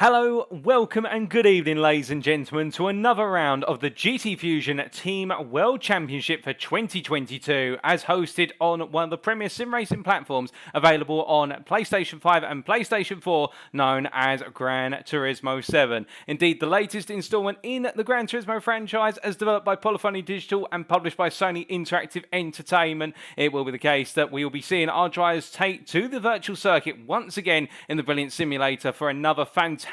Hello, welcome and good evening ladies and gentlemen to another round of the GTfusiOn Team World Championship for 2022 as hosted on one of the premier sim racing platforms available on PlayStation 5 and PlayStation 4 known as Gran Turismo 7. Indeed, the latest installment in the Gran Turismo franchise as developed by Polyphony Digital and published by Sony Interactive Entertainment. It will be the case that we will be seeing our drivers take to the virtual circuit once again in the brilliant simulator for another fantastic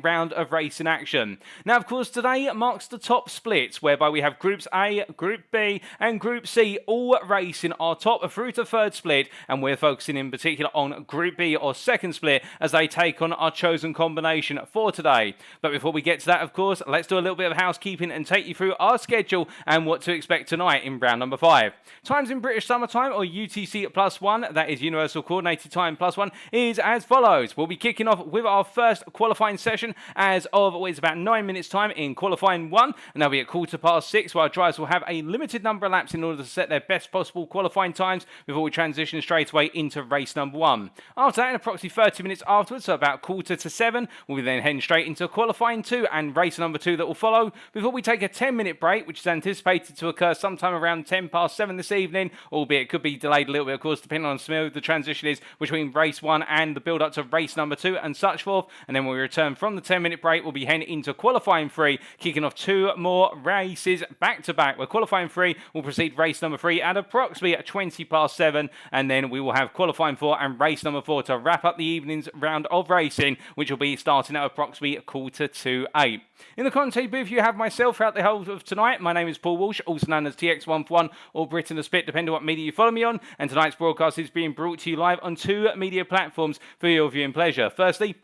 round of racing action. Now, of course, today marks the top splits, whereby we have Groups A, Group B, and Group C all racing our top through to third split, and we're focusing in particular on Group B or second split as they take on our chosen combination for today. But before we get to that, of course, let's do a little bit of housekeeping and take you through our schedule and what to expect tonight in round number 5. Times in British Summer Time, or UTC +1, that is Universal Coordinated Time +1, is as follows. We'll be kicking off with our first qualifying session as of it's about 9 minutes time in qualifying 1, and that'll be at 6:15, where our drivers will have a limited number of laps in order to set their best possible qualifying times before we transition straight away into race number 1. After that, in approximately 30 minutes afterwards, so about 6:45, we'll be then heading straight into qualifying 2 and race number 2 that will follow before we take a 10-minute break, which is anticipated to occur sometime around 7:10 this evening, albeit it could be delayed a little bit, of course, depending on how smooth the transition is between race 1 and the build-up to race number 2 and such forth. And then when we return from the 10-minute break, we'll be heading into qualifying 3, kicking off 2 more races back to back, where qualifying 3 will proceed race number 3 at approximately 7:20, and then we will have qualifying 4 and race number 4 to wrap up the evening's round of racing, which will be starting at approximately 7:45. In the content booth, you have myself throughout the whole of tonight. My name is Paul Walsh, also known as TX141 or Britain the Spit, depending on what media you follow me on, and tonight's broadcast is being brought to you live on 2 media platforms for your viewing pleasure. Firstly,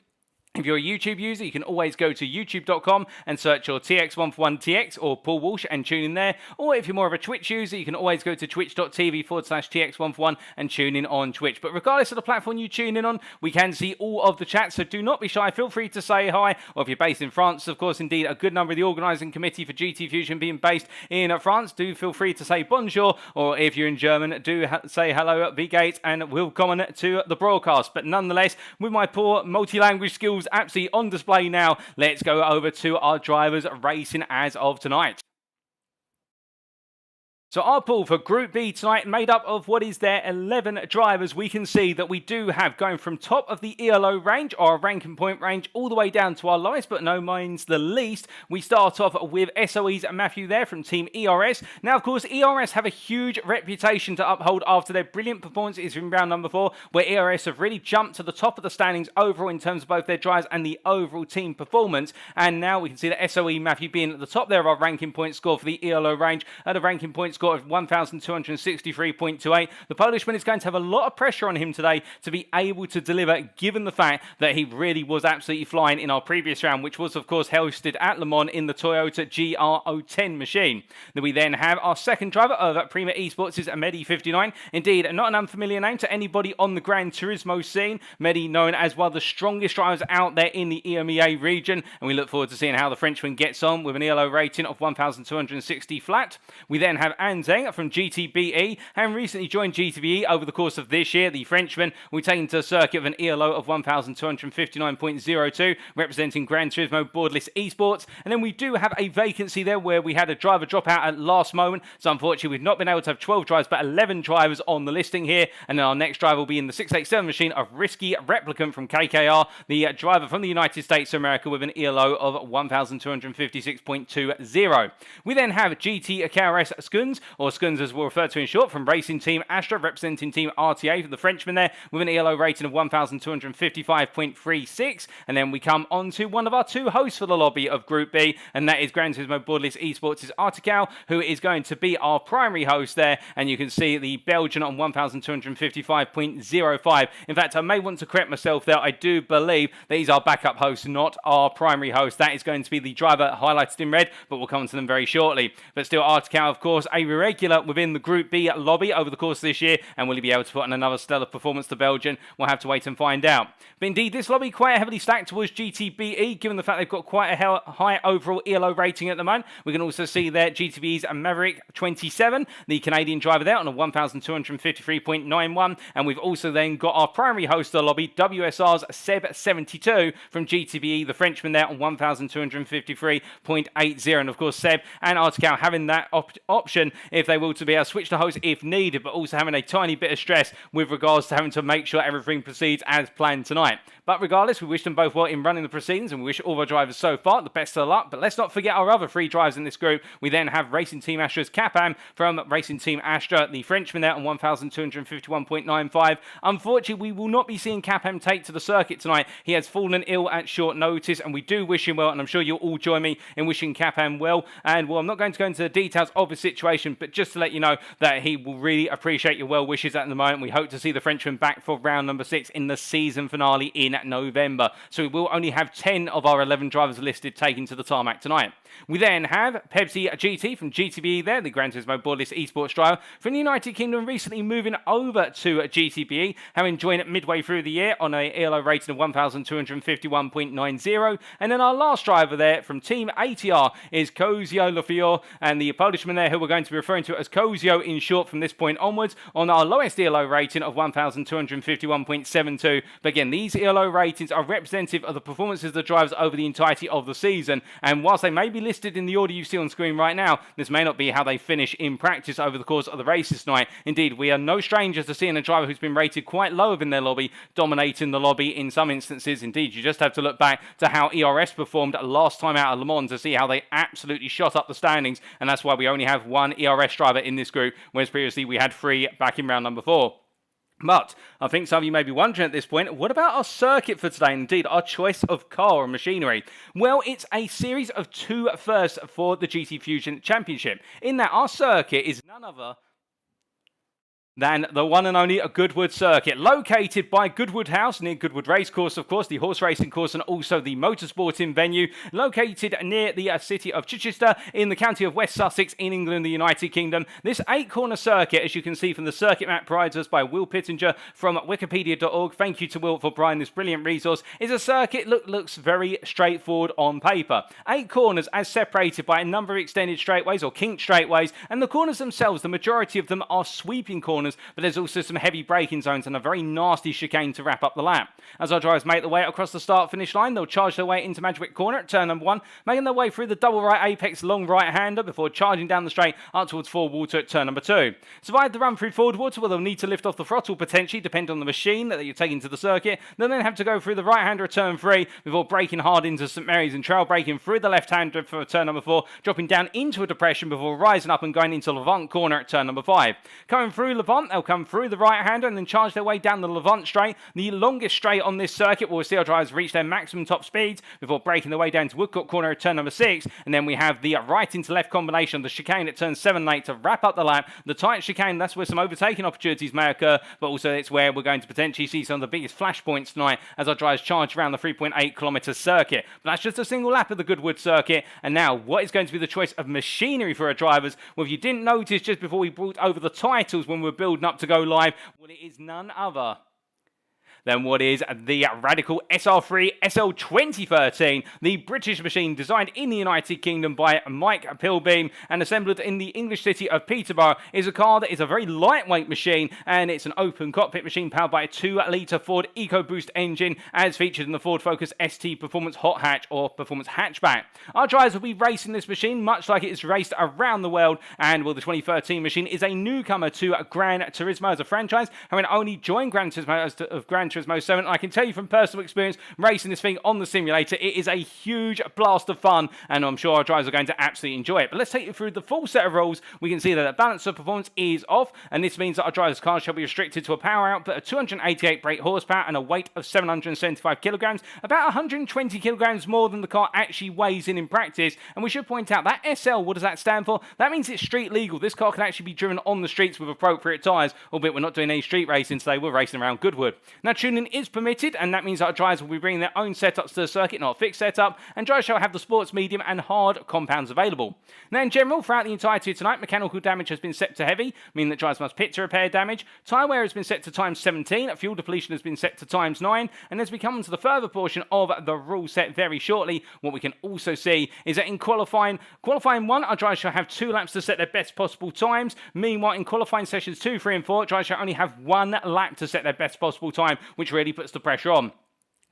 if you're a YouTube user, you can always go to youtube.com and search your TX141TX or Paul Walsh and tune in there. Or if you're more of a Twitch user, you can always go to twitch.tv/TX141 and tune in on Twitch. But regardless of the platform you tune in on, we can see all of the chats, so do not be shy. Feel free to say hi. Or if you're based in France, of course, indeed, a good number of the organising committee for GTfusiOn being based in France, do feel free to say bonjour. Or if you're in German, do say hello, wie geht's, and welcome to the broadcast. But nonetheless, with my poor multi-language skills absolutely on display now, let's go over to our drivers racing as of tonight. So our pool for Group B tonight, made up of what is there 11 drivers. We can see that we do have going from top of the ELO range, or ranking point range, all the way down to our lowest, but no means the least. We start off with SOE's Matthew there from Team ERS. Now, of course, ERS have a huge reputation to uphold after their brilliant performances in round number 4, where ERS have really jumped to the top of the standings overall in terms of both their drives and the overall team performance. And now we can see that SOE Matthew being at the top there of our ranking point score for the ELO range at a ranking point score of 1,263.28. The Polishman is going to have a lot of pressure on him today to be able to deliver, given the fact that he really was absolutely flying in our previous round, which was, of course, hosted at Le Mans in the Toyota GR010 machine. Then we then have our second driver of Prima Esports is Medi59. Indeed, not an unfamiliar name to anybody on the Gran Turismo scene. Medi known as one of the strongest drivers out there in the EMEA region, and we look forward to seeing how the Frenchman gets on with an ELO rating of 1,260 flat. We then have Anzeng from GTBE, and recently joined GTBE over the course of this year. The Frenchman will take into a circuit with an ELO of 1,259.02, representing Gran Turismo Borderless Esports. And then we do have a vacancy there where we had a driver drop out at last moment, so unfortunately we've not been able to have 12 drivers but 11 drivers on the listing here. And then our next driver will be in the 687 machine of Risky Replicant from KKR, the driver from the United States of America with an ELO of 1,256.20. We then have GT KRS Skuns, or Skuns as we'll refer to in short, from Racing Team Astra, representing Team RTA for the Frenchman there, with an ELO rating of 1,255.36. And then we come on to one of our 2 hosts for the lobby of Group B, and that is Gran Turismo Borderless Esports' Artical, who is going to be our primary host there. And you can see the Belgian on 1,255.05. In fact, I may want to correct myself there. I do believe that he's our backup host, not our primary host. That is going to be the driver highlighted in red, but we'll come to them very shortly. But still, Artical, of course, a regular within the Group B lobby over the course of this year, and will he be able to put on another stellar performance to Belgium? We'll have to wait and find out. But indeed, this lobby quite heavily stacked towards GTBE, given the fact they've got quite a high overall ELO rating at the moment. We can also see there GTBE's Maverick 27, the Canadian driver there on a 1,253.91, and we've also then got our primary host of the lobby, WSR's Seb 72 from GTBE, the Frenchman there on 1,253.80, and of course Seb and Artical having that option if they will to be able to switch to host if needed, but also having a tiny bit of stress with regards to having to make sure everything proceeds as planned tonight. But regardless, we wish them both well in running the proceedings, and we wish all our drivers so far the best of luck. But let's not forget our other 3 drivers in this group. We then have Racing Team Astra's Capam from Racing Team Astra, the Frenchman there on 1,251.95. Unfortunately, we will not be seeing Capam take to the circuit tonight. He has fallen ill at short notice, and we do wish him well, and I'm sure you'll all join me in wishing Capam well. And well, I'm not going to go into the details of the situation, but just to let you know that he will really appreciate your well wishes at the moment. We hope to see the Frenchman back for round number 6 in the season finale in November. So we will only have 10 of our 11 drivers listed taken to the tarmac tonight. We then have Pepsi GT from GTBE there, the Gran Turismo boardless esports driver from the United Kingdom, recently moving over to GTBE, having joined midway through the year on a ELO rating of 1,251.90. And then our last driver there from Team ATR is Cozio Lafior, and the Polishman there, who we're going to be referring to as Cozio in short from this point onwards, on our lowest ELO rating of 1,251.72. But again, these ELO ratings are representative of the performances of the drivers over the entirety of the season, and whilst they may be listed in the order you see on screen right now, this may not be how they finish in practice over the course of the races tonight. Indeed, we are no strangers to seeing a driver who's been rated quite low within their lobby dominating the lobby in some instances. Indeed, you just have to look back to how ERS performed last time out of Le Mans to see how they absolutely shot up the standings, and that's why we only have 1 ERS driver in this group, whereas previously we had 3 back in round number 4. But I think some of you may be wondering at this point, what about our circuit for today? Indeed, our choice of car or machinery. Well, it's a series of 2 firsts for the GTfusiOn Championship, in that our circuit is none other than the one and only Goodwood Circuit, located by Goodwood House, near Goodwood Racecourse, of course, the horse racing course and also the motorsporting venue, located near the city of Chichester in the county of West Sussex in England, the United Kingdom. This 8-corner circuit, as you can see from the circuit map provided us by Will Pittenger from wikipedia.org, thank you to Will for providing this brilliant resource, is a circuit looks very straightforward on paper. 8 corners as separated by a number of extended straightaways or kinked straightaways, and the corners themselves, the majority of them are sweeping corners, but there's also some heavy braking zones and a very nasty chicane to wrap up the lap. As our drivers make their way across the start-finish line, they'll charge their way into Magic Corner at turn number 1, making their way through the double right apex long right-hander before charging down the straight up towards Ford Water at turn number 2. Survive the run through Ford Water, where they'll need to lift off the throttle potentially, depending on the machine that you're taking to the circuit. They'll then have to go through the right-hander at turn 3 before braking hard into St Mary's and trail braking through the left-hander for turn number 4, dropping down into a depression before rising up and going into Levant Corner at turn number 5. Coming through Levant, they'll come through the right-hander and then charge their way down the Levant straight, the longest straight on this circuit, where we'll see our drivers reach their maximum top speeds before breaking their way down to Woodcock Corner at turn number 6, and then we have the right into left combination, the chicane at turn 7 and 8 to wrap up the lap. The tight chicane, that's where some overtaking opportunities may occur, but also it's where we're going to potentially see some of the biggest flashpoints tonight as our drivers charge around the 3.8-kilometre circuit. But that's just a single lap of the Goodwood circuit, and now what is going to be the choice of machinery for our drivers? Well, if you didn't notice just before we brought over the titles when we were building up to go live, well, it is none other than what is the Radical SR3 SL 2013, the British machine designed in the United Kingdom by Mike Pilbeam and assembled in the English city of Peterborough. Is a car that is a very lightweight machine, and it's an open cockpit machine powered by a 2-litre Ford EcoBoost engine, as featured in the Ford Focus ST Performance Hot Hatch or Performance Hatchback. Our drivers will be racing this machine much like it is raced around the world, and well, the 2013 machine is a newcomer to Gran Turismo as a franchise, having only joined Gran Turismo 7. I can tell you from personal experience racing this thing on the simulator, it is a huge blast of fun, and I'm sure our drivers are going to absolutely enjoy it. But let's take you through the full set of rules. We can see that the balance of performance is off, and this means that our drivers' cars shall be restricted to a power output of 288 brake horsepower and a weight of 775 kilograms, about 120 kilograms more than the car actually weighs in practice. And we should point out that SL, what does that stand for? That means it's street legal. This car can actually be driven on the streets with appropriate tyres, albeit we're not doing any street racing today, we're racing around Goodwood. Now, tuning is permitted, and that means our drivers will be bringing their own setups to the circuit, not a fixed setup, and drivers shall have the sports, medium, and hard compounds available. Now, in general, throughout the entirety of tonight, mechanical damage has been set to heavy, meaning that drivers must pit to repair damage. Tyre wear has been set to times 17, fuel depletion has been set to times 9, and as we come into the further portion of the rule set very shortly, what we can also see is that in qualifying 1, our drivers shall have 2 laps to set their best possible times. Meanwhile, in qualifying sessions 2, 3, and 4, drivers shall only have 1 lap to set their best possible time, which really puts the pressure on.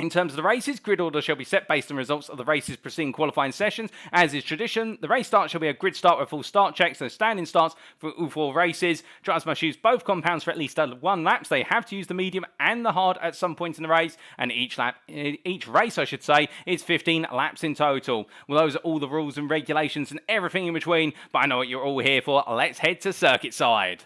In terms of the races, grid order shall be set based on results of the races preceding qualifying sessions. As is tradition, the race start shall be a grid start with full start checks, so standing starts for all 4 races. Drivers must use both compounds for at least 1 lap, so they have to use the medium and the hard at some point in the race, and each race, is 15 laps in total. Well, those are all the rules and regulations and everything in between, but I know what you're all here for. Let's head to circuit side.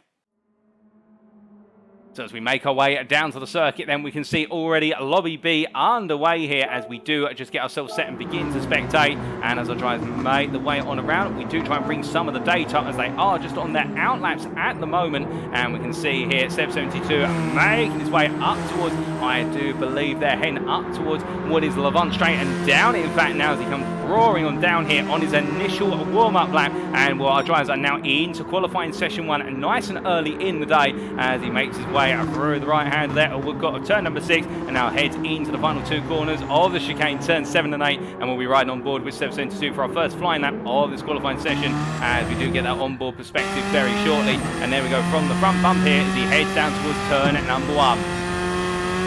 So as we make our way down to the circuit, then we can see already Lobby B underway here as we do just get ourselves set and begin to spectate. And as our drivers make the way on around, we do try and bring some of the data as they are just on their outlaps at the moment. And we can see here Seb72 making his way up towards, I do believe they're heading up towards what is Levant Straight and down. In fact, now as he comes roaring on down here on his initial warm-up lap. And well, our drivers are now into qualifying session 1 nice and early in the day as he makes his way through the right hand there. We've got turn number 6 and now heads into the final 2 corners of the chicane, turn 7 and 8, and we'll be riding on board with 772 for our first flying lap of this qualifying session as we do get that onboard perspective very shortly. And there we go from the front bump here as he heads down towards turn number 1.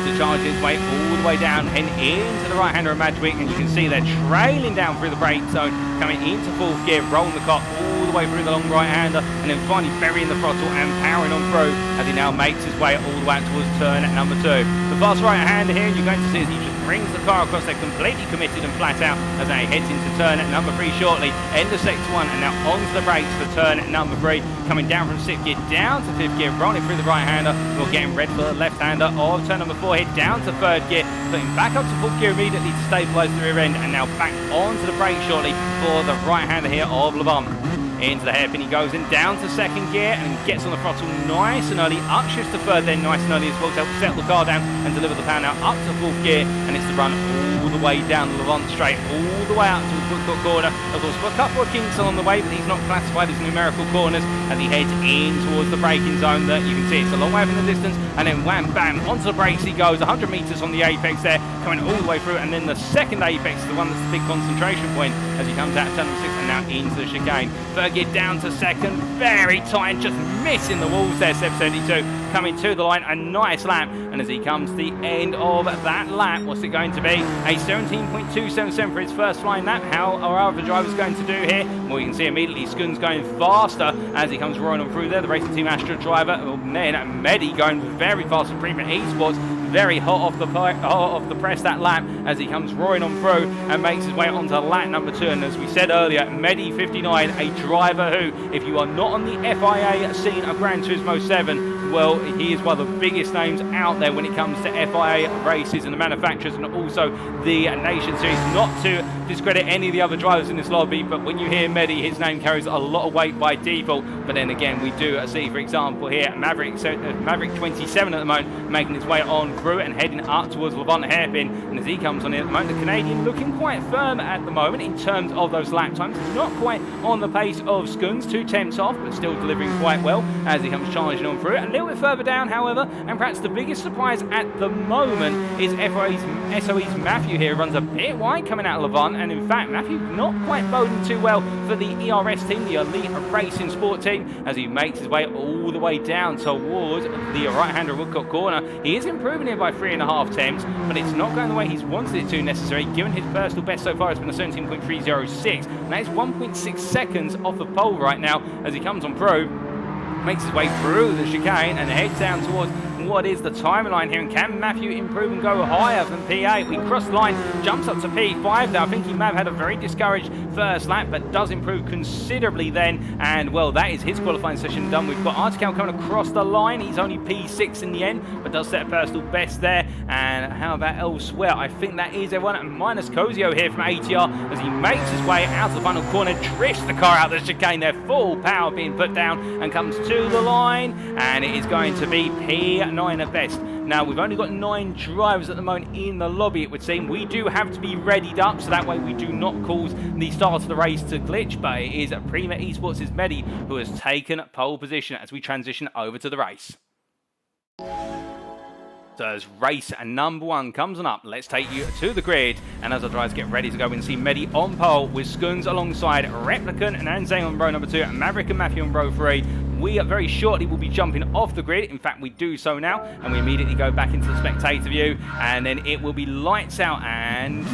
To charge his way all the way down and into the right hander of Magic, and you can see they're trailing down through the brake zone, coming into 4th gear, rolling the car all the way through the long right hander, and then finally burying the throttle and powering on through as he now makes his way all the way towards turn number 2. The fast right hander here, you're going to see as he just brings the car across there completely committed and flat out as he heads into turn number 3 shortly. End of sector 1 and now onto the brakes for turn number 3, coming down from 6th gear down to 5th gear, rolling through the right hander. We're getting red for the left hander of turn number 4 here down to 3rd gear, putting back up to 4th gear immediately to stabilise the rear end, and now back onto the brake shortly for the right hander here of Levant. Into the hairpin he goes in, down to 2nd gear and gets on the throttle nice and early, upshifts to 3rd then nice and early as well to help settle the car down and deliver the power now up to 4th gear, and it's the run all the way down the Levant Straight, all the way out to the Woodcock corner. Of course, we've got a couple of kinks along the way, but he's not classified as numerical corners as he heads in towards the braking zone that you can see it's a long way up in the distance, and then wham bam onto the brakes he goes, 100 metres on the apex there, coming all the way through, and then the second apex is the one that's the big concentration point as he comes out of turn number 6 and now into the chicane. 3rd gear down to 2nd, very tight, just missing the walls there. Seb72 coming to the line, a nice lap, and as he comes to the end of that lap, what's it going to be? A 17.277 for his first flying lap. How are our other drivers going to do here? Well, you can see immediately Skun's going faster as he comes roaring on through there, the Racing Team Astra driver, and then Medi going very fast for Premium Esports, very hot off the press that lap as he comes roaring on through and makes his way onto lap number 2. And as we said earlier, Medi59, a driver who, if you are not on the FIA scene of Gran Turismo 7, well, he is one of the biggest names out there when it comes to FIA races and the manufacturers and also the Nation Series. Not to discredit any of the other drivers in this lobby, but when you hear Medi, his name carries a lot of weight by default. But then again, we do see, for example, here Maverick 27 at the moment making his way on through and heading up towards Levant Hairpin. And as he comes on in at the moment, the Canadian looking quite firm at the moment in terms of those lap times. Not quite on the pace of Skuns, 2 tenths off, but still delivering quite well as he comes charging on through. A little bit further down, however, and perhaps the biggest surprise at the moment is SOE's Matthew here. Runs a bit wide coming out of Levant, and in fact, Matthew not quite boding too well for the ERS team, the Elite Racing Sport team, as he makes his way all the way down towards the right-hander Woodcock corner. He is improving here by 3.5 tenths, but it's not going the way he's wanted it to necessarily, given his personal best so far has been a 17.306, and that is 1.6 seconds off the pole right now as he comes on through. Makes his way through the chicane and heads down towards what is the timeline here, and can Matthew improve and go higher than P8? We cross the line, jumps up to P5 there. I think he may have had a very discouraged first lap, but does improve considerably then, and well, that is his qualifying session done. We've got Artical coming across the line. He's only P6 in the end, but does set a personal best there. And how about elsewhere? I think that is everyone minus Cozio here from ATR as he makes his way out of the final corner, drifts the car out of the chicane there, full power being put down, and comes to the line, and it is going to be P9 9 at best. Now, we've only got 9 drivers at the moment in the lobby, it would seem. We do have to be readied up, so that way we do not cause the start of the race to glitch, but it is Prima Esports' Medi who has taken pole position as we transition over to the race. So as race number 1 comes on up, let's take you to the grid. And as our drivers get ready to go, we can see Medi on pole with Skuns alongside Replicant and Anzang on row number 2, and Maverick and Matthew on row 3. We very shortly will be jumping off the grid. In fact, we do so now, and we immediately go back into the spectator view, and then it will be lights out and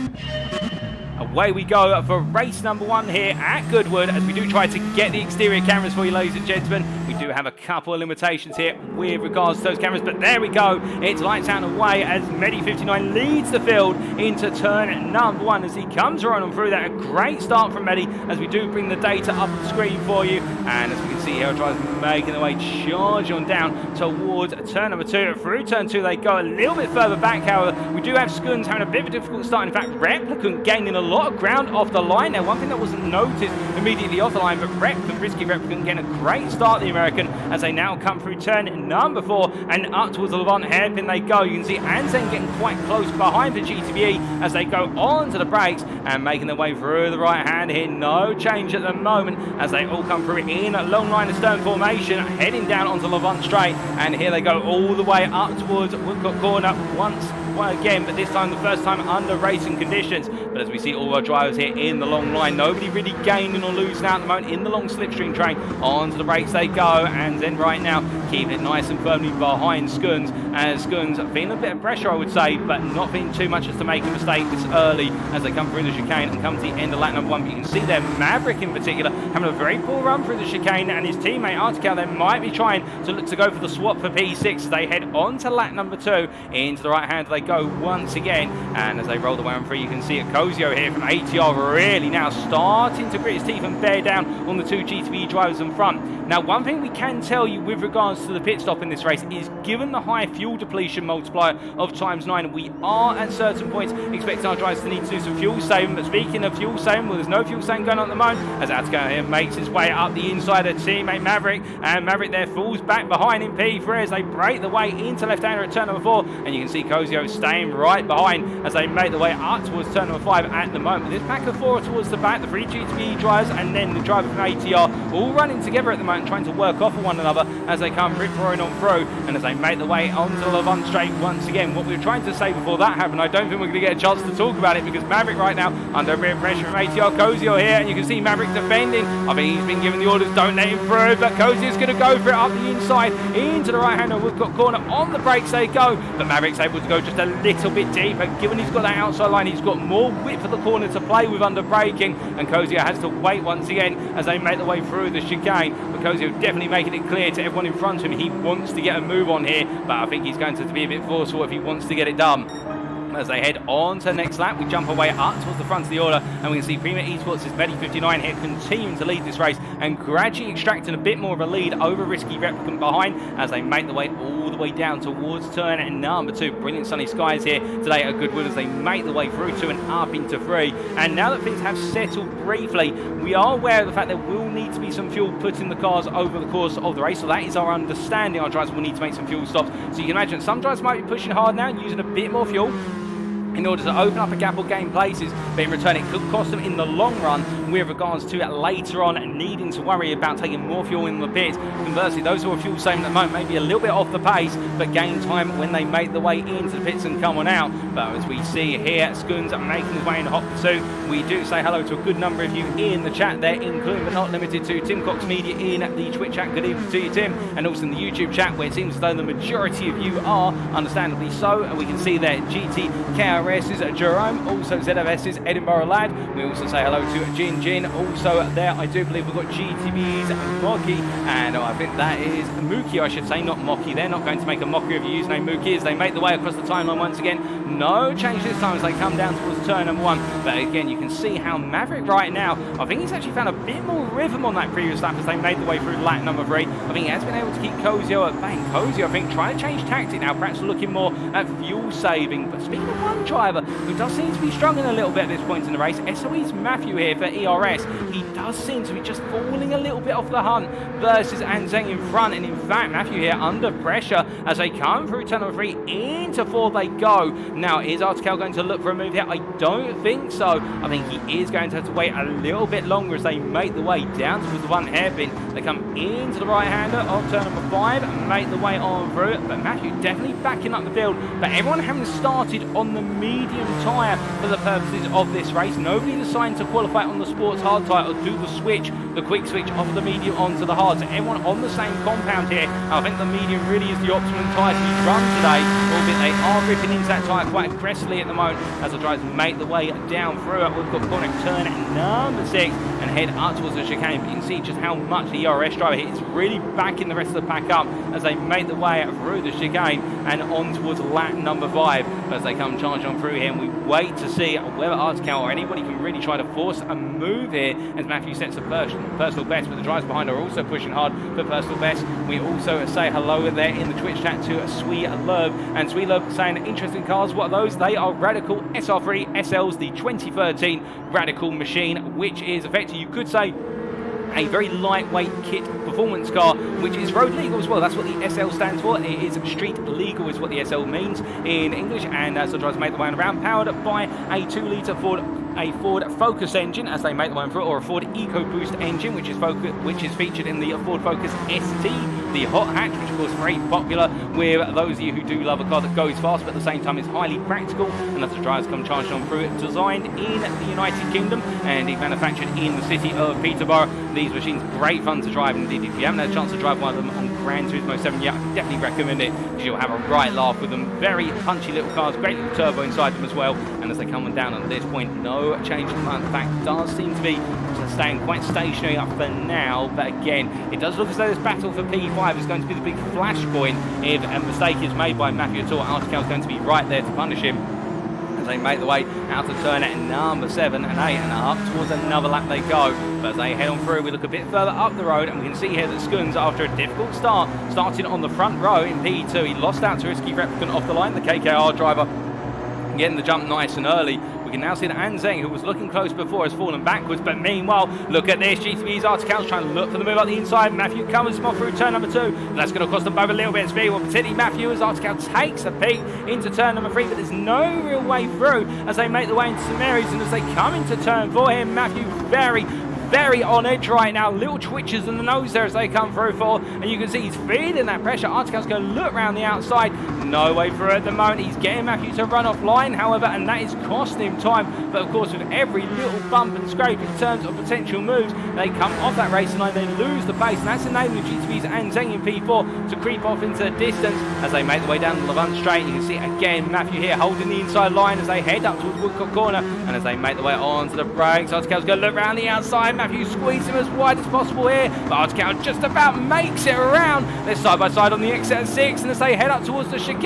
away we go for race number 1 here at Goodwood, as we do try to get the exterior cameras for you, ladies and gentlemen. We do have a couple of limitations here with regards to those cameras, but there we go. It's lights out and away as Medi59 leads the field into turn number 1 as he comes right on through that. A great start from Medi as we do bring the data up on the screen for you. And as we can see here, our drivers making their way, charging on down towards turn number 2. Through turn 2 they go. A little bit further back, however, we do have Skuns having a bit of a difficult start. In fact, Replicant gaining a lot of ground off the line. Now, one thing that wasn't noticed immediately off the line, but Risky Replicant getting a great start, the American, as they now come through turn number 4 and up towards the Levant hairpin they go. You can see Anzen getting quite close behind the GTBE as they go onto the brakes and making their way through the right hand here. No change at the moment as they all come through in a long line of stern formation, heading down onto Levant straight, and here they go all the way up towards Woodcock Corner once again, but this time the first time under racing conditions. But as we see all our drivers here in the long line, nobody really gaining or losing out at the moment in the long slipstream train. Onto the brakes they go, and then right now keeping it nice and firmly behind Skuns, as Skuns feeling a bit of pressure, I would say, but not feeling too much as to make a mistake this early as they come through the chicane and come to the end of lap number 1. But you can see there Maverick in particular having a very poor run through the chicane, and his teammate Artical there might be trying to look to go for the swap for P6 as they head on to lap number 2. Into the right hand they go once again, and as they roll the way on through, you can see Kozio here from ATR really now starting to grit his teeth and bear down on the 2 GTB drivers in front. Now, one thing we can tell you with regards to the pit stop in this race is, given the high fuel depletion multiplier of ×9, we are at certain points expecting our drivers to need to do some fuel saving. But speaking of fuel saving, well, there's no fuel saving going on at the moment as Attica here makes his way up the inside of teammate Maverick, and Maverick there falls back behind in P3 as they break the way into left-hander at turn number 4, and you can see Kozio staying right behind as they make the way up towards turn number 5 at the moment. This pack of 4 towards the back, the 3 GTB drivers and then the driver from ATR all running together at the moment, trying to work off of one another as they come rip-roaring on through, and as they make the way onto the Levant straight once again. What we were trying to say before that happened, I don't think we're going to get a chance to talk about it, because Maverick right now under a bit of pressure from ATR. Kozio here, and you can see Maverick defending. I think he's been given the orders, don't let him through, but Kozio's going to go for it up the inside into the right hand of Woodcock Corner. On the brakes they go, but Maverick's able to go just a little bit deeper. Given he's got that outside line, he's got more width of the corner to play with under braking, and Kozio has to wait once again as they make the way through the chicane. But Kozio definitely making it clear to everyone in front of him he wants to get a move on here, but I think he's going to be a bit forceful if he wants to get it done. As they head on to the next lap, we jump away up towards the front of the order, and we can see Prima Esports' Medi59 here continuing to lead this race and gradually extracting a bit more of a lead over Risky Replicant behind as they make the way all the way down towards turn number 2. Brilliant sunny skies here today at Goodwood as they make the way through 2 and up into 3. And now that things have settled briefly, we are aware of the fact there will need to be some fuel put in the cars over the course of the race. So that is our understanding. Our drivers will need to make some fuel stops. So you can imagine some drivers might be pushing hard now and using a bit more fuel in order to open up a gap or gain places, but in return it could cost them in the long run with regards to later on needing to worry about taking more fuel in the pits. Conversely, those who are fuel saving at the moment may be a little bit off the pace, but gain time when they make the way into the pits and come on out. But as we see here, Skuns making his way in hot pursuit. We do say hello to a good number of you in the chat there, including but not limited to Tim Cox Media in the Twitch chat. Good evening to you, Tim, and also in the YouTube chat, where it seems as though the majority of you are, understandably so. And we can see there GT KRS's Jerome, also ZFS's Edinburgh Lad. We also say hello to Jin Jin. Also there, I do believe we've got GTB's Moki, and I think that is Mookie, I should say, not Mocky. They're not going to make a mockery of your username Mookie as they make the way across the timeline once again. No change this time as they come down towards turn number 1. But again, you can see how Maverick right now, I think he's actually found a bit more rhythm on that previous lap as they made the way through lap number 3. I think he has been able to keep Kozio at bay. Kozio, I think, trying to change tactic now, perhaps looking more at fuel saving. But speaking of one driver who does seem to be struggling a little bit at this point in the race, SOE's Matthew here for ERS. He does seem to be just falling a little bit off the hunt versus Anzeng in front. And in fact, Matthew here under pressure as they come through turn number 3 into 4 they go. Now, is Artikel going to look for a move here? I don't think so. I think he is going to have to wait a little bit longer as they make the way down towards the 1 hairpin. They come into the right-hander of turn number 5 and make the way on through it. But Matthew definitely backing up the field. But everyone having started on the medium tyre for the purposes of this race. Nobody deciding to qualify on the sports hard tyre or do the switch, the quick switch off the medium onto the hard. So everyone on the same compound here. I think the medium really is the optimum tyre to be run today, albeit they are ripping into that tyre quite aggressively at the moment as the drivers make the way down through it. We've got corner turn number 6 and head up towards the chicane. But you can see just how much the ERS driver here is really backing the rest of the pack up as they make the way through the chicane and on towards lap number 5 as they come charging on through here. And we wait to see whether Artikel or anybody can really try to force a move here as Matthew sets a personal best, but the drivers behind are also pushing hard for personal best. We also say hello there in the Twitch chat to Sweet Love, and Sweet Love saying interesting cars. What are those? They are Radical SR3 SLs, the 2013 Radical machine, which is effectively, you could say, a very lightweight kit performance car, which is road legal as well. That's what the SL stands for. It is street legal is what the SL means in English, and as the drivers make the way around, powered by a 2-litre Ford Focus engine as they make the way through, or a Ford EcoBoost engine, which is featured in the Ford Focus ST, the hot hatch, which of course is very popular with those of you who do love a car that goes fast, but at the same time is highly practical. And as the drivers come charging on through it, designed in the United Kingdom and manufactured in the city of Peterborough. These machines great fun to drive. Indeed, if you haven't had a chance to drive one of them on Gran Turismo 7 yet, I definitely recommend it because you'll have a right laugh with them. Very punchy little cars, great little turbo inside them as well. And as they come down at this point, no change in plan. In fact, does seem to be staying quite stationary up for now. But again, it does look as though this battle for P5 is going to be the big flashpoint. If a mistake is made by Matthew at all, Artikel is going to be right there to punish him. They make the way out to turn at number 7 and 8 and up towards another lap they go. But as they head on through, we look a bit further up the road and we can see here that Skuns, after a difficult start, started on the front row in P2. He lost out to Risky Replicant off the line, the KKR driver, getting the jump nice and early. We can now see that Anzeng, who was looking close before, has fallen backwards. But meanwhile, look at this. GTfusiOn Artikel's trying to look for the move up the inside. Matthew covers him off through turn number 2. That's going to cost them both a little bit of speed. Well, particularly Matthew, as Artikel takes a peek into turn number 3. But there's no real way through as they make the way into St Mary's. And as they come into turn 4 here, Matthew very on edge right now. Little twitches in the nose there as they come through 4. And you can see he's feeling that pressure. Artikel's going to look around the outside. No way through at the moment. He's getting Matthew to run offline, however, and that is costing him time. But of course, with every little bump and scrape in terms of potential moves, they come off that racing line, they lose the pace, and that's enabling GTfusiOn and Zeng in P4 to creep off into the distance as they make the way down the Levant straight. You can see again Matthew here holding the inside line as they head up towards Woodcock Corner, and as they make the way onto the brakes, Artikel's going to look around the outside. Matthew squeezes him as wide as possible here, but Artikel just about makes it around. They're side by side on the exit at 6, and as they head up towards the chicane,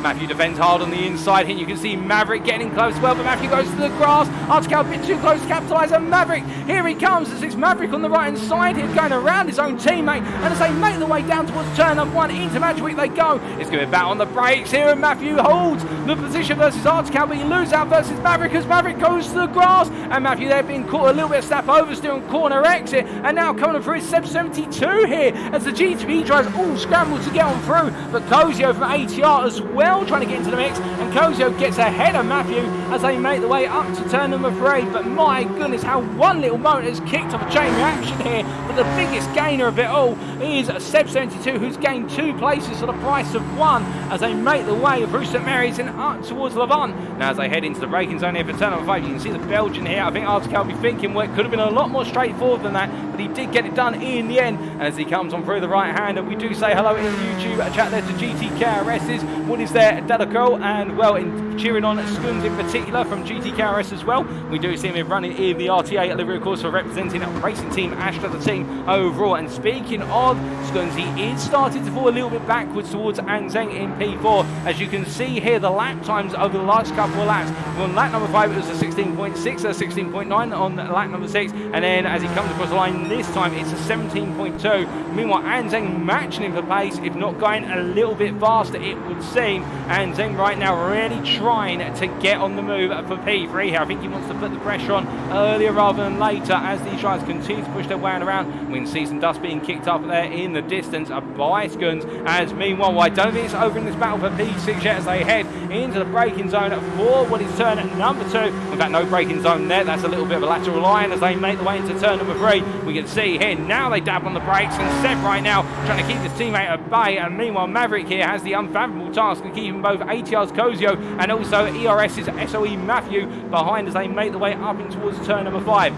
Matthew defends hard on the inside here. You can see Maverick getting close well, but Matthew goes to the grass. Artikel a bit too close to capitalise on Maverick. Here he comes as it's Maverick on the right hand side here, going around his own teammate, and as they make the way down towards turn number 1 into Magic they go. It's going to be back on the brakes here, and Matthew holds the position versus Artikel, but he loses out versus Maverick as Maverick goes to the grass, and Matthew there being caught a little bit of snap oversteer on corner exit, and now coming through Seb 72 here as the GTB drivers all scramble to get on through, but Kozio from ATR as well trying to get into the mix, and Kozio gets ahead of Matthew as they make the way up to turn number 3. But my goodness, how one little motor has kicked off a chain reaction here, but the biggest gainer of it all is Seb 72, who's gained 2 places for the price of 1 as they make the way through St Mary's and up towards Levant. Now as they head into the braking zone here for turn number 5, you can see the Belgian here. I think Artikel will be thinking, well, it could have been a lot more straightforward than that, but he did get it done in the end. And as he comes on through the right hand, and we do say hello in the YouTube chat there to GT KRS's. What is there, Dadako, and well, well, in cheering on Skuns in particular from GTKRS as well. We do see him running in the RTA livery, of course, for representing Racing Team Astra, the team overall. And speaking of Skuns, he is starting to fall a little bit backwards towards Anzeng in P4. As you can see here, the lap times over the last couple of laps. On lap number 5, it was a 16.6, a 16.9 on lap number 6, and then as he comes across the line this time, it's a 17.2. Meanwhile, Anzeng matching him for pace, if not going a little bit faster, it would seem. Anzeng right now really trying to get on the move for P3 here. I think he wants to put the pressure on earlier rather than later as these drivers continue to push their way around. We can see some dust being kicked up there in the distance by Skuns, as meanwhile, I don't think it's over in this battle for P6 yet as they head into the braking zone for what is turn number 2. In fact, no braking zone there. That's a little bit of a lateral line as they make the way into turn number 3. We can see here now they dab on the brakes, and Seb right now trying to keep his teammate at bay. And meanwhile, Maverick here has the unfathomable task of keeping both ATR's Kozio and also ERS's SOE Matthew behind as they make the way up in towards turn number 5.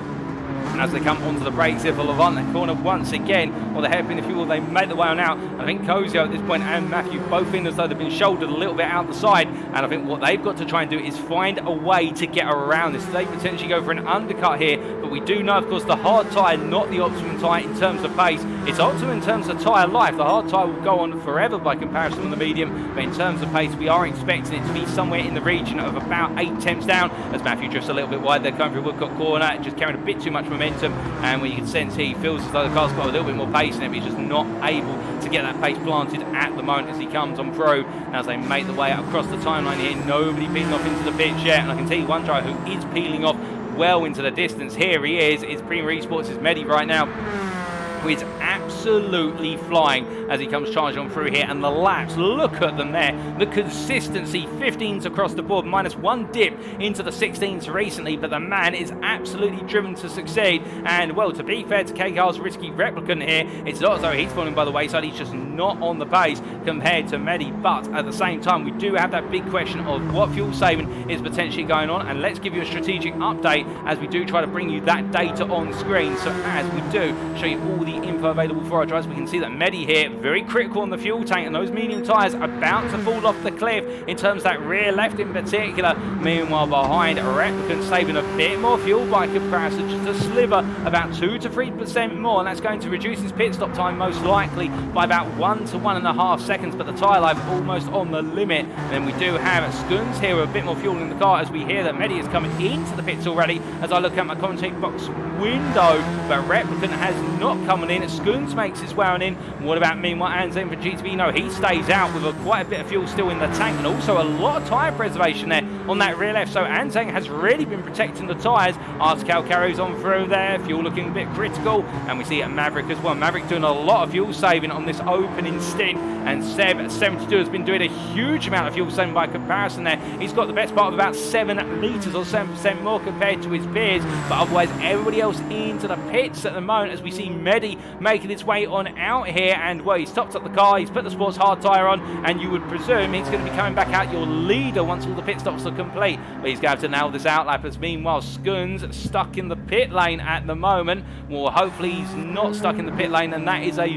And as they come onto the brakes here for Levant, that corner once again, or the hairpin, if you will, they make the way on out. I think Kozio at this point and Matthew both in as though they've been shouldered a little bit out the side. And I think what they've got to try and do is find a way to get around this. They potentially go for an undercut here, but we do know, of course, the hard tyre, not the optimum tyre in terms of pace. It's optimum in terms of tyre life. The hard tyre will go on forever by comparison with the medium, but in terms of pace, we are expecting it to be somewhere in the region of about 8 tenths down as Matthew drifts a little bit wide there, coming through Woodcock corner, just carrying a bit too much momentum. And when you can sense he feels as though the car's got a little bit more pace in it, but he's just not able to get that pace planted at the moment as he comes on through. And as they make the way across the timeline here, nobody peeling off into the pitch yet. And I can tell you one driver who is peeling off well into the distance. Here he is. It's Premium Esports' Medi right now, who is absolutely flying as he comes charging on through here. And the laps, look at them there, the consistency, 15s across the board, minus 1 dip into the 16s recently, but the man is absolutely driven to succeed. And well, to be fair to KCar's risky replicant here, it's not as though he's falling by the wayside, he's just not on the pace compared to Medi. But at the same time, we do have that big question of what fuel saving is potentially going on, and let's give you a strategic update as we do try to bring you that data on screen. So as we do show you all the info available for our drivers, we can see that Medi here, very critical on the fuel tank, and those medium tyres about to fall off the cliff in terms of that rear left in particular. Meanwhile, behind, Replicant saving a bit more fuel by comparison, just a sliver, about 2 to 3% more, and that's going to reduce his pit stop time most likely by about 1 to 1.5 seconds, but the tyre life almost on the limit. And then we do have Skuns here with a bit more fuel in the car as we hear that Medi is coming into the pits already as I look at my commentating box window, but Replicant has not coming in. Skuns makes his way on in. What about meanwhile Anzeng for GTV? No, he stays out with quite a bit of fuel still in the tank, and also a lot of tyre preservation there on that rear left. So Anzeng has really been protecting the tyres. Artical carries on through there, fuel looking a bit critical, and we see a Maverick as well. Maverick doing a lot of fuel saving on this opening stint, and Seb at 72 has been doing a huge amount of fuel saving by comparison there. He's got the best part of about 7 litres or 7% more compared to his peers, but otherwise everybody else into the pits at the moment as we see Medi making its way on out here. And well, he's topped up the car, he's put the sports hard tyre on, and you would presume he's going to be coming back out your leader once all the pit stops are complete, but he's going to have to nail this outlap. As meanwhile Skuns stuck in the pit lane at the moment. Well, hopefully he's not stuck in the pit lane, and that is a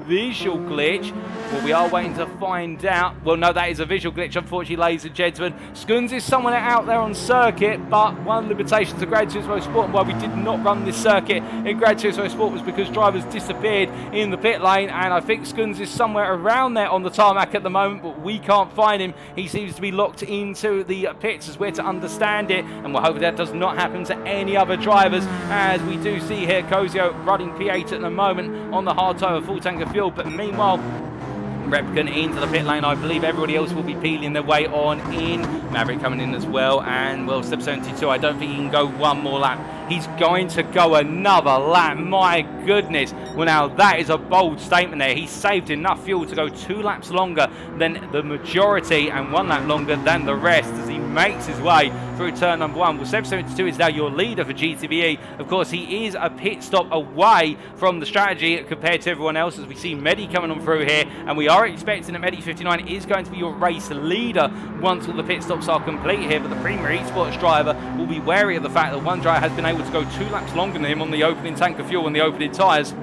visual glitch. Well, we are waiting to find out. Well, no, that is a visual glitch, unfortunately, ladies and gentlemen. Skuns is somewhere out there on circuit, but one of the limitations of Gran Turismo Sport, and why we did not run this circuit in Gran Turismo Sport, was because drivers disappeared in the pit lane, and I think Skuns is somewhere around there on the tarmac at the moment, but we can't find him. He seems to be locked into the pits as we're to understand it, and we're hoping that does not happen to any other drivers, as we do see here Kozio running P8 at the moment on the hard tyre with full tank of fuel. But meanwhile, Replicant into the pit lane. I believe everybody else will be peeling their way on in. Maverick coming in as well, and well, Step 72, I don't think he can go one more lap. He's going to go another lap. My goodness. Well, now that is a bold statement there. He saved enough fuel to go 2 laps longer than the majority and 1 lap longer than the rest as he makes his way through turn number 1. Well, Step 72 is now your leader for GTBE. Of course, he is a pit stop away from the strategy compared to everyone else, as we see Medi coming on through here, and we are expecting that Medi 59 is going to be your race leader once all the pit stops are complete here, but the Premier Esports driver will be wary of the fact that one driver has been able to go 2 laps longer than him on the opening tank of fuel and the opening tyres.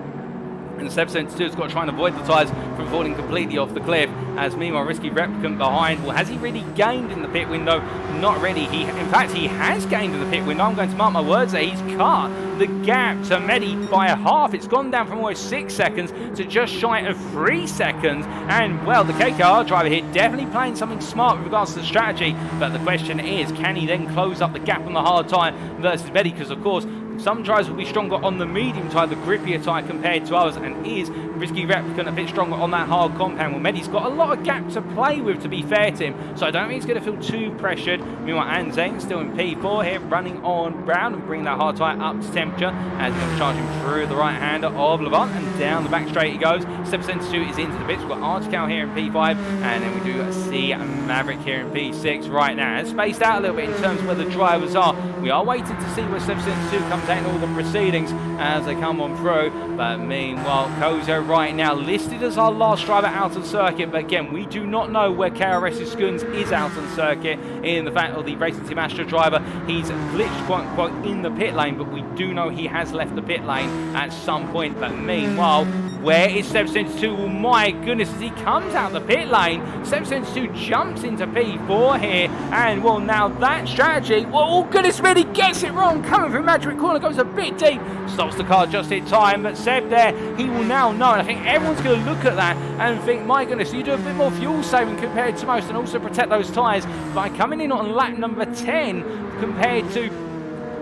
And Seb 72's got to try and avoid the tyres from falling completely off the cliff. As meanwhile, Risky Replicant behind. Well, has he really gained in the pit window? Not really. In fact, he has gained in the pit window. I'm going to mark my words there. He's cut the gap to Medi by a half. It's gone down from almost 6 seconds to just shy of 3 seconds. And, well, the KKR driver here definitely playing something smart with regards to the strategy. But the question is, can he then close up the gap on the hard tyre versus Medi? Because, of course, some drivers will be stronger on the medium tyre, the grippier tyre compared to others, and is Risky Replicant a bit stronger on that hard compound? Well, Medi's got a lot of gap to play with, to be fair to him, so I don't think he's going to feel too pressured. Meanwhile, Anzeng still in P4 here, running on Brown and bringing that hard tyre up to temperature as he's going to charge him through the right-hander of Levant, and down the back straight he goes. 772 is into the bits. We've got Artical here in P5, and then we do see Maverick here in P6 right now. It's spaced out a little bit in terms of where the drivers are. We are waiting to see where 772 comes out in all the proceedings as they come on through. But meanwhile, Kozo right now listed as our last driver out on circuit. But again, we do not know where KRS's Skuns is out on circuit. In the fact of the Racing Team Astra driver, he's glitched quote unquote in the pit lane, but we do know he has left the pit lane at some point. But meanwhile, where is 772? Well, my goodness, as he comes out the pit lane, 772 jumps into P4 here, and well, now that strategy, well, oh goodness, really gets it wrong, coming through Magic Corner, goes a bit deep, stops the car just in time, but Seb there, he will now know, and I think everyone's going to look at that and think, my goodness, you do a bit more fuel saving compared to most, and also protect those tyres by coming in on lap number 10 compared to,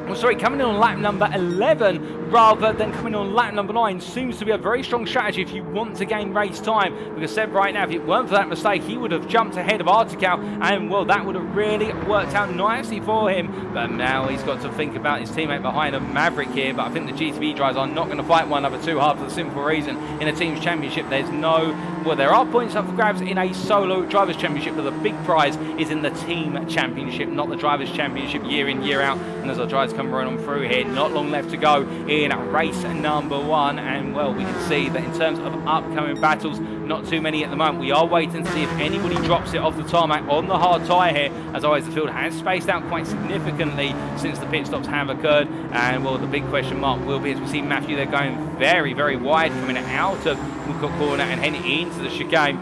well, sorry, coming in on lap number 11 rather than coming on lap number 9 seems to be a very strong strategy if you want to gain race time, because Seb right now, if it weren't for that mistake, he would have jumped ahead of Artical, and well, that would have really worked out nicely for him. But now he's got to think about his teammate behind him, Maverick here. But I think the GTB drivers are not going to fight one another too hard, for the simple reason, in a team's championship there's no, well, there are points up for grabs in a solo drivers championship, but the big prize is in the team championship, not the drivers championship, year in, year out. And as our drivers come running on through here, not long left to go in race number 1, and well, we can see that in terms of upcoming battles, not too many at the moment. We are waiting to see if anybody drops it off the tarmac on the hard tyre here, as always the field has spaced out quite significantly since the pit stops have occurred. And well, the big question mark will be, as we see Matthew there going very, very wide, coming out of Woodcock Corner and heading into the chicane.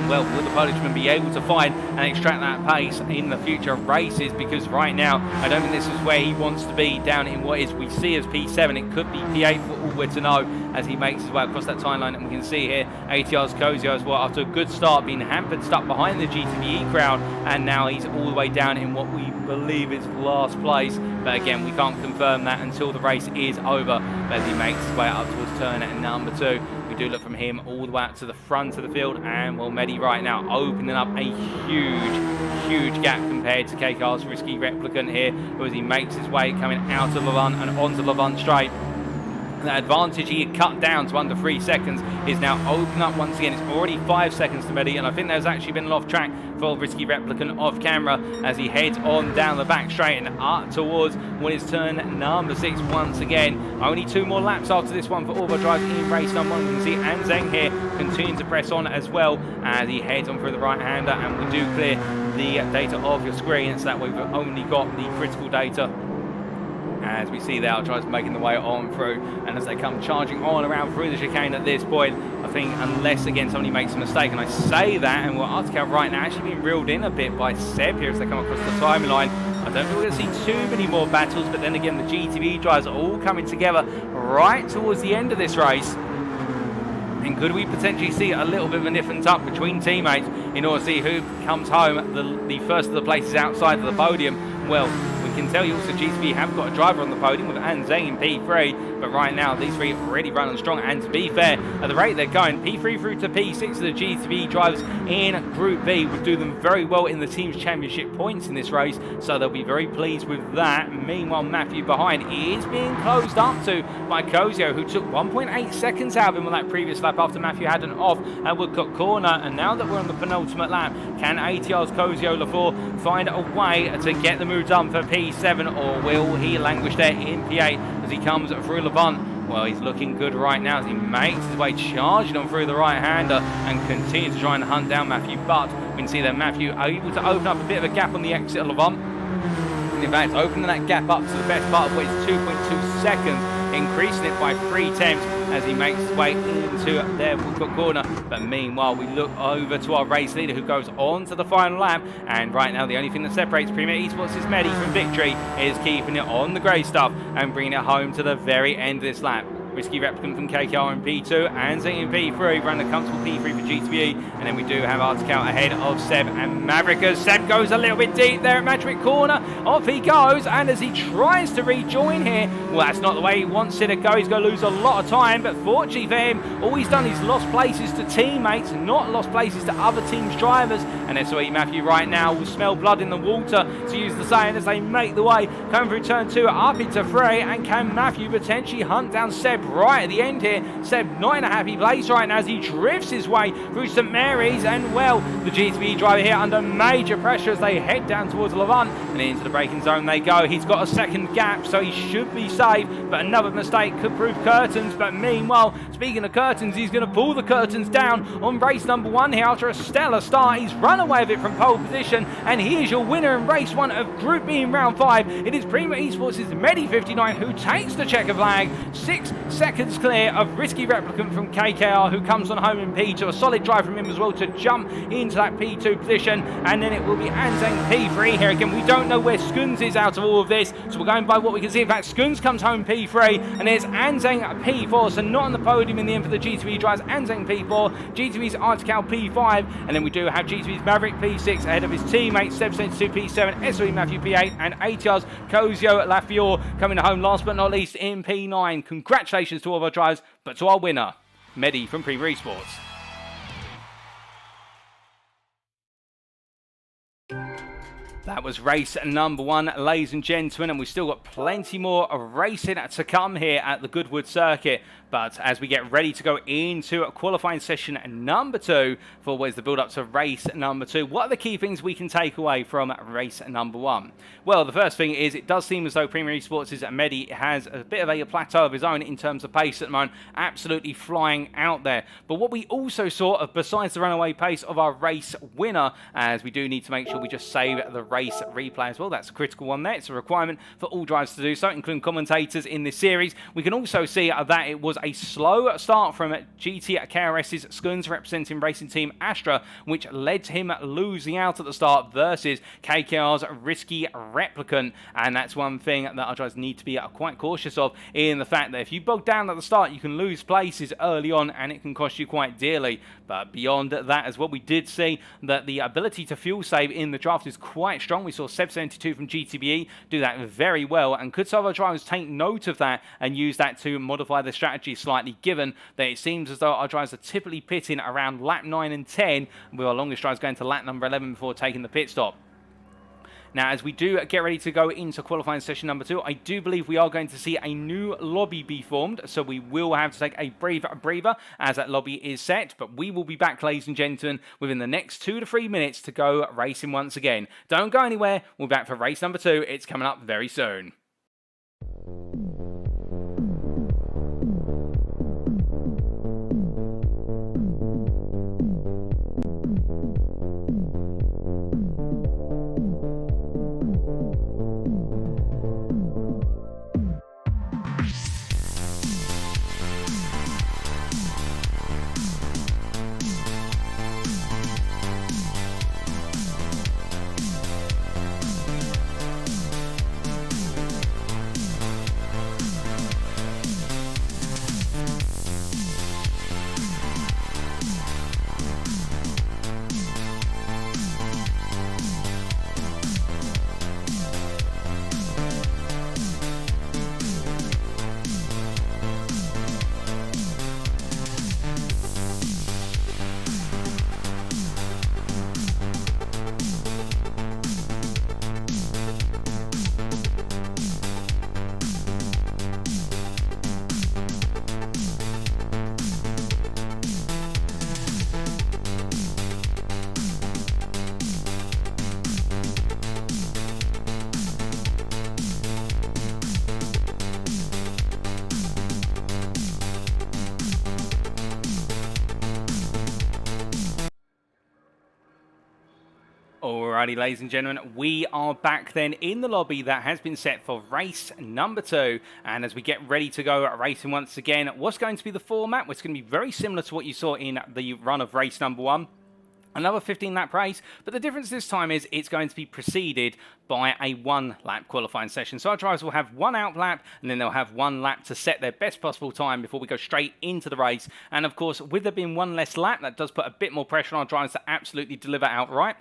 Well, will the Polishman be able to find and extract that pace in the future races? Because right now, I don't think this is where he wants to be, down in what is we see as P7. It could be P8 for all we're to know, as he makes his way across that timeline. And we can see here ATR's Kozio as well, after a good start, being hampered, stuck behind the GTVE crowd, and now he's all the way down in what we believe is last place. But again, we can't confirm that until the race is over. But as he makes his way up towards turn at number 2, we do look from him all the way up to the front of the field, and well, Medi right now opening up a huge gap compared to KKR's Risky Replicant here, as he makes his way coming out of Levant and onto Levant straight. The advantage he had cut down to under 3 seconds is now open up once again. It's already 5 seconds to Medi, and I think there's actually been an off track for Risky Replicant off camera as he heads on down the back straight and up towards what is turn number 6 once again. Only 2 more laps after this one for all the drivers in race number 1. We can see Anzeng here continuing to press on as well as he heads on through the right-hander, and we do clear the data of your screen so that we've only got the critical data. As we see the drivers making the way on through, and as they come charging on around through the chicane at this point, I think unless again somebody makes a mistake, and I say that, and we're Article right now actually being reeled in a bit by Seb here as they come across the timeline. I don't think we're going to see too many more battles, but then again the GTV drivers are all coming together right towards the end of this race. And could we potentially see a little bit of a nip and tuck between teammates in order to see who comes home the first of the places outside of the podium? Well, we can tell you also GTV have got a driver on the podium with Anzeng in P3, but right now these three are really running strong, and to be fair, at the rate they're going, P3 through to P6 of the GTV drivers in Group B would do them very well in the team's championship points in this race, so they'll be very pleased with that. Meanwhile, Matthew behind is being closed up to by Kozio, who took 1.8 seconds out of him on that previous lap after Matthew had an off at Woodcock Corner. And now that we're on the penultimate lap, can ATR's Kozio Lafort find a way to get the move done for P7, or will he languish there in P8 as he comes through Levant? Well, he's looking good right now as he makes his way charging on through the right-hander and continues to try and hunt down Matthew, but we can see that Matthew able to open up a bit of a gap on the exit of Levant. In fact, opening that gap up to the best part of what is 2.2 seconds increasing it by 3/10 as he makes his way into their Woodcock corner. But meanwhile, we look over to our race leader who goes on to the final lap. And right now, the only thing that separates Premier Esports' Medi from victory is keeping it on the grey stuff and bringing it home to the very end of this lap. Risky Replicant from KKR in P2 and Zing in P3, run a comfortable P3 for GTB, and then we do have Arctic out ahead of Seb and Maverick as Seb goes a little bit deep there at Magic Corner. Off he goes, and as he tries to rejoin here, well, that's not the way he wants it to go. He's going to lose a lot of time, but fortunately for him, all he's done is lost places to teammates, not lost places to other teams' drivers, and SOE Matthew right now will smell blood in the water, to use the saying, as they make the way, coming through turn 2 up into 3, and can Matthew potentially hunt down Seb right at the end here? Seb not in a happy place right now as he drifts his way through St Mary's, and well, the GTB driver here under major pressure as they head down towards Levant, and into the braking zone they go. He's got a second gap, so he should be safe, but another mistake could prove curtains. But meanwhile, speaking of curtains, he's going to pull the curtains down on race number 1 here after a stellar start. He's run away with it from pole position, and he is your winner in race 1 of Group B in round 5. It is Premier Esports' Medi59 who takes the checker flag, 6 seconds clear of Risky Replicant from KKR, who comes on home in P2. A solid drive from him as well to jump into that P2 position, and then it will be Anzeng P3 here again. We don't know where Skuns is out of all of this, so we're going by what we can see. In fact, Skuns comes home P3, and there's Anzeng P4, so not on the podium in the end for the GTB drives. Anzeng P4, GTB's Artical P5, and then we do have GTB's Maverick P6 ahead of his teammates Seb72 P7, SOE Matthew P8, and ATR's Kozio Lafior coming home last but not least in P9. Congratulations to all of our drivers, but to our winner, Medi from Premier Esports. That was race number 1, ladies and gentlemen, and we've still got plenty more racing to come here at the Goodwood circuit. But as we get ready to go into qualifying session number 2 for what is the build-up to race number 2, what are the key things we can take away from race number 1? Well, the first thing is it does seem as though Premier Esports' Medi has a bit of a plateau of his own in terms of pace at the moment, absolutely flying out there. But what we also saw, besides the runaway pace of our race winner, as we do need to make sure we just save the race replay as well. That's a critical one there. It's a requirement for all drivers to do so, including commentators in this series. We can also see that it was a slow start from GT KRS's Skuns representing racing team Astra, which led to him losing out at the start versus KKR's Risky Replicant. And that's one thing that our drivers need to be quite cautious of, in the fact that if you bog down at the start, you can lose places early on and it can cost you quite dearly. But beyond that as well, we did see that the ability to fuel save in the draft is quite strong. We saw Seb72 from GTBE do that very well, and could some of our drivers take note of that and use that to modify their strategy slightly, given that it seems as though our drivers are typically pitting around lap 9 and 10, with our longest drivers going to lap number 11 before taking the pit stop. Now, as we do get ready to go into qualifying session number 2, I do believe we are going to see a new lobby be formed, so we will have to take a breather as that lobby is set, but we will be back, ladies and gentlemen, within the next 2 to 3 minutes to go racing once again. Don't go anywhere, we'll be back for race number 2, it's coming up very soon. Alrighty, ladies and gentlemen, we are back then in the lobby that has been set for race number 2. And as we get ready to go racing once again, what's going to be the format? Well, it's going to be very similar to what you saw in the run of race number 1. Another 15-lap race, but the difference this time is it's going to be preceded by a 1-lap qualifying session. So our drivers will have 1 out lap, and then they'll have 1 lap to set their best possible time before we go straight into the race. And of course, with there being 1 less lap, that does put a bit more pressure on our drivers to absolutely deliver outright.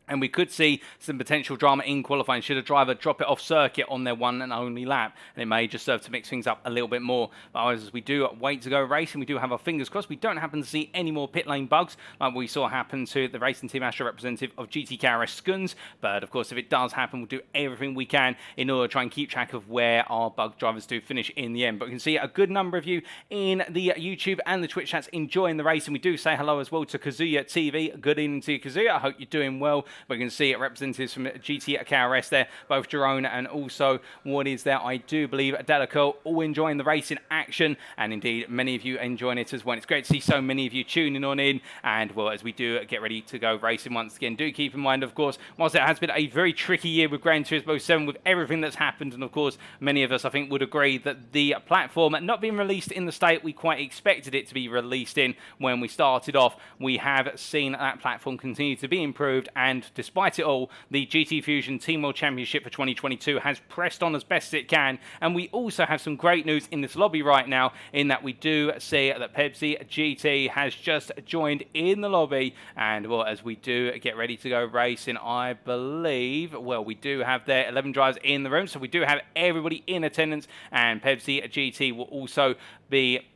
And we could see some potential drama in qualifying should a driver drop it off circuit on their 1 and only lap. And it may just serve to mix things up a little bit more. But as we do wait to go racing, we do have our fingers crossed. We don't happen to see any more pit lane bugs like we saw happen to the Racing Team Astro representative of GTKRS Skuns. But of course, if it does happen, we'll do everything we can in order to try and keep track of where our bug drivers do finish in the end. But we can see a good number of you in the YouTube and the Twitch chats enjoying the race. And we do say hello as well to Kazuya TV. Good evening to you, Kazuya. I hope you're doing well. We can see representatives from GTKRS there, both Jerome and also what is there, I do believe, Delacour, all enjoying the racing action, and indeed many of you enjoying it as well. It's great to see so many of you tuning on in, and well, as we do get ready to go racing once again, do keep in mind, of course, whilst it has been a very tricky year with Gran Turismo 7 with everything that's happened, and of course many of us I think would agree that the platform not being released in the state we quite expected it to be released in when we started off, we have seen that platform continue to be improved, and despite it all, the GTfusiOn Team World Championship for 2022 has pressed on as best it can, and we also have some great news in this lobby right now in that we do see that Pepsi GT has just joined in the lobby, and well, as we do get ready to go racing, I believe, well, we do have their 11 drivers in the room, so we do have everybody in attendance, and Pepsi GT will also be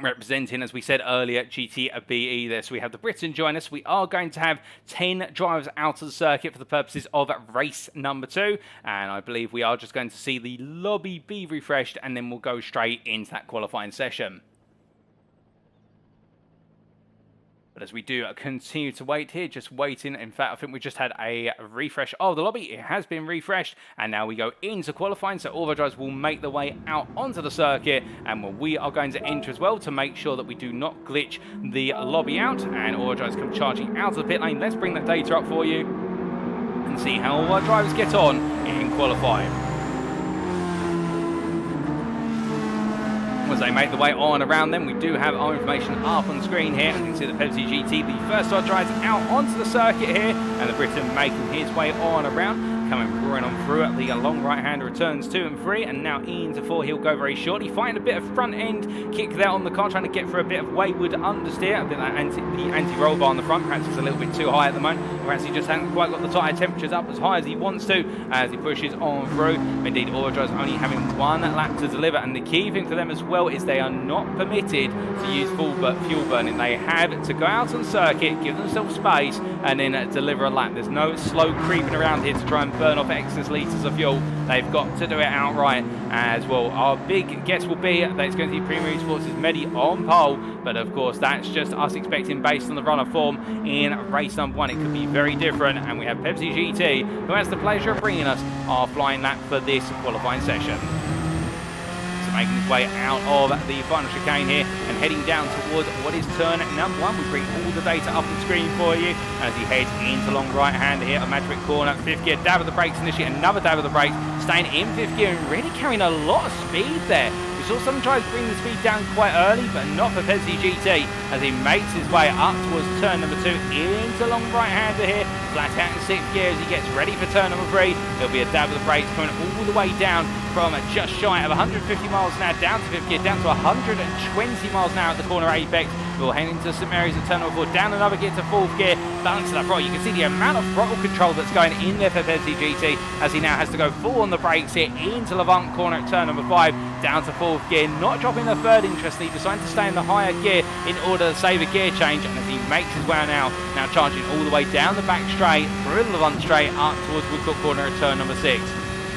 representing, as we said earlier, GTBE there. So we have the Britain join us. We are going to have 10 drivers out of the circuit for the purposes of race number 2. And I believe we are just going to see the lobby be refreshed, and then we'll go straight into that qualifying session. But as we do continue to wait here, just waiting. In fact, I think we just had a refresh of the lobby. It has been refreshed, and now we go into qualifying. So all of our drivers will make their way out onto the circuit, and we are going to enter as well to make sure that we do not glitch the lobby out, and all our drivers come charging out of the pit lane. Let's bring that data up for you and see how all our drivers get on in qualifying. As they make the way on around them, we do have our information up on screen here. You can see the Pepsi GT, the first side drives out onto the circuit here, and the Britain making his way on around. Coming roaring on through at the long right-hand returns 2 and 3, and now into 4 he'll go very shortly, fighting a bit of front end kick there on the car, trying to get for a bit of wayward understeer, a bit of the anti-roll bar on the front. Perhaps it's a little bit too high at the moment, perhaps he just hasn't quite got the tyre temperatures up as high as he wants to as he pushes on through. Indeed, all drivers only having 1 lap to deliver, and the key thing for them as well is they are not permitted to use full fuel burning. They have to go out on circuit, give themselves space, and then deliver a lap. There's no slow creeping around here to try and burn off excess litres of fuel. They've got to do it outright as well. Our big guess will be that it's going to be Premier Esports' Medi on pole, but of course that's just us expecting based on the runner form in race number 1. It could be very different, and we have Pepsi GT, who has the pleasure of bringing us our flying lap for this qualifying session. Making his way out of the final chicane here and heading down towards what is turn number 1. We bring all the data up on screen for you as he heads into long right hand here, a magic corner, 5th gear, dab of the brakes initially, another dab of the brakes, staying in 5th gear and really carrying a lot of speed there. We saw some try to bring the speed down quite early, but not for Pepsi GT as he makes his way up towards turn number 2 into long right hander here, flat out in 6th gear as he gets ready for turn number 3. There'll be a dab of the brakes coming all the way down from just shy of 150 miles an hour down to 5th gear, down to 120 miles an hour at the corner apex. We'll head into St Mary's at turn number 4, down another gear to 4th gear, balance that throttle. You can see the amount of throttle control that's going in there for Pepsi GT as he now has to go full on the brakes here into Levant corner at turn number 5, down to 4th gear, not dropping the 3rd interest, he decided to stay in the higher gear in order to save a gear change, and as he makes his way now charging all the way down the back straight, through the Levant straight, up towards Woodcock corner at turn number 6.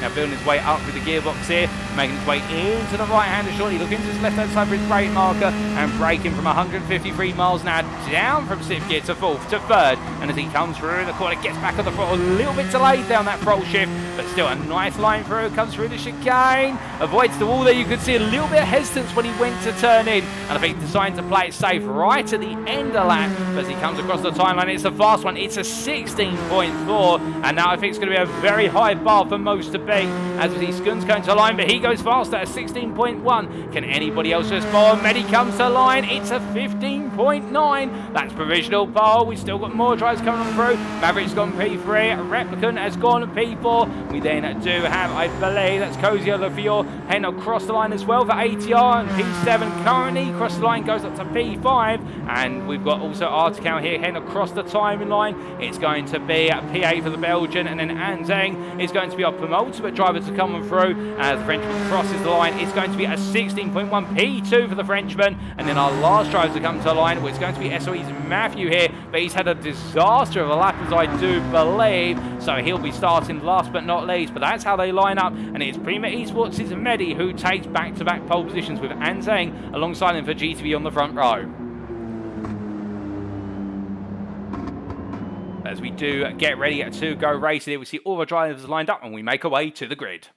Now building his way up through the gearbox here, making its way into the right-hander shortly, looking to his left-hand side for his brake marker, and braking from 153 miles an hour down from 6th gear to 4th to 3rd. And as he comes through in the corner, gets back on the throttle, a little bit delayed down that throttle shift, but still a nice line through, comes through the chicane, avoids the wall there. You could see a little bit of hesitance when he went to turn in, and I think deciding to play it safe right at the end of the lap. But as he comes across the timeline, it's a fast one, it's a 16.4, and now I think it's going to be a very high bar for most to beat, as we see Skuns going to line, but he goes faster at 16.1. Can anybody else respond? Medi comes to line, it's a 15.9. That's provisional bar. We've still got more drives coming on through. Maverick's gone P3, Replicant has gone P4. We then do have, I believe, that's Cozio Lafior heading across the line as well for ATR, and P7 currently across the line goes up to P5, and we've got also Artical here heading across the timeline. It's going to be P8 for the Belgian, and then Anzeng is going to be our penultimate driver to come on through as the Frenchman crosses the line. It's going to be a 16.1 P2 for the Frenchman, and then our last driver to come to the line, it's going to be SOE's Matthew here, but he's had a disaster of a lap, as I do believe, so he'll be starting last but not least. But that's how they line up, and it's Prima Esports' Medi who takes back-to-back pole positions with Anzeng alongside him for GTV on the front row. As we do get ready to go racing, we see all the drivers lined up and we make our way to the grid.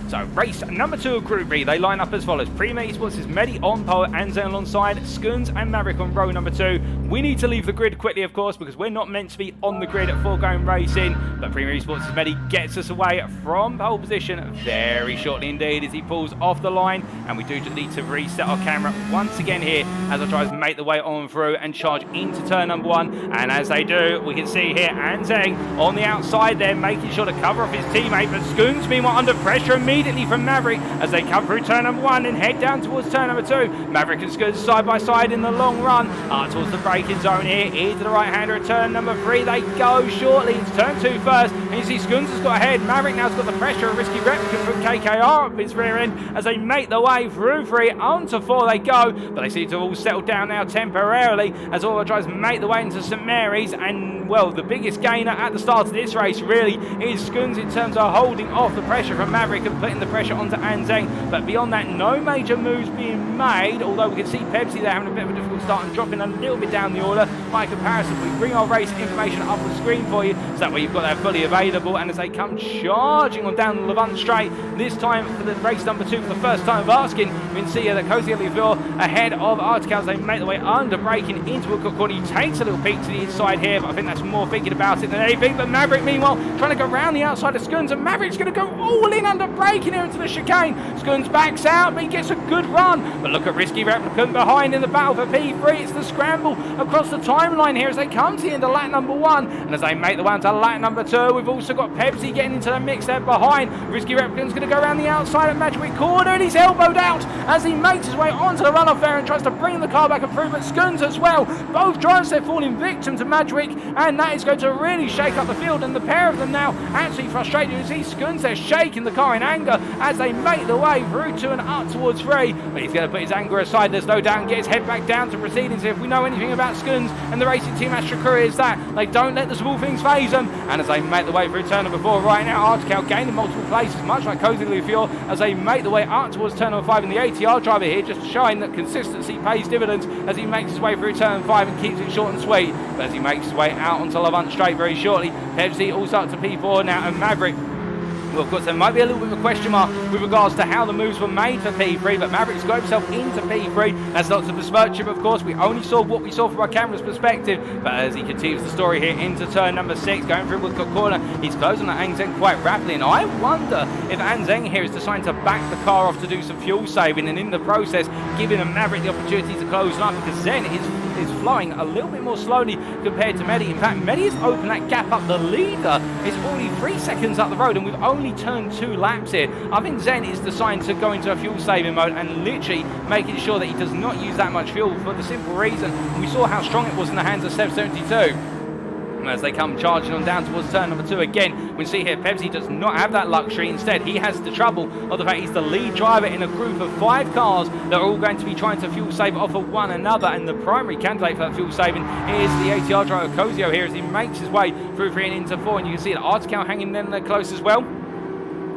So race number 2 of Group B, they line up as follows. Prima Esports' Medi on pole, Anzeng alongside, Skuns and Maverick on row number 2. We need to leave the grid quickly, of course, because we're not meant to be on the grid for going racing. But Prima Esports' Medi gets us away from pole position very shortly indeed as he pulls off the line. And we do need to reset our camera once again here as our drivers make the way on through and charge into turn number 1. And as they do, we can see here Anzeng on the outside there, making sure to cover off his teammate. But Skuns, meanwhile, under pressure immediately from Maverick as they come through turn number 1 and head down towards turn number 2. Maverick and Skuns side by side in the long run towards the braking zone here. Into the right-hander at turn number 3 they go shortly. It's turn 2 first, and you see Skuns has got ahead. Maverick now's got the pressure. A risky replicant from KKR up his rear end as they make their way through 3 onto 4 they go, but they seem to have all settled down now temporarily as all the drivers make their way into St Mary's. And well, the biggest gainer at the start of this race really is Skuns in terms of holding off the pressure from Maverick and putting the pressure onto Anzeng. But beyond that, no major moves being made, although we can see Pepsi there having a bit of a difficult start and dropping a little bit down the order. By comparison, we bring our race information up the screen for you, so that way you've got that fully available. And as they come charging on down the Levant straight, this time for the race number 2 for the first time of asking, we can see that Cozy Olivier ahead of Artical as they make their way under braking into Woodcock Corner. He takes a little peek to the inside here, but I think that's more thinking about it than anything. But Maverick, meanwhile, trying to go around the outside of Skuns, and Maverick's going to go all in under braking here into the chicane. Skuns backs out, but he gets a good run. But look at Risky Replicant behind in the battle for P3. It's the scramble across the timeline here as they come to the end of lap number 1. And as they make the way into lap number 2, we've also got Pepsi getting into the mix there behind. Risky Replicant's going to go around the outside at Magic Corner, and he's elbowed out as he makes his way onto the runoff there and tries to bring the car back and through. But Skuns as well. Both drivers, they're falling victim to Magic, and that is going to really shake up the field. And the pair of them now actually frustrated. You see Skuns there shaking the car in anger as they make the way through 2 and up towards 3. But he's going to put his anger aside, there's no doubt, and get his head back down to proceedings. If we know anything about Skuns and the racing team Astra Courier, is that they don't let the small things phase them. And as they make the way through turn number 4 right now, Artical gaining multiple places, much like Cozy Lufior, as they make the way up towards turn number 5. And the ATR driver here just showing that consistency pays dividends as he makes his way through turn 5 and keeps it short and sweet. But as he makes his way out onto Levant straight very shortly, Pepsi also up to P4 now, and Maverick, well, of course, there might be a little bit of a question mark with regards to how the moves were made for P3, but Maverick's got himself into P3. That's not to besmirch him, of course. We only saw what we saw from our camera's perspective, but as he continues the story here into turn number 6, going through Woodcock Corner, he's closing on Anzeng quite rapidly, and I wonder if Anzeng here is deciding to back the car off to do some fuel saving, and in the process, giving a Maverick the opportunity to close up, because Zen is flowing a little bit more slowly compared to Medi. In fact, Medi has opened that gap up. The leader is already 3 seconds up the road, and we've only turned 2 laps here. I think Zen is deciding to go into a fuel saving mode and literally making sure that he does not use that much fuel, for the simple reason we saw how strong it was in the hands of 772. As they come charging on down towards turn number 2 again. We see here Pepsi does not have that luxury. Instead, he has the trouble of the fact he's the lead driver in a group of 5 cars that are all going to be trying to fuel save off of one another. And the primary candidate for that fuel saving is the ATR driver Kozio here as he makes his way through 3 and into 4. And you can see the Article hanging in there close as well.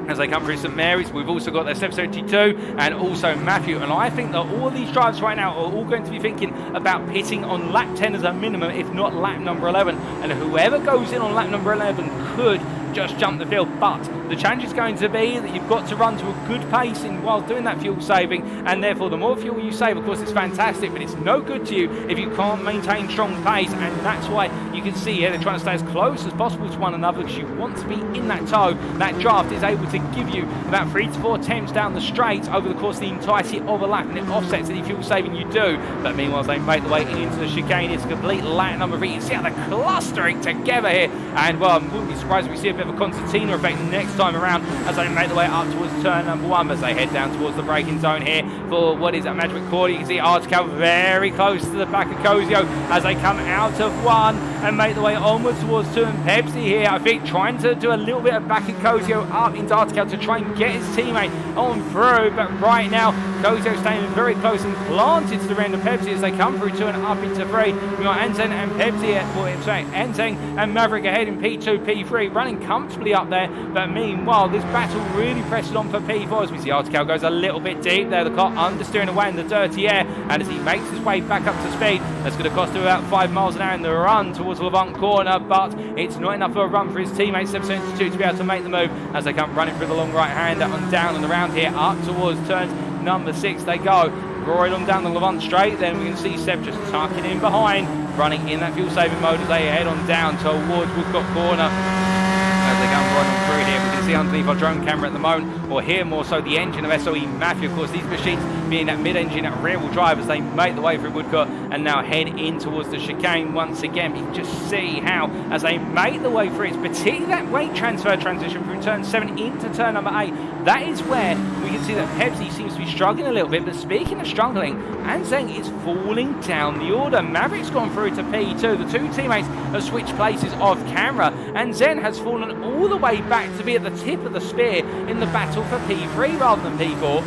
As they come through St Mary's, we've also got their 772 and also Matthew. And I think that all of these drivers right now are all going to be thinking about pitting on lap 10 as a minimum, if not lap number 11. And whoever goes in on lap number 11 could just jump the field, but the challenge is going to be that you've got to run to a good pace while doing that fuel saving, and therefore the more fuel you save, of course, it's fantastic, but it's no good to you if you can't maintain strong pace. And that's why you can see here they're trying to stay as close as possible to one another, because you want to be in that tow. That draft is able to give you about 3 to 4 attempts down the straight over the course of the entirety of a lap, and it offsets any fuel saving you do. But meanwhile, as they make the way into the chicane, it's a complete lap number 3. You see how they're clustering together here, and well, I wouldn't be surprised if we see a bit of a concertina effect next time around as they make the way up towards turn number 1, as they head down towards the braking zone here for what is a magic quarter. You can see Article very close to the back of Kozio as they come out of 1 and make the way onwards towards 2. And Pepsi here, I think, trying to do a little bit of backing Kozio up into Article to try and get his teammate on through, but right now Kozio staying very close and planted to the end of Pepsi as they come through 2 and up into 3. We got Anten and Pepsi, Anten and Maverick ahead in P2, P3, running comfortably up there. But meanwhile, this battle really presses on for P4 as we see Article goes a little bit deep there. The car understeering away in the dirty air, and as he makes his way back up to speed, that's going to cost him about 5 miles an hour in the run towards Levant corner, but it's not enough of a run for his teammate 772 to be able to make the move as they come running through the long right-hander on down and around here up towards turns number 6 they go. Right on down the Levant straight, then we can see Seb just tucking in behind, running in that fuel saving mode as they head on down towards Woodcock corner. As they come right on through here, we can see underneath our drone camera at the moment, or here more so the engine of SOE Matthew. Of course, these machines being that mid-engine at rear-wheel drive as they make the way through Woodcock and now head in towards the chicane once again. You can just see how, as they make the way through, it's particularly that weight transfer transition from turn 7 into turn number 8. That is where we can see that Pepsi seems to be struggling a little bit. But speaking of struggling, Anzeng is falling down the order. Maverick's gone through to P2. The 2 teammates have switched places off camera, and Zen has fallen all the way back to be at the tip of the spear in the battle for P3 rather than P4.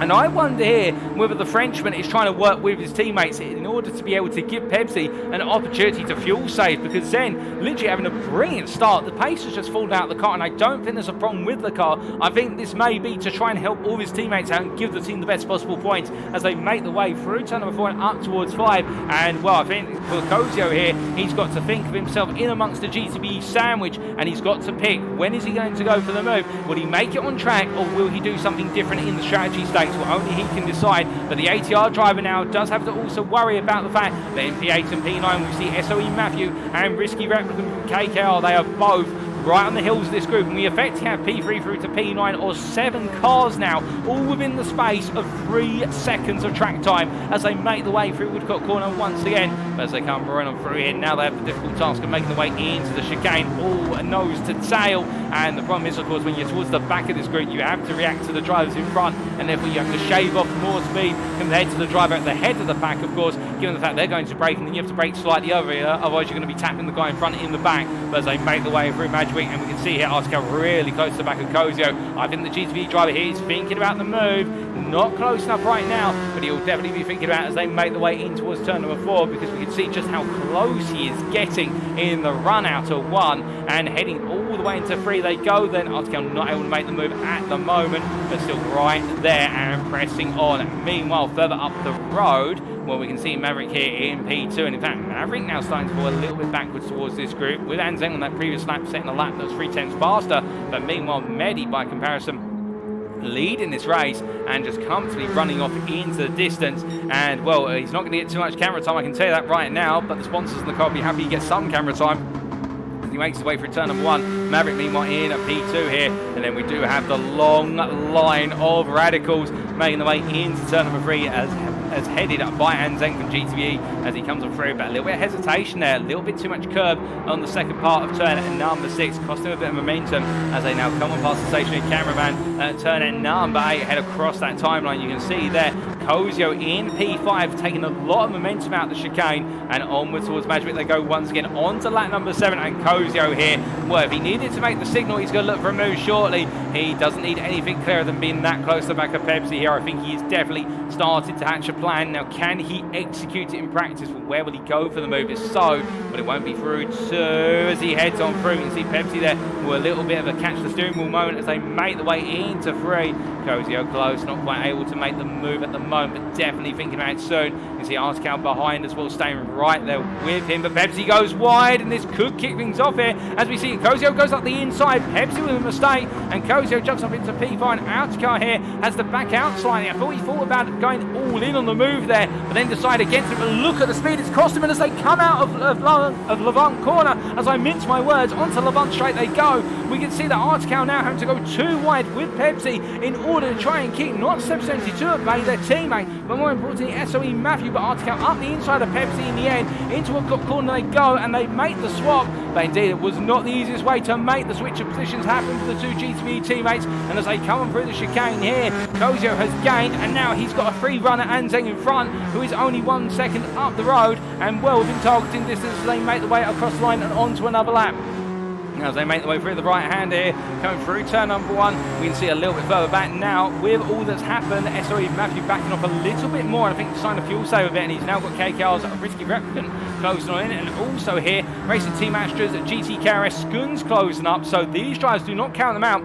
And I wonder here whether the Frenchman is trying to work with his teammates in order to be able to give Pepsi an opportunity to fuel save, because Zen literally having a brilliant start. The pace has just fallen out of the car, and I don't think there's a problem with the car. I think this may be to try and help all his teammates out and give the team the best possible points as they make the way through turn number 4 and up towards 5. And well, I think for Kozio here, he's got to think of himself in amongst the GTB sandwich, and he's got to pick when is he going to go for the move. Will he make it on track, or will he do something different in the strategy stakes? Well, only he can decide. But the ATR driver now does have to also worry about the fact that in P8 and P9 we see SOE Matthew and Risky Replicant from KKR. They are both right on the heels of this group, and we effectively have P3 through to P9, or 7 cars now, all within the space of 3 seconds of track time as they make the way through Woodcock corner once again. But as they come right on through here, now they have the difficult task of making the way into the chicane, all nose to tail. And the problem is, of course, when you're towards the back of this group, you have to react to the drivers in front, and therefore you have to shave off more speed compared to the driver at the head of the pack, of course, given the fact they're going to brake, and then you have to brake slightly over here, otherwise you're going to be tapping the guy in front in the back. But as they make the way through Magic, and we can see here Article really close to the back of Kozio. I think the GTV driver here is thinking about the move. Not close enough right now, but he'll definitely be thinking about it as they make the way in towards turn number 4, because we can see just how close he is getting in the run out of 1 and heading all the way into 3 they go. Then Article not able to make the move at the moment, but still right there and pressing on. Meanwhile, further up the road, well, we can see Maverick here in P2, and in fact Maverick now starting to fall a little bit backwards towards this group, with Anzeng on that previous lap setting a lap that was 3 tenths faster. But meanwhile Medi by comparison leading this race and just comfortably running off into the distance. And well, he's not going to get too much camera time, I can tell you that right now, but the sponsors in the car will be happy to get some camera time. He makes his way through turn number 1. Maverick meanwhile in at P2 here, and then we do have the long line of Radicals making the way into turn number 3 as headed up by Anzeng from GTE as he comes on through. But a little bit of hesitation there, a little bit too much curb on the second part of turn number 6, costing him a bit of momentum as they now come on past the stationary cameraman at turn number 8, head across that timeline. You can see there Kozio in P5, taking a lot of momentum out of the chicane, and onwards towards Magic they go once again onto lap number 7, and Kozio here, well, if he needed to make the signal, he's going to look for a move shortly. He doesn't need anything clearer than being that close to the back of Pepsi here. I think he's definitely started to hatch a plan. Now, can he execute it in practice? Well, where will he go for the move? If so, but it won't be through too as he heads on through. You can see Pepsi there with a little bit of a catch the steering wheel moment as they make the way into 3. Kozio close, not quite able to make the move at the moment, but definitely thinking about it soon. You see Artical behind as well, staying right there with him, but Pepsi goes wide, and this could kick things off here. As we see, Kozio goes up the inside, Pepsi with a mistake, and Kozio jumps up into P5. Artical here has to back out slightly. I thought he thought about going all in on the move there, but then decided against it. But look at the speed it's cost him, and as they come out of Levant corner, as I mince my words, onto Levant straight they go. We can see that Artical now having to go too wide with Pepsi in order to try and keep not Seb 72 at bay, their teammate, but more importantly SOE Matthew. But Artical up the inside of Pepsi in the end, into a corner they go, and they make the swap. But indeed it was not the easiest way to make the switch of positions happen for the two GTV teammates, and as they come on through the chicane here, Kozio has gained, and now he's got a free runner Anzeng in front, who is only 1 second up the road and well within targeting distance as they make the way across the line and onto another lap. As they make the way through the right hand here, coming through turn number 1, we can see a little bit further back now with all that's happened. SOE Matthew backing off a little bit more, and I think signed a fuel save a bit, and he's now got KKR's Risky Replicant closing on in, and also here Racing Team Astra's GT KRS Skuns closing up, so these drivers do not count them out.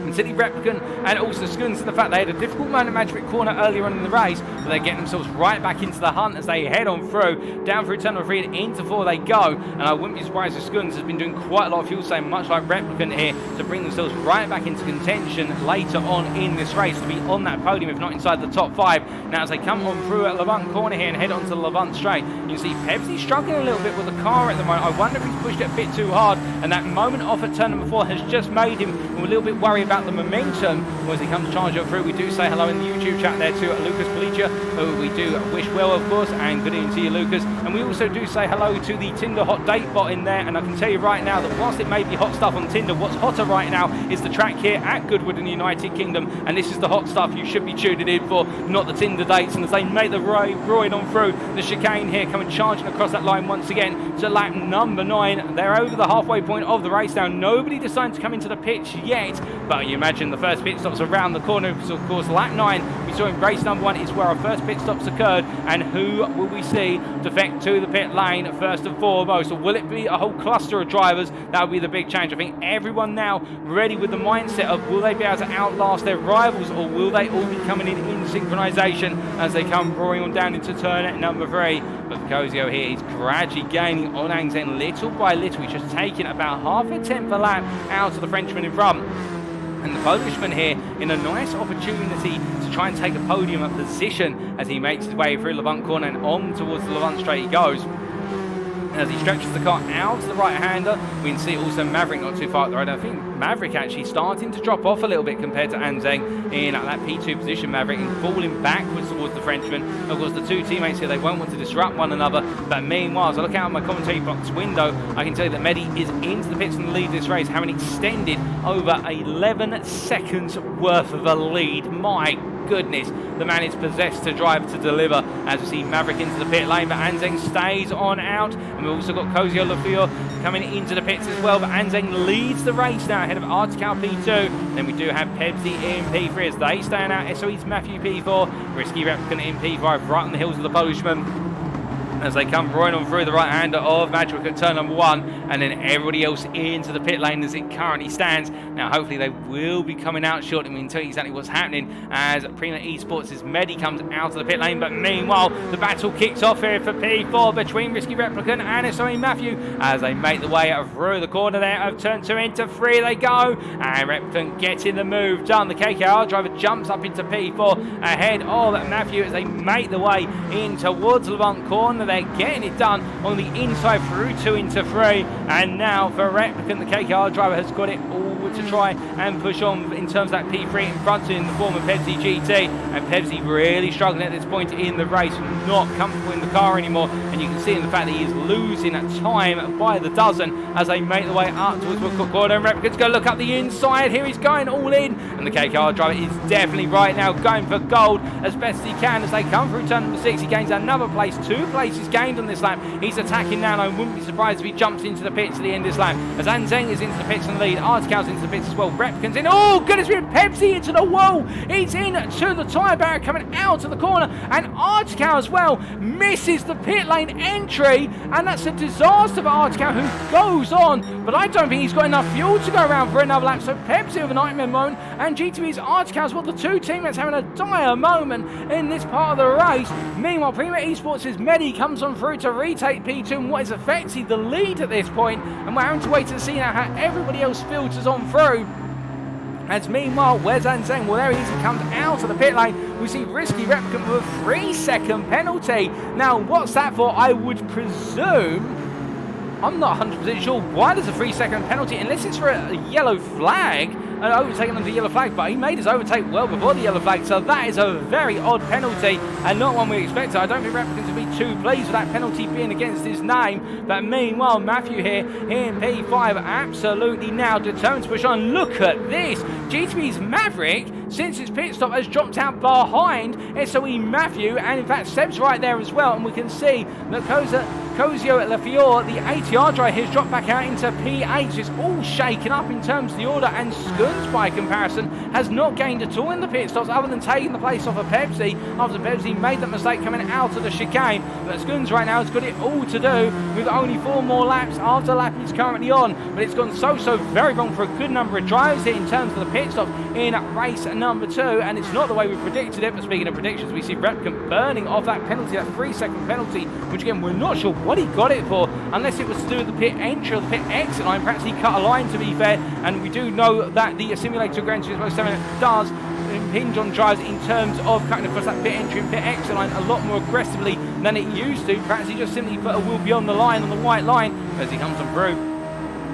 And City Replicant and also Skuns, the fact they had a difficult moment at Magic Corner earlier on in the race, but they're getting themselves right back into the hunt as they head on through, down through turn number 3 and into 4 they go. And I wouldn't be surprised if Skuns has been doing quite a lot of fuel saving, much like Replicant here, to bring themselves right back into contention later on in this race, to be on that podium if not inside the top 5. Now as they come on through at Levant corner here and head onto the Levant straight, you can see Pepsi struggling a little bit with the car at the moment. I wonder if he's pushed it a bit too hard, and that moment off at turn number 4 has just made him a little bit worried about the momentum as he comes charging through. We do say hello in the YouTube chat there to Lucas Policia, who we do wish well, of course, and good evening to you, Lucas. And we also do say hello to the Tinder hot date bot in there, and I can tell you right now that whilst it may be hot stuff on Tinder, what's hotter right now is the track here at Goodwood in the United Kingdom, and this is the hot stuff you should be tuning in for, not the Tinder dates. And as they make the ride on through the chicane here, coming charging across that line once again to lap number 9, they're over the halfway point of the race now. Nobody decided to come into the pitch yet, but you imagine the first pit stops around the corner, because of course lap 9 we saw in race number 1 is where our first pit stops occurred. And who will we see defect to the pit lane first and foremost? Or will it be a whole cluster of drivers? That would be the big change. I think everyone now ready with the mindset of will they be able to outlast their rivals, or will they all be coming in synchronization as they come roaring on down into turn number 3. But Kozio here is gradually gaining on Angzen little by little. He's just taking about half a tenth a lap out of the Frenchman in front. And the Polishman here in a nice opportunity to try and take a podium position as he makes his way through Levant corner and on towards the Levant straight he goes. As he stretches the car out to the right-hander, we can see also Maverick not too far up the road. I think Maverick actually starting to drop off a little bit compared to Anzeng in that P2 position. Maverick and falling backwards towards the Frenchman. Of course, the two teammates here, they won't want to disrupt one another. But meanwhile, as I look out of my commentary box window, I can tell you that Mehdi is into the pits in the lead of this race, having extended over 11 seconds worth of a lead. My goodness, the man is possessed to drive to deliver. As we see Maverick into the pit lane, but Anzeng stays on out, and we've also got Kozio Lafleur coming into the pits as well. But Anzeng leads the race now ahead of Artical P2. Then we do have Pepsi in P3 as they stay out. SOE's Matthew P4, Risky Replicant in P5 right on the heels of the Polishman, as they come roaring on through the right-hander of Magic at turn number 1, and then everybody else into the pit lane as it currently stands. Now, hopefully they will be coming out shortly. We can tell you exactly what's happening as Prima Esports' Mehdi comes out of the pit lane. But meanwhile, the battle kicks off here for P4 between Risky Replicant and SOE Matthew as they make the way through the corner there of turn 2 into 3 they go. And Replicant getting the move done. The KKR driver jumps up into P4 ahead of Matthew as they make the way in towards Levant corner. They're getting it done on the inside through 2 into 3, and now for Replicant, the KKR driver has got it all able to try and push on in terms of that P3 in front in the form of Pepsi GT, and Pepsi really struggling at this point in the race, not comfortable in the car anymore, and you can see in the fact that he is losing time by the dozen as they make the way up towards Woodcock Corner, and Replicant's going to look up the inside. Here he's going all in, and the KKR driver is definitely right now going for gold as best he can as they come through turn number 6. He gains another place, 2 places gained on this lap. He's attacking now, and I wouldn't be surprised if he jumps into the pits at the end of this lap as Anzeng is into the pits in the lead. Artical's into the pits as well. Replicant's in. Oh goodness me, Pepsi into the wall. He's in to the tyre barrier coming out of the corner, and Artical as well misses the pit lane entry, and that's a disaster for Artical, who goes on, but I don't think he's got enough fuel to go around for another lap. So Pepsi with a nightmare moment, and GTV's Artical as well, the 2 teammates having a dire moment in this part of the race. Meanwhile, Prima Esports' Medi comes on through to retake P2 and what is effectively the lead at this point, and we're having to wait to see now how everybody else filters on through. As meanwhile, where's Anzeng? Well, there he is. He comes out of the pit lane. We see Risky Replicant with a 3-second penalty. Now, what's that for? I would presume, I'm not 100% sure why there's a 3-second penalty, unless it's for a yellow flag, an overtaking under the yellow flag, but he made his overtake well before the yellow flag, so that is a very odd penalty, and not one we expected. I don't think Replicant will be too pleased with that penalty being against his name, but meanwhile, Matthew here in P5, absolutely now determined to push on. Look at this! GTV's Maverick, since his pit stop, has dropped out behind SOE Matthew, and in fact Seb's right there as well, and we can see that Cosio Lafiore, the ATR driver, has dropped back out into P8. It's all shaken up in terms of the order, and Skuns, by comparison, has not gained at all in the pit stops other than taking the place off of Pepsi after Pepsi made that mistake coming out of the chicane. But Skuns right now has got it all to do with only 4 more laps after the lap he's currently on, but it's gone so very wrong for a good number of drivers here in terms of the pit stops in race number 2, and it's not the way we predicted it. But speaking of predictions, we see Replicant burning off that penalty, that 3-second penalty, which again we're not sure what he got it for, unless it was to do with the pit entry or the pit exit line. Perhaps he cut a line, to be fair, and we do know that the simulator Gran Turismo 7 does impinge on drivers in terms of cutting across that pit entry and pit exit line a lot more aggressively than it used to. Perhaps he just simply put a wheel beyond the line on the white line as he comes on through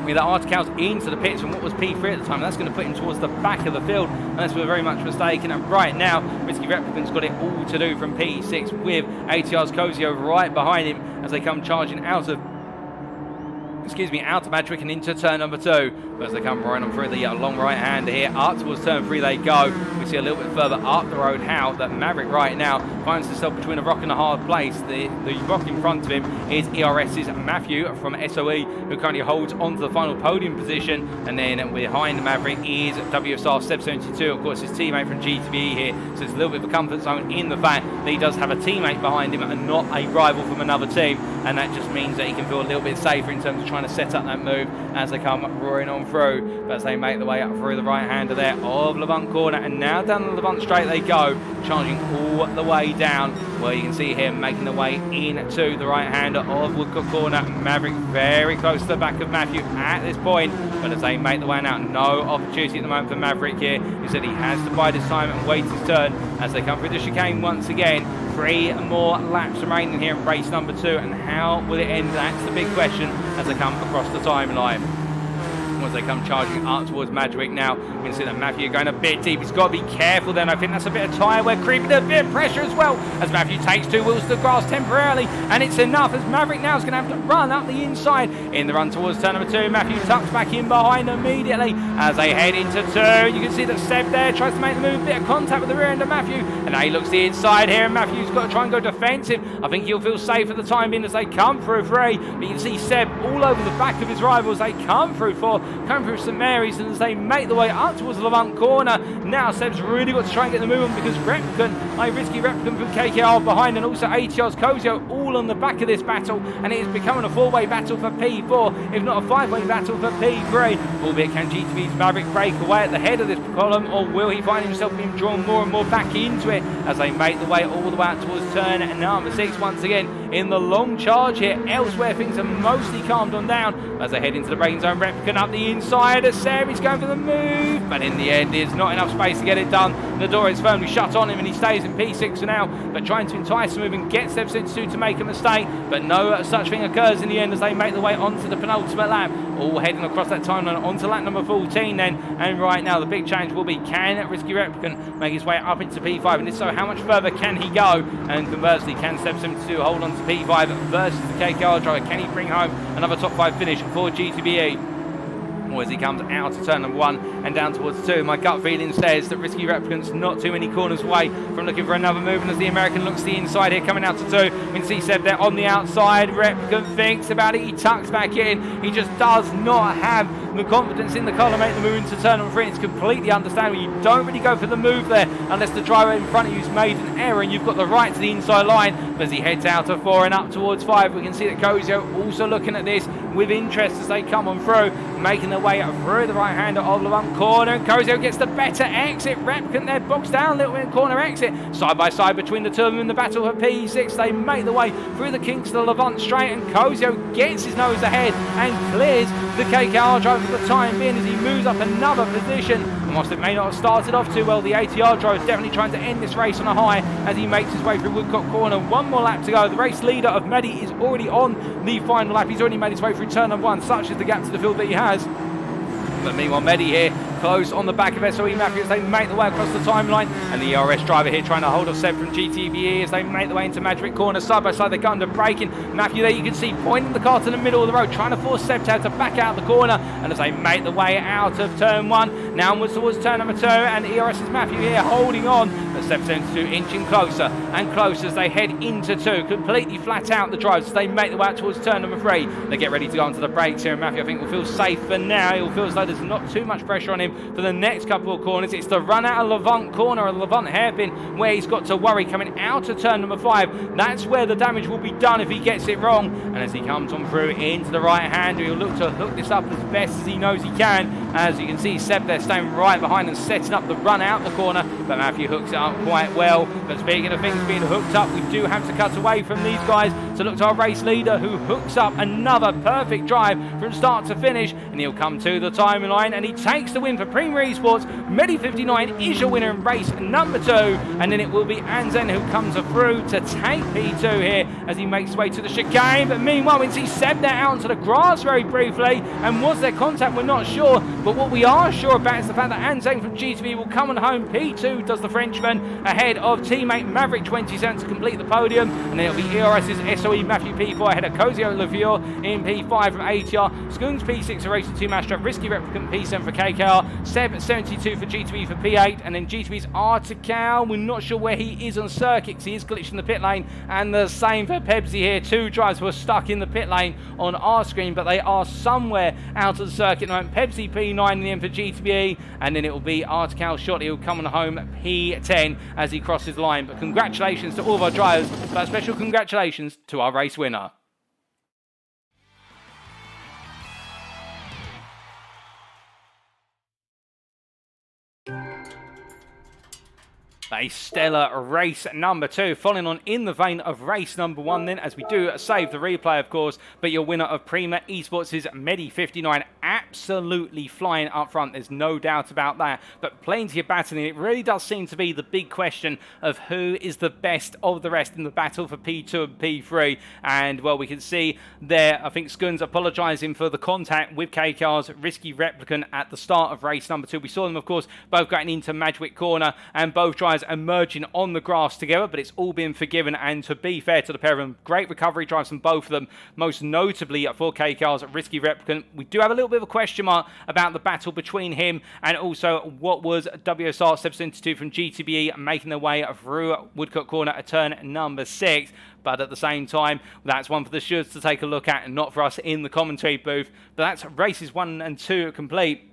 with the Articals into the pits from what was P3 at the time. That's going to put him towards the back of the field, unless we're very much mistaken. And right now, Risky Replicant's got it all to do from P6 with ATR's Cosio right behind him as they come charging out of Madrick and into turn number 2. But as they come right on through the long right hand here, up towards turn 3 they go. We see a little bit further up the road how that Maverick right now finds himself between a rock and a hard place. The rock in front of him is ERS's Matthew from SOE, who currently holds on to the final podium position. And then behind Maverick is WSR Seb 72, of course his teammate from GTVE here. So it's a little bit of a comfort zone in the fact that he does have a teammate behind him and not a rival from another team. And that just means that he can feel a little bit safer in terms of trying to set up that move as they come roaring on through. But as they make the way up through the right hander there of Levant Corner, and now down the Levant straight they go, charging all the way down. Well, you can see here making the way into the right hander of Woodcock Corner. Maverick very close to the back of Matthew at this point, but as they make the way out, no opportunity at the moment for Maverick here. He said he has to bide his time and wait his turn as they come through the chicane once again. 3 more laps remaining here in race number 2, and how will it end? That's the big question as they come across the timeline. As they come charging up towards Madrick now, we can see that Matthew going a bit deep. He's got to be careful then. I think that's a bit of tyre wear creeping, a bit of pressure as well as Matthew takes 2 wheels to the grass temporarily, and it's enough as Maverick now is going to have to run up the inside in the run towards turn number 2. Matthew tucks back in behind immediately as they head into 2. You can see that Seb there tries to make the move, bit of contact with the rear end of Matthew, and now he looks the inside here, and Matthew's got to try and go defensive. I think he'll feel safe for the time being as they come through 3, but you can see Seb all over the back of his rivals. They come through 4, come through St Mary's, and as they make the way up towards the Levant Corner, now Seb's really got to try and get the move on because Risky Replicant from KKR behind, and also ATR's Cosio all on the back of this battle, and it is becoming a 4-way battle for P4, if not a 5-way battle for P3. Albeit, can GTV's Maverick break away at the head of this column, or will he find himself being drawn more and more back into it as they make the way all the way out towards turn number 6 once again in the long charge here. Elsewhere things are mostly calmed on down as they head into the braking zone. Replicant up the inside as Sarah's going for the move, but in the end there's not enough space to get it done. The door is firmly shut on him and he stays in P6 for now, but trying to entice the move and get Step 62 to make a mistake, but no such thing occurs in the end as they make the way onto the penultimate lap. all heading across that timeline onto lap number 14 then. And right now the big challenge will be, can Risky Replicant make his way up into P5, and if so, how much further can he go? And conversely, can Seb72 hold on to P5 versus the KKR driver? Can he bring home another top 5 finish for GTBE? Or as he comes out of turn number 1 and down towards 2, my gut feeling says that Risky Replicant's not too many corners away from looking for another move. And as the American looks to the inside here, coming out to 2, we can see Seb there on the outside. Replicant thinks about it, he tucks back in. He just does not have the confidence in the car to make the move into turn number 3. It's completely understandable. You don't really go for the move there unless the driver in front of you's made an error and you've got the right to the inside line. But as he heads out of 4 and up towards 5, we can see that Kozio also looking at this with interest as they come on through, making their way through the right hander of the bump corner. And Kozio gets the better exit. Replicant there boxed down a little bit in corner exit. Side by side between the two of them in the battle for P6. They make the way through the kinks to the Levant straight, and Kozio gets his nose ahead and clears the KKR driver for the time being as he moves up another position. And whilst it may not have started off too well, the ATR driver is definitely trying to end this race on a high as he makes his way through Woodcock corner. One more lap to go. The race leader of Mehdi is already on the final lap. He's already made his way through turn number 1. Such is the gap to the field that he has. But meanwhile, Mehdi here, close on the back of SOE Matthew as they make the way across the timeline. And the ERS driver here trying to hold off Seb from GTBE as they make the way into Magic Corner. Side by side, they go under braking. Matthew there, you can see, pointing the car to the middle of the road, trying to force Seb to back out the corner. And as they make the way out of turn 1, now onwards towards turn number 2, and ERS's Matthew here holding on. But Seb72 inching closer and closer as they head into 2, completely flat out the drives as they make the way out towards turn number 3. They get ready to go onto the brakes here, and Matthew, I think, will feel safe for now. He'll feel as though there's not too much pressure on him for the next couple of corners. It's the run out of Levant corner and Levant hairpin where he's got to worry coming out of turn number 5. That's where the damage will be done if he gets it wrong. And as he comes on through into the right hander, he'll look to hook this up as best as he knows he can. As you can see, Seb there staying right behind and setting up the run out the corner, but Matthew hooks it up quite well. But speaking of things being hooked up, we do have to cut away from these guys to look to our race leader, who hooks up another perfect drive from start to finish, and he'll come to the timeline and he takes the win for Premier Esports. Mehdi59 is your winner in race number 2, and then it will be Anzen who comes through to take P2 here as he makes his way to the chicane. But meanwhile, we see Seb there out onto the grass very briefly, and was there contact? We're not sure, but what we are sure about is the fact that Anzen from GTB will come on home. P2 does the Frenchman ahead of teammate Maverick 27 to complete the podium, and then it'll be ERS's SOE Matthew P4 ahead of Kozio Lavior in P5 from ATR, Skoons P6 for Racing 2 Master, Risky Replicant P7 for KKR, Seb 72 for GTB for P8, and then GTB's Artical. We're not sure where he is on circuit because he is glitched in the pit lane, and the same for Pebsy here. 2 drivers who are stuck in the pit lane on our screen, but they are somewhere out of the circuit now. Pebsy P9 in the end for GTB, and then it will be Artical shortly. He'll come on home P10 as he crosses the line. But congratulations to all of our drivers, but special congratulations to our race winner. A stellar race number 2, following on in the vein of race number 1 then, as we do save the replay, of course, but your winner of Premier Esports is Mehdi59, absolutely flying up front, there's no doubt about that, but plenty of battling. It really does seem to be the big question of who is the best of the rest in the battle for P2 and P3, and well, we can see there, I think Skoons apologising for the contact with KKR's Risky Replicant at the start of race number 2. We saw them, of course, both going into Madgwick corner, and both drivers emerging on the grass together, but it's all been forgiven. And to be fair to the pair of them, great recovery drives from both of them, most notably for KKR's Risky Replicant. We do have a little bit of a question mark about the battle between him and also what was WSR 772 from GTBE making their way through Woodcock corner at turn number 6. But at the same time, that's one for the shoulds to take a look at and not for us in the commentary booth. But that's races 1 and 2 complete.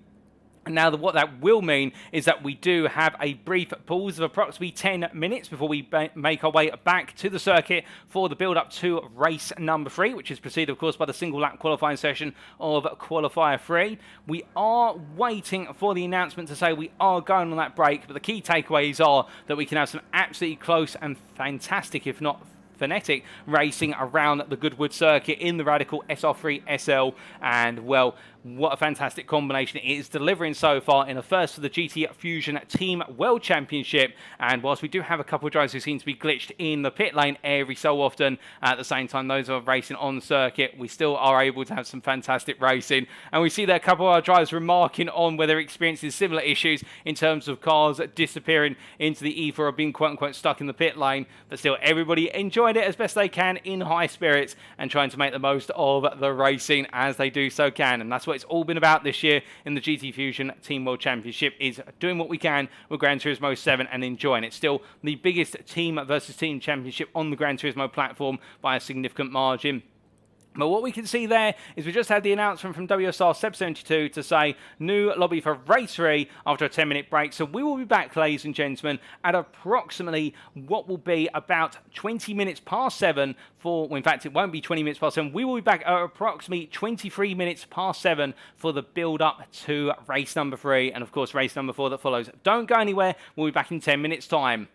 Now, what that will mean is that we do have a brief pause of approximately 10 minutes before we make our way back to the circuit for the build-up to race number 3, which is preceded, of course, by the single-lap qualifying session of Qualifier 3. We are waiting for the announcement to say we are going on that break, but the key takeaways are that we can have some absolutely close and fantastic, if not frenetic, racing around the Goodwood circuit in the Radical SR3 SL, and well, what a fantastic combination it is delivering so far in a first for the GTfusiOn Team World Championship. And whilst we do have a couple of drivers who seem to be glitched in the pit lane every so often, at the same time those are racing on the circuit, we still are able to have some fantastic racing. And we see that a couple of our drivers remarking on whether they're experiencing similar issues in terms of cars disappearing into the ether or being quote-unquote stuck in the pit lane. But still, everybody enjoyed it as best they can in high spirits and trying to make the most of the racing as they do so can. And that's what it's all been about this year in the GTfusiOn Team World Championship, is doing what we can with Gran Turismo 7 and enjoying it. Still the biggest team versus team championship on the Gran Turismo platform by a significant margin. But what we can see there is we just had the announcement from WSR Seb72 to say new lobby for race 3 after a 10-minute break. So we will be back, ladies and gentlemen, at approximately what will be about 20 minutes past 7 for, well, in fact, it won't be 20 minutes past 7. We will be back at approximately 23 minutes past 7 for the build-up to race number 3 and, of course, race number 4 that follows. Don't go anywhere. We'll be back in 10 minutes' time.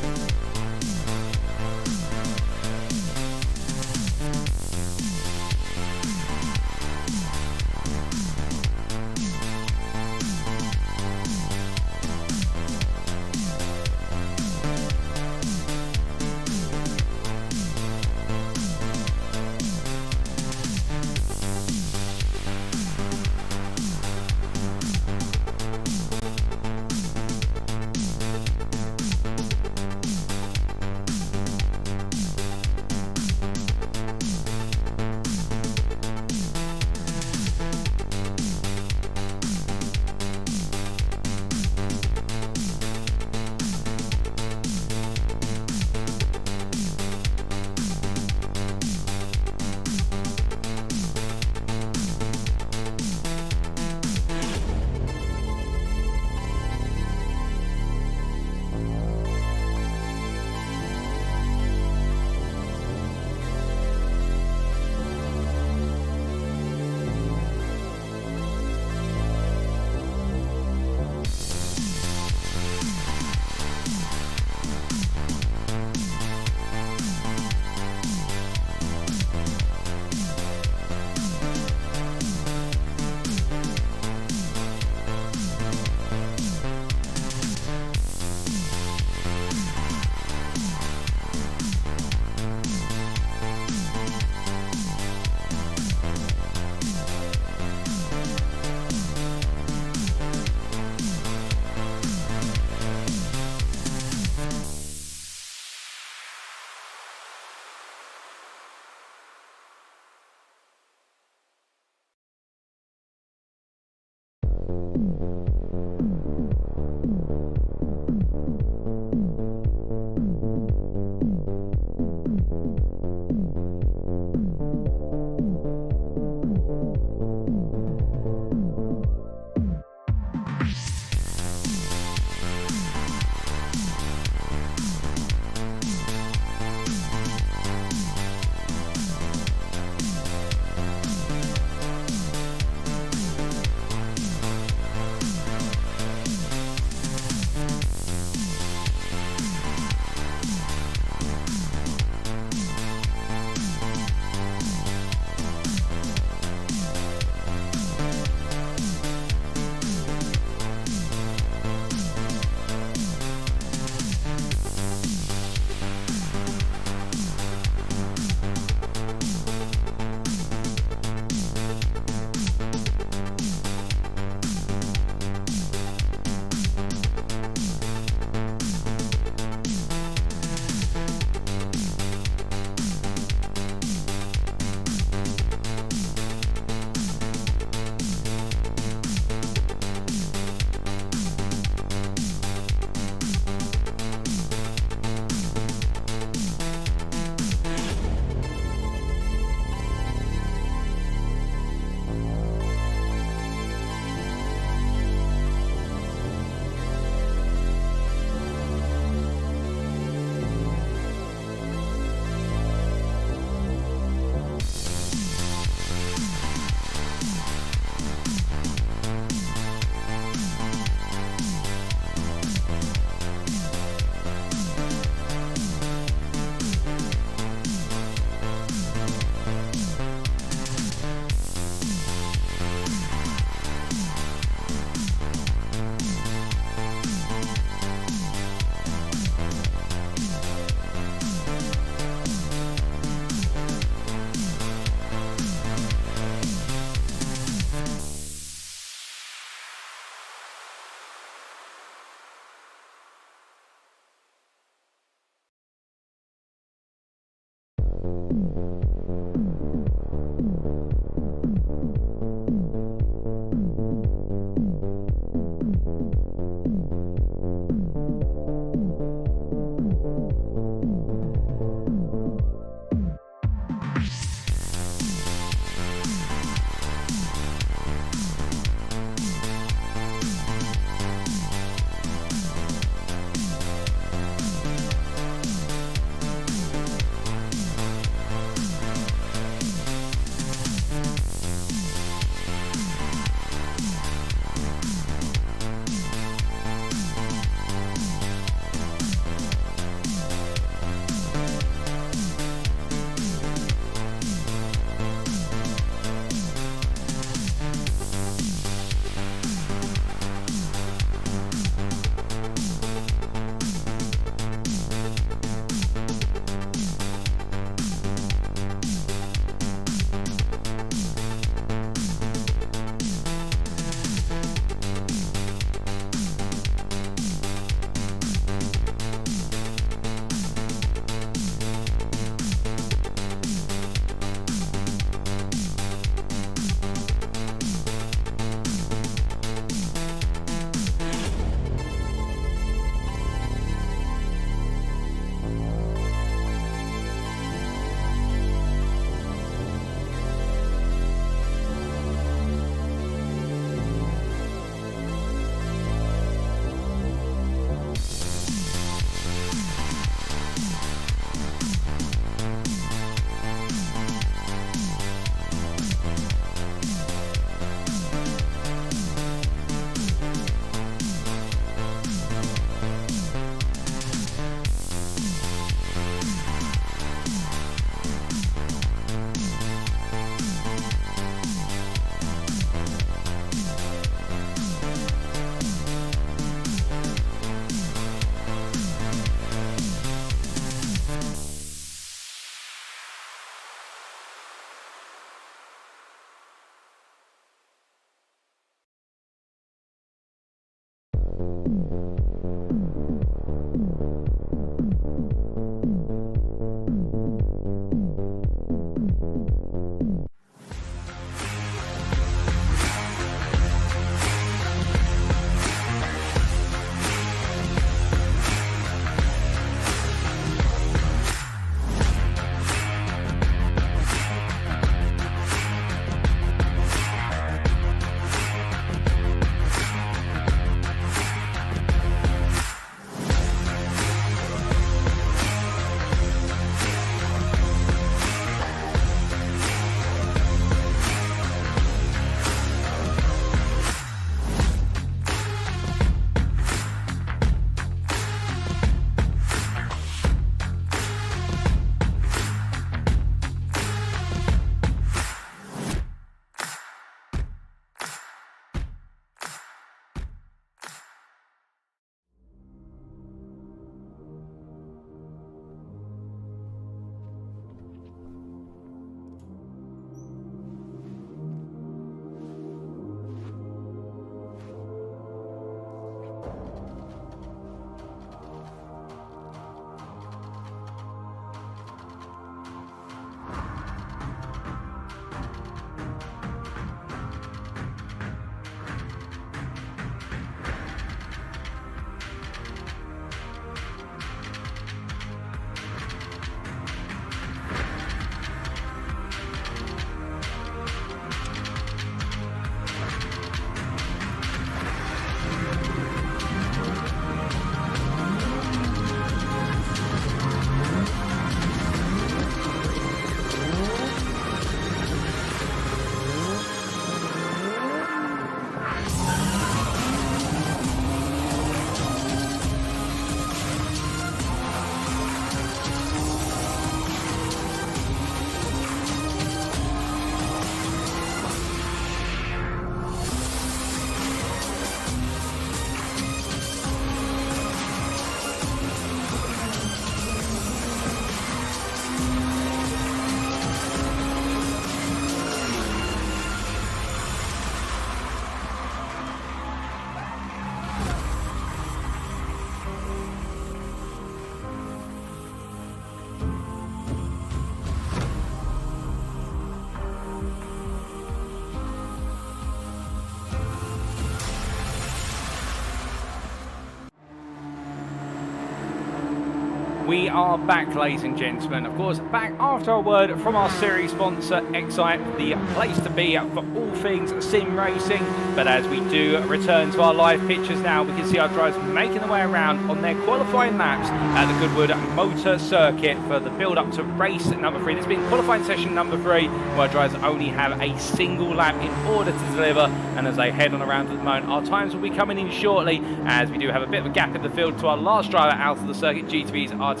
We are back, ladies and gentlemen. Of course, back after a word from our series sponsor, Excite, the place to be for all things sim racing. But as we do return to our live pictures now, we can see our drivers making their way around on their qualifying laps at the Goodwood Motor Circuit for the build-up to race number 3. This being qualifying session number 3, where drivers only have a single lap in order to deliver. And as they head on around at the moment, our times will be coming in shortly, as we do have a bit of a gap in the field to our last driver out of the circuit, GTV's Artikel.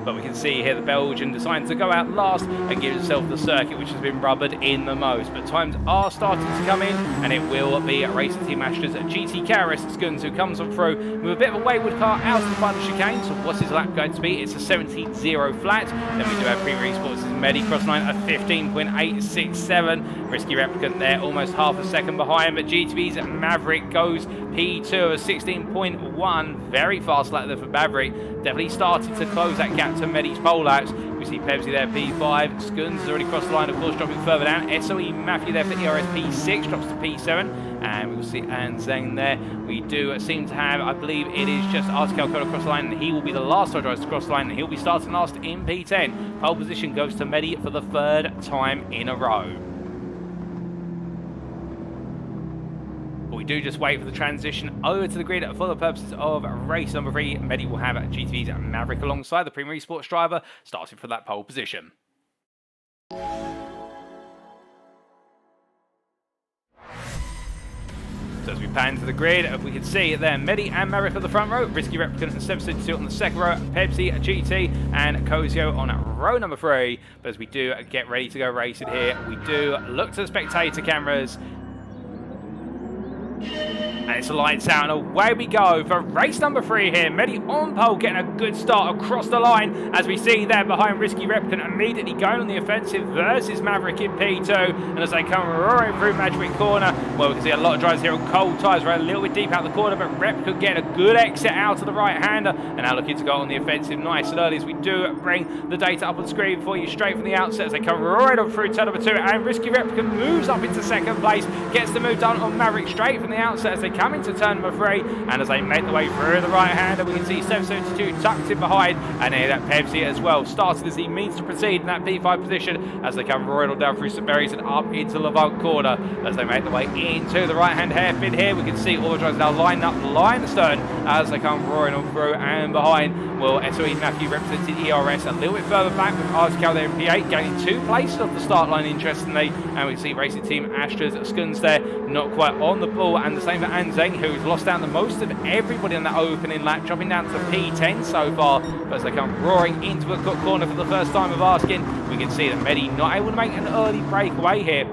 But we can see here the Belgian deciding to go out last and give himself the circuit which has been rubbered in the most. But times are starting to come in, and it will be Racing Team Ashton's GT KRS Skuns who comes on through with a bit of a wayward car out of the final chicane. So what's his lap going to be? It's a 17.0 flat. Then we do have Premier Esports' Medi cross line at 15.867. Risky Replicant there, almost half a second behind, but GTV's Maverick goes P2 of 16.1. Very fast lap there for Maverick. Definitely started to close that gap to Medi's pole laps. We see Pebsy there, P5. Skuns has already crossed the line, of course, dropping further down. SOE Matthew there for ERS P6, drops to P7. And we will see Anzeng there. We do seem to have, I believe it is just Artikel Code across the line, and he will be the last driver to cross the line, and he'll be starting last in P10. Pole position goes to Medi for the 3rd time in a row. We do just wait for the transition over to the grid for the purposes of race number 3. Medi will have GTV's Maverick alongside the Premier Esports driver, starting for that pole position. So as we pan to the grid, we can see there Medi and Maverick on the front row, Risky Replicant and 762 on the second row, Pepsi, GT and Kozio on row number 3. But as we do get ready to go racing here, we do look to the spectator cameras. And it's lights out, and away we go for race number 3 here. Medi on pole, getting a good start across the line, as we see there behind Risky Replicant immediately going on the offensive versus Maverick in P2. And as they come roaring through Magic Corner, well, we can see a lot of drivers here on cold tyres, right a little bit deep out the corner, but Replicant getting a good exit out to the right-hander, and now looking to go on the offensive nice and early, as we do bring the data up on screen for you straight from the outset as they come roaring on through turn number 2, and Risky Replicant moves up into 2nd place, gets the move done on Maverick straight from the outset as they come into turn number 3, and as they make their way through the right-hander, we can see 772 tucked in behind, and here that Pepsi as well, started as he means to proceed in that P5 position as they come royal down through St Mary's and up into Levant Corner. As they make their way into the right-hand hairpin here, we can see all the drivers now lined up line astern as they come roaring on through, and behind will SOE Matthew representing ERS a little bit further back with Artikel there in P8, gaining 2 places off the start line interestingly, and we can see Racing Team Astra's Skuns there not quite on the ball, and the same for Anzeng, who's lost out the most of everybody on that opening lap, dropping down to P10 so far. But as they come roaring into a cut corner for the first time of asking, we can see that Medi not able to make an early breakaway here.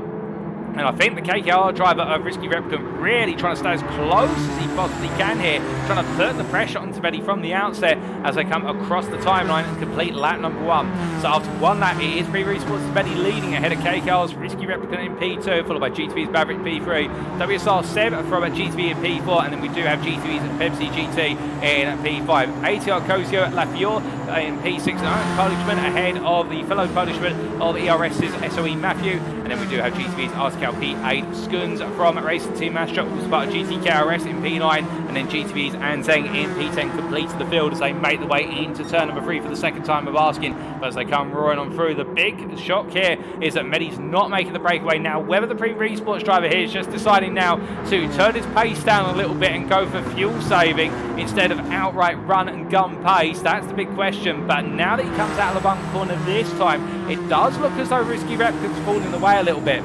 And I think the KKR driver of Risky Replicant really trying to stay as close as he possibly can here, trying to put the pressure onto Medi from the outset as they come across the timeline and complete lap number 1. So after 1 lap, it is Premier Esports' Medi leading ahead of KKR's Risky Replicant in P2, followed by GTV's Maverick P3, WSR Seb from GTV in P4, and then we do have GTV's Pepsi GT in P5. ATR Kozio at Lafior in P6 and Polishman ahead of the fellow Polishman of ERS's SOE Matthew, and then we do have GTV's Artikel P8 Skuns from Racing Team Astra, also part of GT KRS in P9, and then GTV's Anzeng in P10 completes the field as they make their way into turn number 3 for the 2nd time of asking. But as they come roaring on through, the big shock here is that Medi's not making the breakaway now. Whether the Premier Esports driver here is just deciding now to turn his pace down a little bit and go for fuel saving instead of outright run and gun pace, that's the big question. But now that he comes out of the bump corner this time, it does look as though Risky Replicant's falling away a little bit.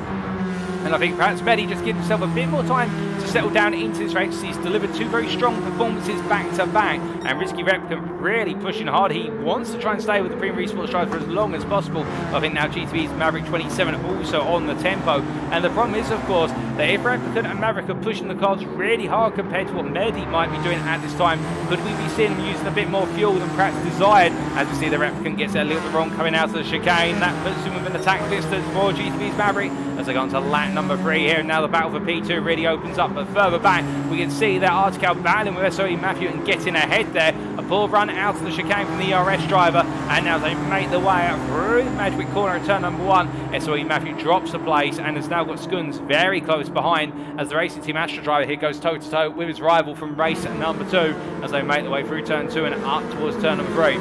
And I think perhaps Medi just gives himself a bit more time to settle down into this race. He's delivered 2 very strong performances back to back, and Risky Replicant really pushing hard. He wants to try and stay with the Premier Esports driver for as long as possible. I think now GTV's Maverick 27 also on the tempo, and the problem is, of course, that if Replicant and Maverick are pushing the cars really hard compared to what Medi might be doing at this time, could we be seeing him using a bit more fuel than perhaps desired? As we see the Replicant gets it a little bit wrong coming out of the chicane, that puts him within attack distance for GTV's Maverick as they go on to lap number 3 here. Now the battle for P2 really opens up, but further back we can see that Artikel battling with SOE Matthew and getting ahead there. A poor run out of the chicane from the ERS driver, and now they make their way out through Magic Corner at turn number 1. SOE Matthew drops the place and has now got Skuns very close behind as the Racing Team Astra driver here goes toe to toe with his rival from race number 2 as they make their way through turn 2 and up towards turn number 3.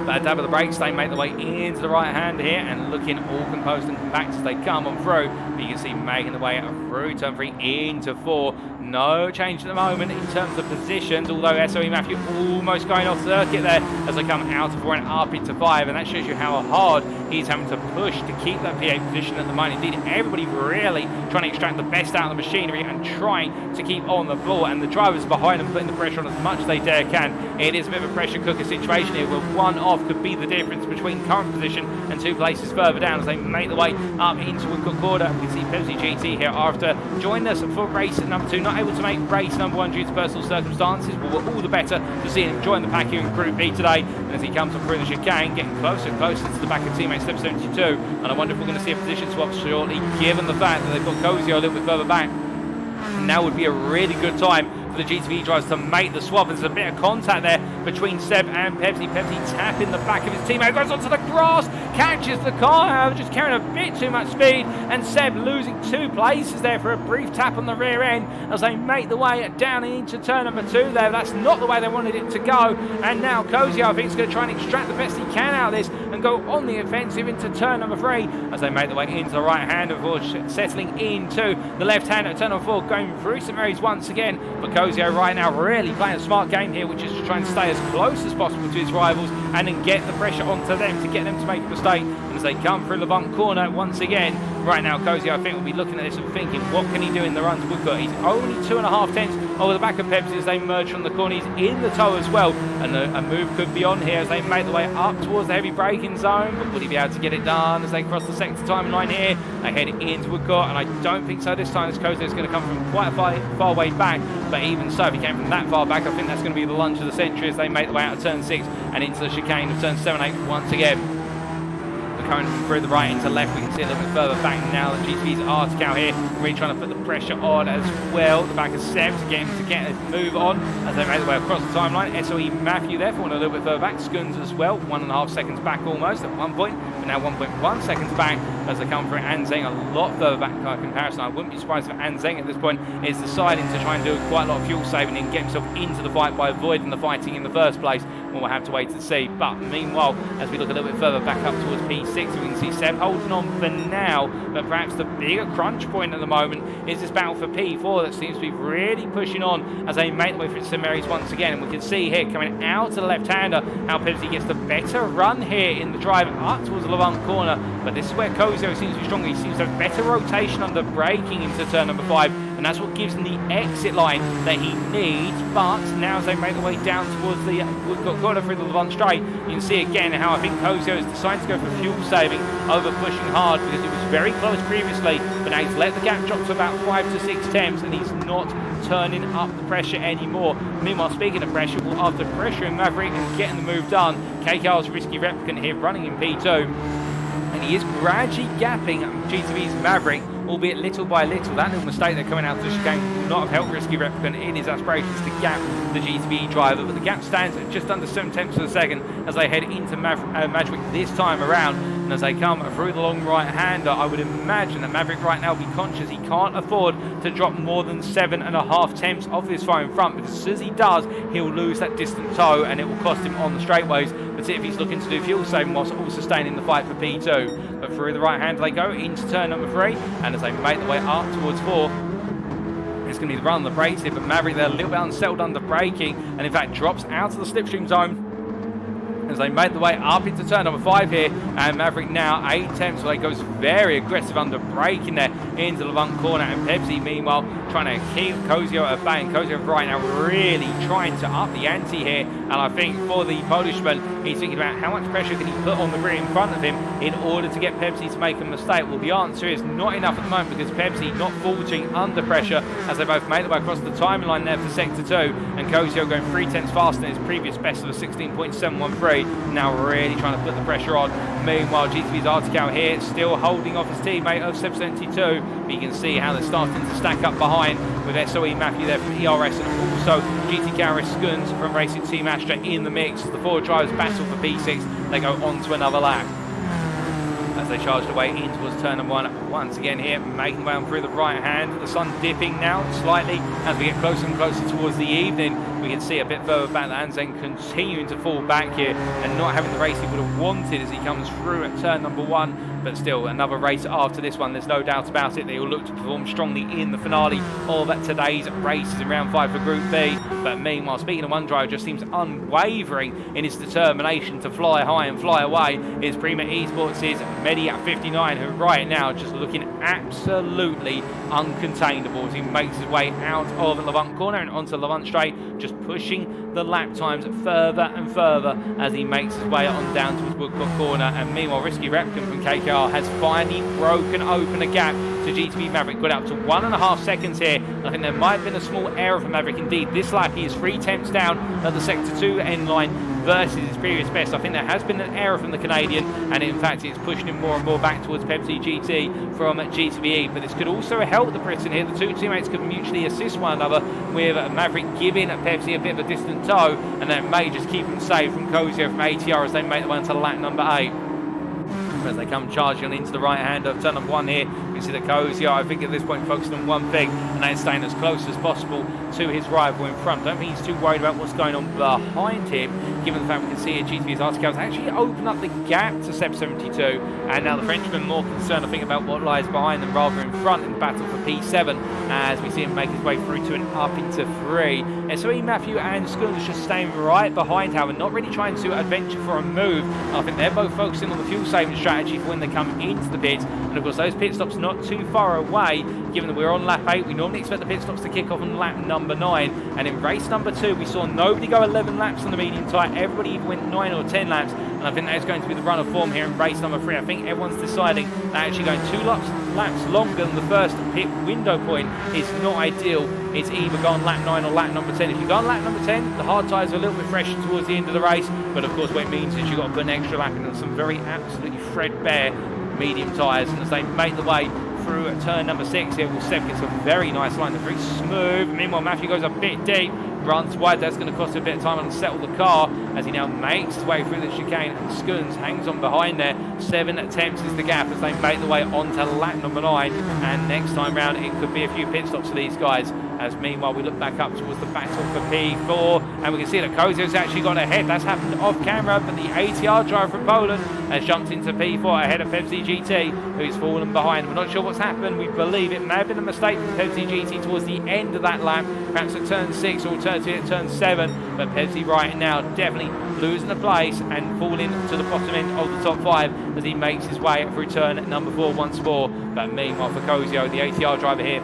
But a dab of the brakes, they make their way into the right hand here and looking all composed and compact as they come on through. But you can see making their way through turn 3 into 4. No change at the moment in terms of positions, although SOE Matthew almost going off circuit there as they come out of 4 and up into 5, and that shows you how hard he's having to push to keep that P8 position at the moment. Indeed, everybody really trying to extract the best out of the machinery and trying to keep on the ball, and the drivers behind them putting the pressure on as much as they dare can. It is a bit of a pressure cooker situation here, where one off could be the difference between current position and 2 places further down as they make their way up into Woodcock Corner. We see Pepsi GT here after joining us for race number 2, not able to make race number 1 due to personal circumstances, but we're all the better to see him join the pack here in Group B today. And as he comes up through the chicane, getting closer and closer to the back of teammate Step 72, and I wonder if we're going to see a position swap shortly, given the fact that they've got Cozio a little bit further back. And now would be a really good time for the GTV drivers to make the swap. There's a bit of contact there between Seb and Pepsi. Pepsi tapping the back of his teammate, goes onto the grass, catches the car, however, just carrying a bit too much speed, and Seb losing 2 places there for a brief tap on the rear end as they make the way down into turn number 2 there. That's not the way they wanted it to go, and now Cozio, I think, is going to try and extract the best he can out of this and go on the offensive into turn number 3 as they make the way into the right hand, of course, settling into the left hand at turn number 4, going through St Mary's once again. But Cozio right now really playing a smart game here, which is to try and stay as close as possible to his rivals and then get the pressure onto them to get them to make a mistake. And as they come through Levant corner once again, right now Cozio, I think, will be looking at this and thinking, what can he do in the run to Woodcock? He's only 2.5 tenths over the back of Pepsi as they merge from the corner. He's in the tow as well, and a move could be on here as they make the way up towards the heavy braking zone. But will he be able to get it done as they cross the sector timeline here? They head into Woodcock, and I don't think so this time, as Cozio is going to come from quite a far way back. But even so, if he came from that far back, I think that's going to be the lunge of the century as they make the way out of turn 6 and into the chicane of turn 7 8 once again. Coming through the right into left, we can see a little bit further back now that GTV's Artical here, really trying to put the pressure on as well. The back of Seb to get him to get a move on as they make their way across the timeline. SOE Matthew there for a little bit further back. Skuns as well, 1.5 seconds back almost at one point, but now 1.1 seconds back as they come through. Anzeng a lot further back in comparison. I wouldn't be surprised if Anzeng at this point is deciding to try and do quite a lot of fuel saving and get himself into the fight by avoiding the fighting in the first place. We'll have to wait and see. But meanwhile, as we look a little bit further back up towards P6, we can see Seb holding on for now, but perhaps the bigger crunch point at the moment is this battle for P4 that seems to be really pushing on as they make the way through St Mary's once again. And we can see here coming out to the left-hander how Pepsi gets the better run here in the drive up towards the Levant corner, but this is where Cozio seems to be stronger. He seems to have better rotation under braking into turn number 5, and that's what gives him the exit line that he needs. But now as they make their way down towards the Woodcock corner through the Levant straight, you can see again how I think Cozio has decided to go for fuel saving over pushing hard, because it was very close previously, but now he's let the gap drop to about 5 to 6 tenths and he's not turning up the pressure anymore. Meanwhile, speaking of pressure, well, after pressuring Maverick and getting the move done, KKR's risky replicant here running in P2, and he is gradually gapping GTV's Maverick, albeit little by little. That little mistake there coming out to the chicane will not have helped risky replicant in his aspirations to gap the GTV driver, but the gap stands at just under 7 tenths of a second as they head into Maverick this time around. And as they come through the long right-hander, I would imagine that Maverick right now will be conscious he can't afford to drop more than 7.5 tenths off this far in front, because as soon as he does, he'll lose that distant tow and it will cost him on the straightaways, particularly if he's looking to do fuel saving whilst also staying in the fight for P2. But through the right-hander they go into turn number 3, and as they make their way up towards 4, it's going to be the run on the brakes here, but Maverick they're a little bit unsettled under braking, and in fact drops out of the slipstream zone as they make the way up into turn number 5 here, and Maverick now 8 tenths, so he goes very aggressive under braking there into the Levant corner, and Pepsi meanwhile trying to keep Cozio at bay, and Cozio right now really trying to up the ante here. And I think for the Polishman, he's thinking about how much pressure can he put on the rear in front of him in order to get Pepsi to make a mistake. Well, the answer is not enough at the moment, because Pepsi not faltering under pressure as they both made their way across the timeline there for sector 2, and Cozio going 3 tenths faster than his previous best of a 16.713, now really trying to put the pressure on. Meanwhile, GTV's Artical here still holding off his teammate of Seb 72, but you can see how they're starting to stack up behind with SOE Matthew there from ERS, and also GT Garris Skuns from Racing Team Astra in the mix. The 4 drivers battle for P6, they go on to another lap as they charged away in towards turn number 1 once again here, making way on through the right hand. The sun dipping now slightly as we get closer and closer towards the evening. We can see a bit further back that Anzen continuing to fall back here and not having the race he would have wanted as he comes through at turn number 1. But still, another race after this one, there's no doubt about it. They will look to perform strongly in the finale of today's races in round 5 for Group B. But meanwhile, speaking of one driver, just seems unwavering in his determination to fly high and fly away. Is Prima Esports' Medi at 59, who right now just looking absolutely uncontainable as he makes his way out of Levant corner and onto Levant straight, just pushing the lap times further and further as he makes his way on down towards Woodcock corner. And meanwhile, Risky Replicant from KKR has finally broken open a gap to GTV Maverick, got up to 1.5 seconds here. I think there might have been a small error for Maverick indeed. This lap he is 3 tenths down at the sector 2 end line versus his previous best. I think there has been an error from the Canadian, and in fact it's pushing him more and more back towards Pepsi GT from GTVE. But this could also help the Briton here. The two teammates could mutually assist one another, with Maverick giving Pepsi a bit of a distant tow, and that may just keep him safe from Kozio from ATR as they make their way into lap number 8. As they come charging on into the right hand of turn number 1 here, we see that Kozio, I think at this point, focusing on one thing, and that is staying as close as possible to his rival in front. I don't think he's too worried about what's going on behind him, given the fact we can see here GTV's Articals actually open up the gap to Seb 72, and now the Frenchman more concerned, I think, about what lies behind them rather in front in the battle for P7, as we see him make his way through to an up into 3. And so Matthew and Skuns just staying right behind Howard, not really trying to adventure for a move. I think they're both focusing on the fuel saving strategy for when they come into the pits, and of course those pit stops not too far away, given that we're on lap 8. We normally expect the pit stops to kick off on lap number 9, and in race number 2 we saw nobody go 11 laps on the medium tyre. Everybody either went 9 or 10 laps, and I think that is going to be the run of form here in race number 3. I think everyone's deciding that actually going 2 laps longer than the first pit window point is not ideal. It's either go on lap 9 or lap number 10. If you go on lap number 10, the hard tyres are a little bit fresher towards the end of the race, but of course what it means is you've got to put an extra lap in on some very absolutely threadbare medium tyres. And as they make the way through at turn number 6 here, Seb gets a very nice line, very smooth. Meanwhile, Matthew goes a bit deep, runs wide. That's going to cost him a bit of time and settle the car as he now makes his way through the chicane, and Skuns hangs on behind there. 7 attempts is the gap as they make the way onto lap number 9, and next time round it could be a few pit stops for these guys. As meanwhile we look back up towards the battle for P4, and we can see that Kozio's actually got ahead. That's happened off camera, but the ATR driver from Poland has jumped into P4 ahead of Pepsi GT, who's fallen behind. We're not sure what's happened. We believe it may have been a mistake from Pepsi GT towards the end of that lap, perhaps at turn 6 or alternatively at turn 7, but Pepsi right now definitely losing the place and falling to the bottom end of the top 5 as he makes his way through turn number 4 once more. But meanwhile for Kozio, the ATR driver here,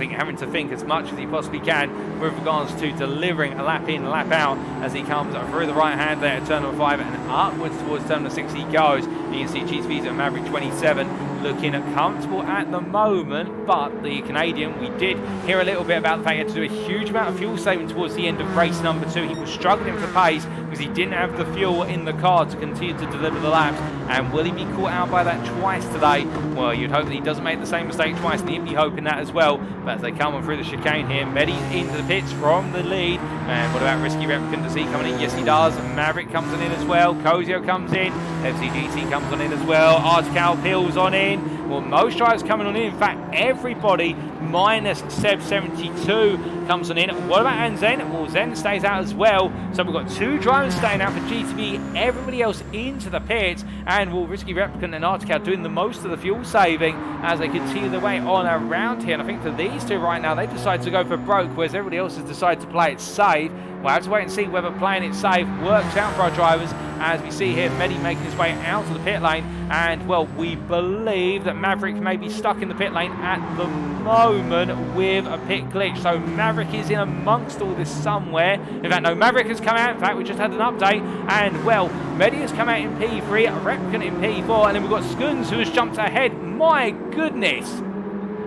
having to think as much as he possibly can with regards to delivering a lap in, a lap out as he comes through the right hand there at turn number 5 and upwards towards turn number 6 he goes. You can see GTV's at Maverick 27 looking comfortable at the moment, but the Canadian, we did hear a little bit about the fact he had to do a huge amount of fuel saving towards the end of race number 2. He was struggling for pace because he didn't have the fuel in the car to continue to deliver the laps. And will he be caught out by that twice today? Well, you'd hope that he doesn't make the same mistake twice, and he'd be hoping that as well. But as they come on through the chicane here, Medi's into the pits from the lead. And what about Risky Replicant? Does he coming in? Yes, he does. Maverick comes on in as well. Kozio comes in. FCGT comes on in as well. Artical Pills on in. Well, most drivers coming on in. In fact, everybody minus Seb 72 comes on in. What about Anzen? Well, Zen stays out as well. So we've got 2 drivers staying out for GTV. Everybody else into the pits. And will Risky Replicant and Artical doing the most of the fuel saving as they continue their way on around here. And I think for these 2 right now, they decide to go for broke, whereas everybody else has decided to play it safe. We'll have to wait and see whether playing it safe works out for our drivers, as we see here Medi making his way out of the pit lane. And, well, we believe that Maverick may be stuck in the pit lane at the moment with a pit glitch. So Maverick is in amongst all this somewhere. In fact, no, Maverick has come out. In fact, we just had an update. And, well, Medi has come out in P3, Replicant in P4, and then we've got Skuns who has jumped ahead. My goodness.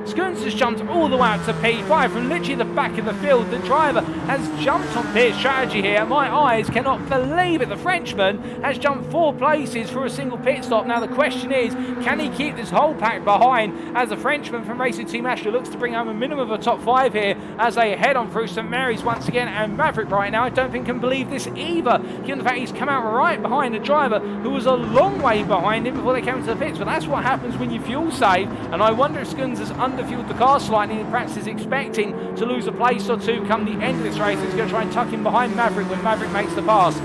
Skuns has jumped all the way up to P5 from literally the back of the field. The driver has jumped on pit strategy here. My eyes cannot believe it. The Frenchman has jumped 4 places for a single pit stop. Now the question is, can he keep this whole pack behind as the Frenchman from Racing Team Astra looks to bring home a minimum of a top 5 here as they head on through St Mary's once again. And Maverick right now, I don't think can believe this either, given the fact he's come out right behind the driver who was a long way behind him before they came into the pits. But that's what happens when you fuel save, and I wonder if Skuns has underfueled the car slightly and perhaps is expecting to lose a place or two come the end of this race. He's going to try and tuck in behind Maverick when Maverick makes the pass.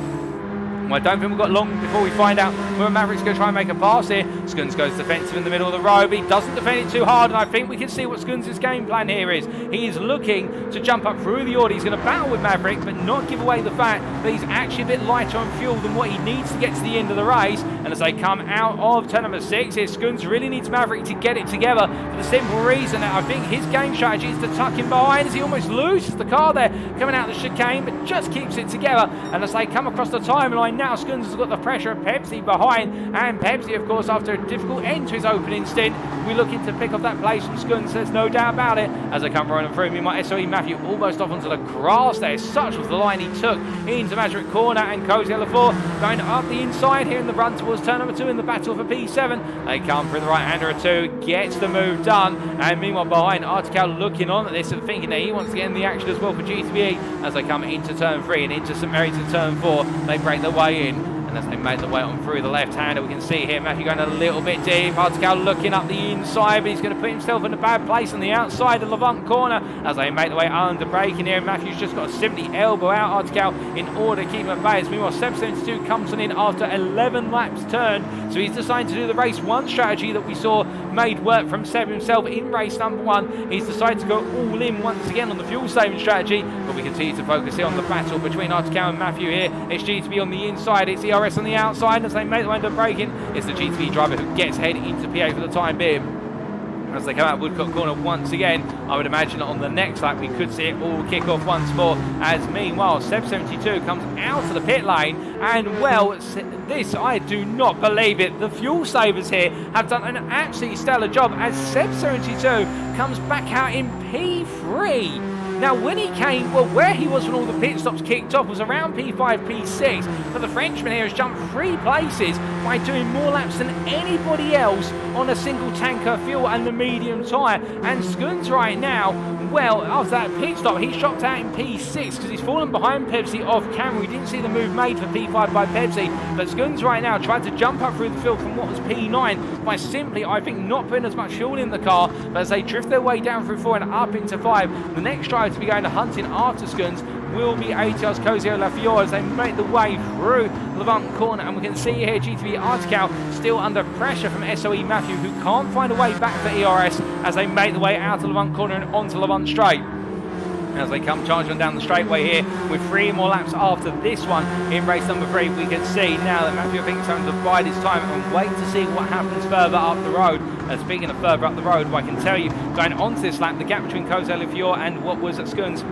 I don't think we've got long before we find out where Maverick's going to try and make a pass here. Skuns goes defensive in the middle of the road, but he doesn't defend it too hard, and I think we can see what Skuns' game plan here is. He is looking to jump up through the order. He's going to battle with Maverick, but not give away the fact that he's actually a bit lighter on fuel than what he needs to get to the end of the race. And as they come out of turn number 6 here, Skuns really needs Maverick to get it together for the simple reason that I think his game strategy is to tuck him behind as he almost loses the car there coming out the chicane, but just keeps it together. And as they come across the timeline now, Skuns has got the pressure of Pepsi behind, and Pepsi, of course, after a difficult end to his opening stint, we're looking to pick up that place from Skuns, there's no doubt about it. As they come running through, meanwhile, SOE Matthew almost off onto the grass there. Such was the line he took into Maverick corner, and Cozy L4 going up the inside here in the run towards turn number 2 in the battle for P7. They come through the right-hander of 2, gets the move done, and meanwhile behind, Artical looking on at this and thinking that he wants to get in the action as well for GTB as they come into turn 3 and into St Mary's in turn 4. They break their way in. And as they make their way on through the left-hander, we can see here Matthew going a little bit deep. Artical looking up the inside, but he's going to put himself in a bad place on the outside of Levant corner as they make their way under braking here. Matthew's just got to simply elbow out Artical in order to keep him at bay. As meanwhile, Seb 72 comes on in after 11 laps turned. So he's decided to do the race 1 strategy that we saw made work from Seb himself in race number 1. He's decided to go all in once again on the fuel saving strategy, but we continue to focus here on the battle between Artical and Matthew here. It's GTB on the inside, it's ERS on the outside. As they make their way under braking, it's the GTB driver who gets head into P8 for the time being. As they come out Woodcock corner once again, I would imagine that on the next lap we could see it all kick off once more. As meanwhile, Seb 72 comes out of the pit lane, and well, this, I do not believe it. The fuel savers here have done an absolutely stellar job as Seb 72 comes back out in P3. Now, when he came, well, where he was when all the pit stops kicked off was around P5, P6, but the Frenchman here has jumped 3 places by doing more laps than anybody else on a single tanker fuel and the medium tyre. And Skuns right now, well, after that pit stop, he shot out in P6 because he's fallen behind Pepsi off camera. We didn't see the move made for P5 by Pepsi, but Skuns right now tried to jump up through the field from what was P9 by simply, I think, not putting as much fuel in the car. But as they drift their way down through 4 and up into 5, the next driver to be going to hunting after Skuns will be ATR's Cosio Lafiore as they make the way through Levant corner. And we can see here GTB Artical still under pressure from SOE Matthew, who can't find a way back for ERS as they make the way out of Levant corner and onto Levant straight. As they come charging down the straightaway here with 3 more laps after this one in race number 3, we can see now that Matthew thinks he's going to bide his time and wait to see what happens further up the road. And speaking of further up the road, well, I can tell you, going onto this lap, the gap between Cosio Lafiore and what was at Skuns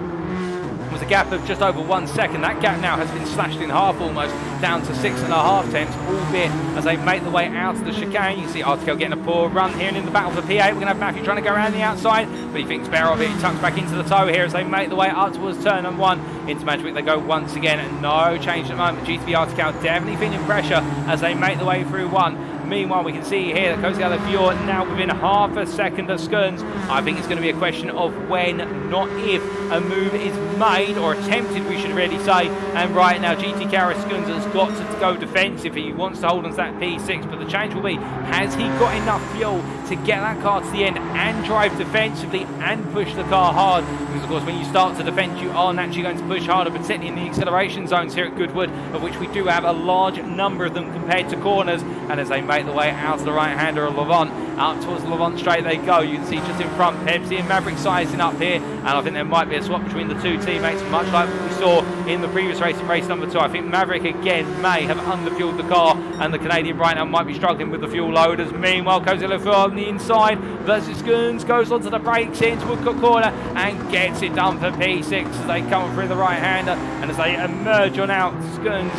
was a gap of just over 1 second. That gap now has been slashed in half almost, down to 6.5 tenths, albeit as they make the way out of the chicane. You see Article getting a poor run here, and in the battle for P8 we're going to have Matthew trying to go around the outside, but he thinks better of it. He tucks back into the toe here as they make the way up towards turn number 1 into Magic. They go once again, and no change at the moment. GTB Article definitely feeling pressure as they make the way through 1. Meanwhile, we can see here that Cosio Lafiore now within half a second of Skuns. I think it's going to be a question of when, not if, a move is made, or attempted, we should really say. And right now, GT Karis Skuns has got to go defensive. He wants to hold on to that P6, but the change will be, has he got enough fuel to get that car to the end and drive defensively and push the car hard? Because, of course, when you start to defend, you are naturally going to push harder, particularly in the acceleration zones here at Goodwood, of which we do have a large number of them compared to corners. And as they make the way out to the right-hander of Levant, out towards Levant straight they go. You can see just in front, Pepsi and Maverick sizing up here, and I think there might be a swap between the 2 teammates, much like what we saw in the previous race, in race number 2. I think Maverick again may have underfueled the car, and the Canadian right now might be struggling with the fuel loaders. Meanwhile, Cosio Lafiore on the inside versus Skuns goes onto the brakes into Woodcock corner and gets it done for P6 as they come through the right-hander, and as they emerge on out, Skuns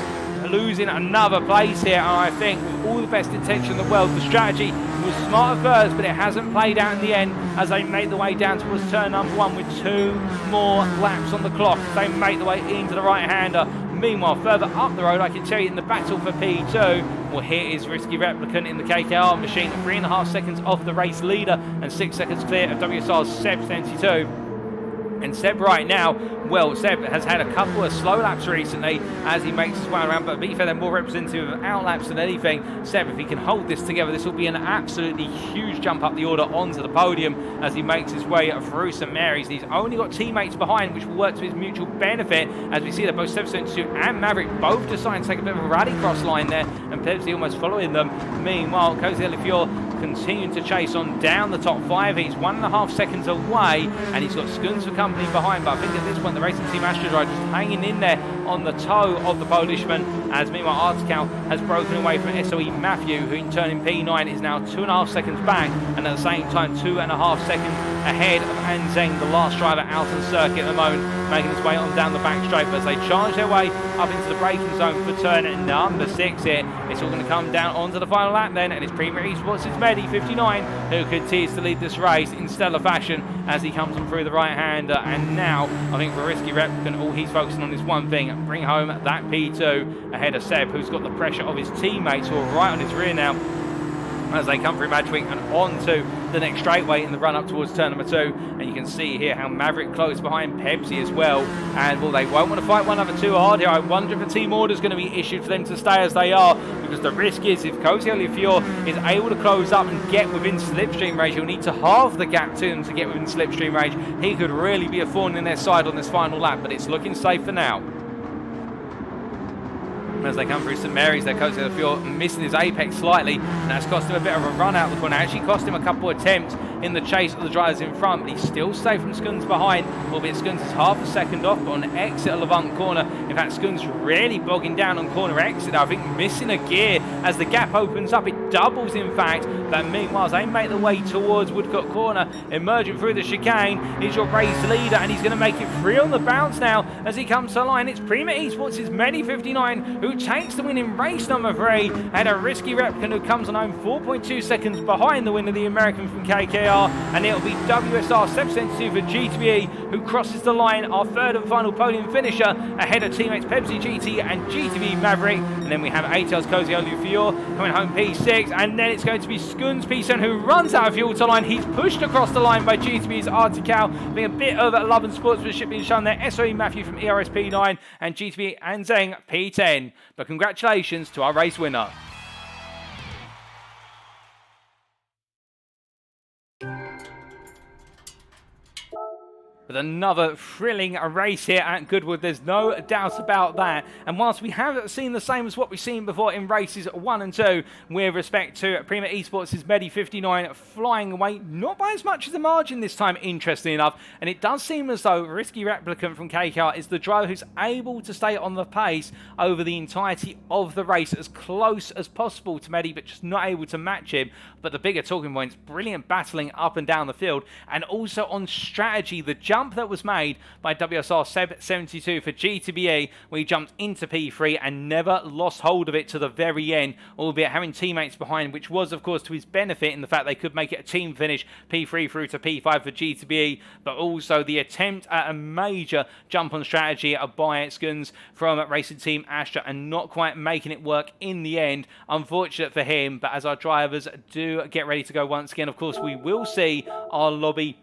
losing another place here, and I think with all the best intention in the world, the strategy was smart at first, but it hasn't played out in the end as they make the way down towards turn number 1 with 2 more laps on the clock. They make the way into the right-hander. Meanwhile, further up the road, I can tell you in the battle for P2, well, here is Risky Replicant in the KKR machine, 3.5 seconds off the race leader and 6 seconds clear of WSR's Seb 72. And Seb right now, well, Seb has had a couple of slow laps recently as he makes his way around, but to be fair, they're more representative of out laps than anything. Seb, if he can hold this together, this will be an absolutely huge jump up the order onto the podium as he makes his way through St Mary's. He's only got teammates behind, which will work to his mutual benefit, as we see that both Seb 72 and Maverick both decide to take a bit of a rallycross line there, and Pilbeam almost following them. Meanwhile, Cozy Fior continuing to chase on down the top 5. He's 1.5 seconds away, and he's got Skuns for company behind, but I think at this point the Racing Team Astra driver just hanging in there on the toe of the Polishman, as meanwhile Artical has broken away from SOE Matthew, who in turn in P9 is now 2.5 seconds back, and at the same time 2.5 seconds ahead of Anzeng, the last driver out on circuit at the moment, making his way on down the back straight. But as they charge their way up into the braking zone for turn number 6 here, it's all going to come down onto the final lap then, and it's Premier Esports' Medi 59 who continues to lead this race in stellar fashion as he comes on through the right-hander. And now I think for Risky Replicant, all he's focusing on is one thing: bring home that P2 ahead of Seb, who's got the pressure of his teammates who are right on his rear now as they come through Madgewing and onto the next straightaway in the run up towards turn number 2. And you can see here how Maverick close behind Pepsi as well, and well, they won't want to fight one another too hard here. I wonder if a team order is going to be issued for them to stay as they are, because the risk is if Cozy Fior is able to close up and get within slipstream range, he'll need to halve the gap to them to get within slipstream range. He could really be a thorn in their side on this final lap, but it's looking safe for now. As they come through St Mary's, their Cozy Fior missing his apex slightly, and that's cost him a bit of a run out the corner. Actually cost him a couple of attempts in the chase of the drivers in front, but he's still safe from Skuns behind, albeit Skuns is half a second off on exit of Levant corner. In fact, Skuns really bogging down on corner exit, I think missing a gear as the gap opens up. It doubles, in fact, but meanwhile as they make the way towards Woodcock corner, emerging through the chicane is your race leader, and he's going to make it free on the bounce now as he comes to the line. It's Premier Esports' Medi 59 who takes the win in race number 3, and a Risky Replicant who comes on home 4.2 seconds behind the winner, the American from KKR, and it'll be WSR Seb 72 for GTBE who crosses the line, our third and final podium finisher, ahead of teammates Pepsi GT and GTB Maverick. And then we have ATL's Cozy Fior coming home P6, and then it's going to be Skuns P7 who runs out of fuel to line. He's pushed across the line by GTB's Artical, being a bit of love and sportsmanship being shown there. SOE Matthew from ERS P9 and GTB Anzeng P10. But congratulations to our race winner. But another thrilling race here at Goodwood, there's no doubt about that. And whilst we have seen the same as what we've seen before in races 1 and 2, with respect to Premier Esports' Medi 59 flying away, not by as much as the margin this time, interestingly enough. And it does seem as though Risky Replicant from KKR is the driver who's able to stay on the pace over the entirety of the race, as close as possible to Medi, but just not able to match him. But the bigger talking points, brilliant battling up and down the field, and also on strategy, the jump that was made by WSR Seb 72 for GTBE, where he jumped into P3 and never lost hold of it to the very end, albeit having teammates behind, which was of course to his benefit in the fact they could make it a team finish P3 through to P5 for GTBE, but also the attempt at a major jump on strategy by Skuns from Racing Team Astra and not quite making it work in the end. Unfortunate for him, but as our drivers do get ready to go once again, of course we will see our lobby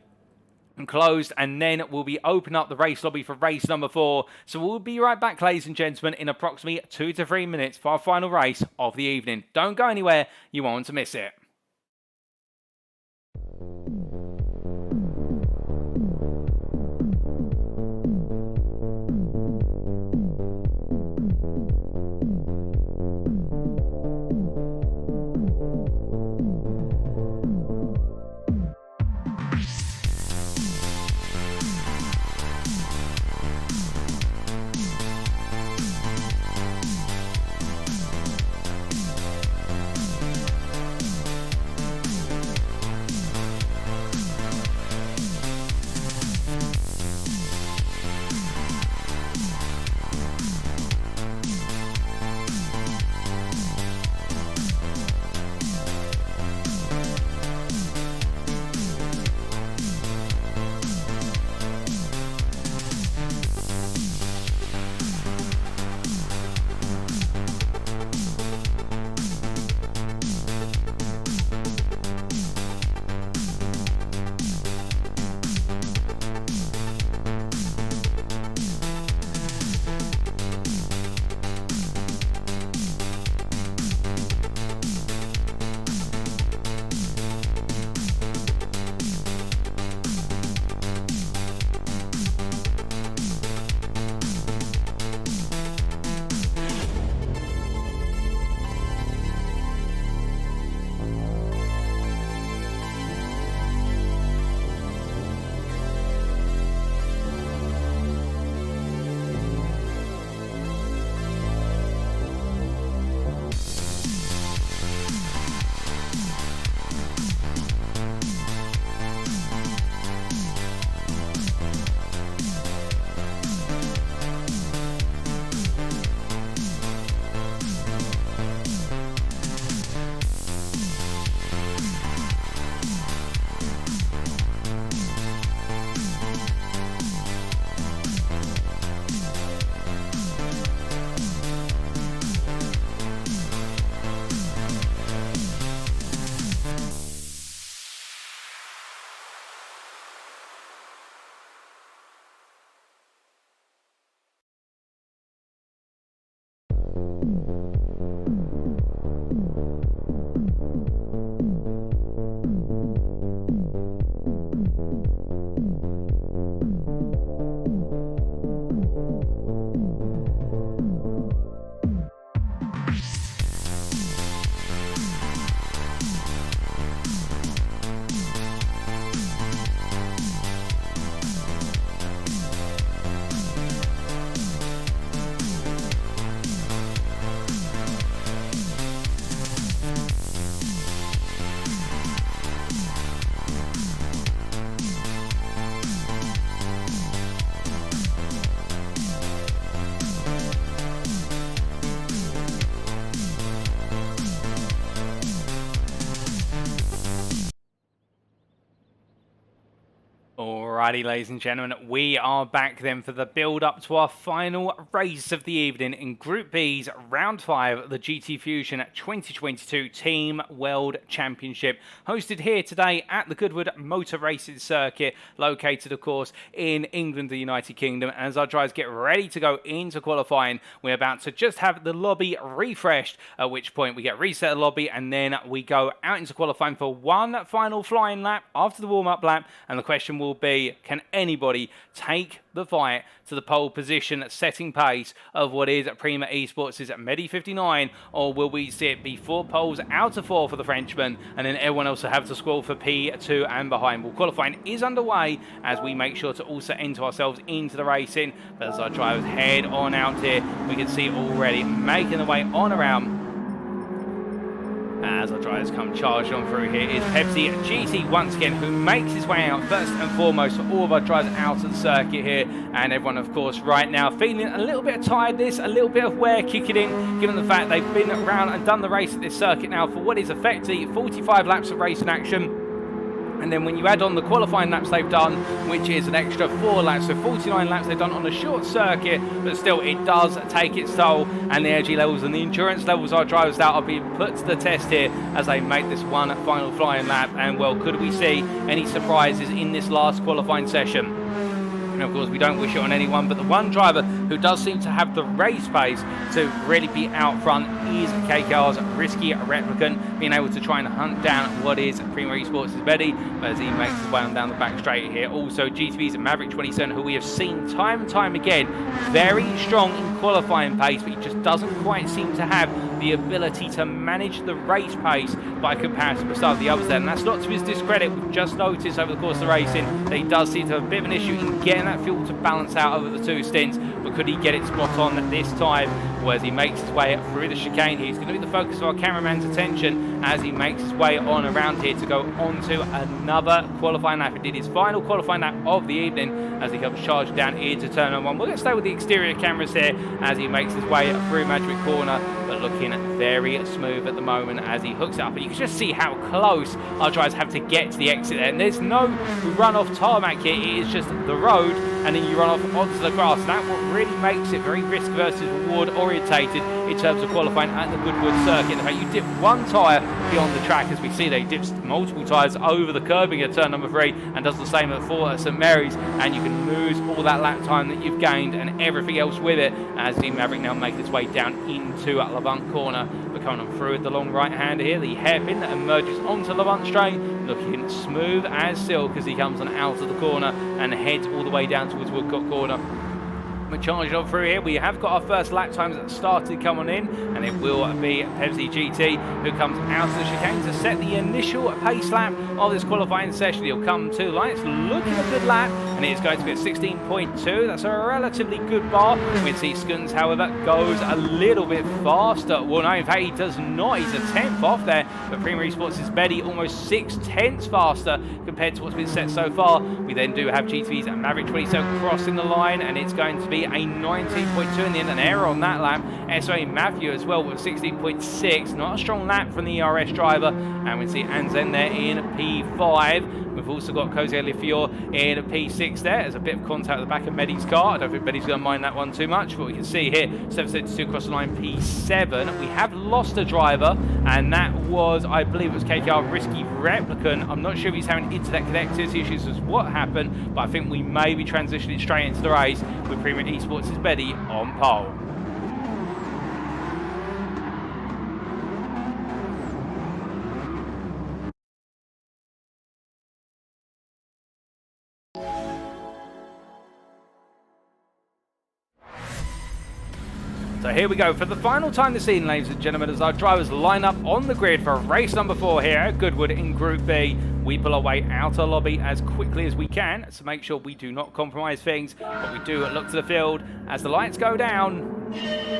closed, and then we'll be opening up the race lobby for race number 4. So we'll be right back, ladies and gentlemen, in approximately 2 to 3 minutes for our final race of the evening. Don't go anywhere, you won't want to miss it. Alrighty, ladies and gentlemen, we are back then for the build-up to our final race of the evening in Group B's Round 5 of the GTfusiOn 2022 Team World Championship, hosted here today at the Goodwood Motor Racing Circuit, located, of course, in England, the United Kingdom. As our drivers get ready to go into qualifying, we're about to just have the lobby refreshed, at which point we get reset the lobby, and then we go out into qualifying for one final flying lap after the warm-up lap, and the question will be, can anybody take the fight to the pole position setting pace of what is Prima Esports' Medi 59, or will we see it be 4 poles out of 4 for the Frenchman, and then everyone else will have to squall for P2 and behind? Well, qualifying is underway as we make sure to also enter ourselves into the racing, but as our drivers head on out here, we can see already making their way on around. As our drivers come charged on through here is Pepsi GT once again, who makes his way out first and foremost for all of our drivers out of the circuit here. And everyone, of course, right now feeling a little bit of tiredness, a little bit of wear kicking in, given the fact they've been around and done the race at this circuit now for what is effectively 45 laps of racing action. And then when you add on the qualifying laps they've done, which is an extra 4 laps, so 49 laps they've done on a short circuit, but still it does take its toll, and the energy levels and the endurance levels our drivers out are being put to the test here as they make this one final flying lap. And well, could we see any surprises in this last qualifying session? And of course, we don't wish it on anyone, but the one driver who does seem to have the race pace to really be out front is KKR's Risky Replicant, being able to try and hunt down what is Prima Esports' Betty, but as he makes his way on down the back straight here. Also, GTV's Maverick 27, who we have seen time and time again, very strong in qualifying pace, but he just doesn't quite seem to have the ability to manage the race pace by comparison with some of the others there. And that's not to his discredit. We've just noticed over the course of the racing that he does seem to have a bit of an issue in getting that fuel to balance out over the 2 stints, but could he get it spot on this time? Well, as he makes his way through the chicane, he's going to be the focus of our cameraman's attention as he makes his way on around here to go on to another qualifying lap. Indeed, his final qualifying lap of the evening as he comes charged down into turn 1. We're going to stay with the exterior cameras here as he makes his way through Magic Corner, but looking very smooth at the moment as he hooks it up. And you can just see how close our drivers have to get to the exit there. And there's no run-off tarmac here. It is just the road, and then you run off onto the grass. And that's what really makes it very risk versus reward orientated in terms of qualifying at the Goodwood circuit. The fact you dip one tyre beyond the track, as we see there, he dips multiple tyres over the curbing at turn number 3 and does the same at 4 at St Mary's, and you can lose all that lap time that you've gained and everything else with it as the Maverick now makes its way down into Levant Corner. But coming on through with the long right hand here, the hairpin that emerges onto Levant straight, looking smooth as silk as he comes on out of the corner and heads all the way down towards Woodcock Corner. We're charged on through here. We have got our first lap times that started coming in, and it will be Pepsi GT who comes out of the chicane to set the initial pace lap of this qualifying session. He'll come to lights, looking a good lap, and it is going to be at 16.2. That's a relatively good bar. We see Skuns, however, goes a little bit faster. Well, no, in fact, he does not. He's a 10th off there, but Prima Esports' Betty almost 6/10 faster compared to what's been set so far. We then do have GTV's Maverick 27 crossing the line, and it's going to be a 19.2 in the end, an error on that lap. SOA Matthew as well with 16.6, not a strong lap from the ERS driver, and we see Anzen there in P5. We've also got Cozy Lifior in P6 there. There's a bit of contact at the back of Medi's car. I don't think Medi's going to mind that one too much, but we can see here 772 across the line, P7. We have lost a driver, and that was, I believe it was KKR Risky Replicant. I'm not sure if he's having internet connectivity issues as what happened, but I think we may be transitioning straight into the race with Prima Esports' Betty on pole. So here we go for the final time this evening, ladies and gentlemen, as our drivers line up on the grid for race number 4 here at Goodwood in Group B. We pull our way out of lobby as quickly as we can to make sure we do not compromise things, but we do look to the field as the lights go down.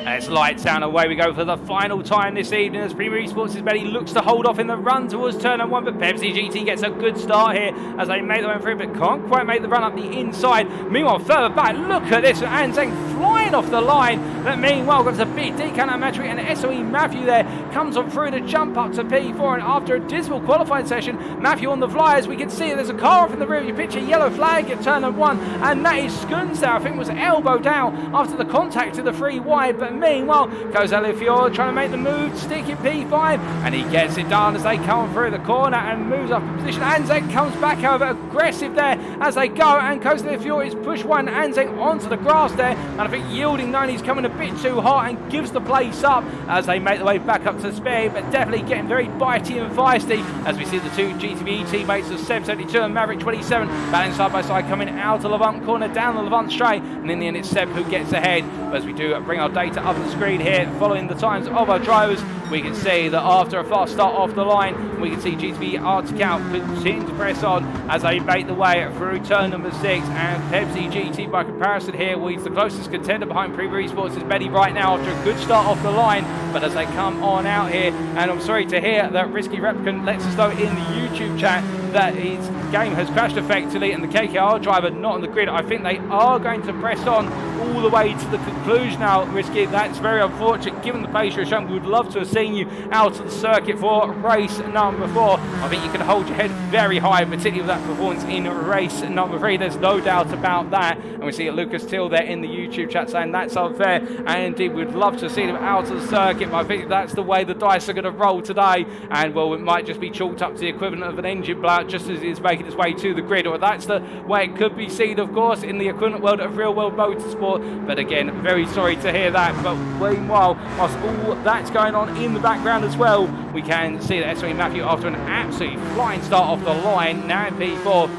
As lights down, away we go for the final time this evening as Prima Esports' Betty looks to hold off in the run towards turn 1, but Pepsi GT gets a good start here as they make their way through, but can't quite make the run up the inside. Meanwhile, further back, look at this, Anzeng flying off the line, But meanwhile, got a big decant on Matthew, and SOE Matthew there comes on through to jump up to P4, and after a dismal qualifying session, Matthew on the flyers, we can see there's a car off in the rear. You picture yellow flag at turn of 1, and that is Skuns there. I think was elbowed out after the contact to the free wide, but meanwhile, goes Alifior trying to make the move, stick in P5, and he gets it done as they come through the corner and moves up in position. Anzeng comes back over aggressive there as they go, and Coast Alifior is push one Anzeng onto the grass there, and I think yielding 9, he's coming a bit too hot and gives the place up as they make the way back up to speed, but definitely getting very bitey and feisty as we see the two GTV teammates of Seb 72 and Maverick 27 battling side by side, coming out of Levant corner down the Levant straight, and in the end it's Seb who gets ahead. But as we do bring our data up the screen here following the times of our drivers, we can see that after a fast start off the line, we can see GTV Artical continue to press on as they make the way through turn number 6, and Pepsi GT by comparison here was the closest contender behind Preview Esports' Betty right now after a good start off the line. But as they come on out here, and I'm sorry to hear that Risky Replicant lets us know in the YouTube chat that his game has crashed effectively and the KKR driver not on the grid. I think they are going to press on all the way to the conclusion now, Risky. That's very unfortunate given the pace you're showing. We would love to have seen you out of the circuit for race number 4. I think you can hold your head very high, particularly with that performance in race number 3. There's no doubt about that. And we see Lucas Till there in the YouTube chat saying that's unfair, and indeed we'd love to see him out of the circuit, but I think that's the way the dice are going to roll today, and well, it might just be chalked up to the equivalent of an engine blowout just as it's making its way to the grid, or that's the way it could be seen, of course, in the equivalent world of real world motorsport. But again, very sorry to hear that. But meanwhile, whilst all that's going on in the background as well, we can see that SOE Matthew, after an absolutely flying start off the line, now in P4,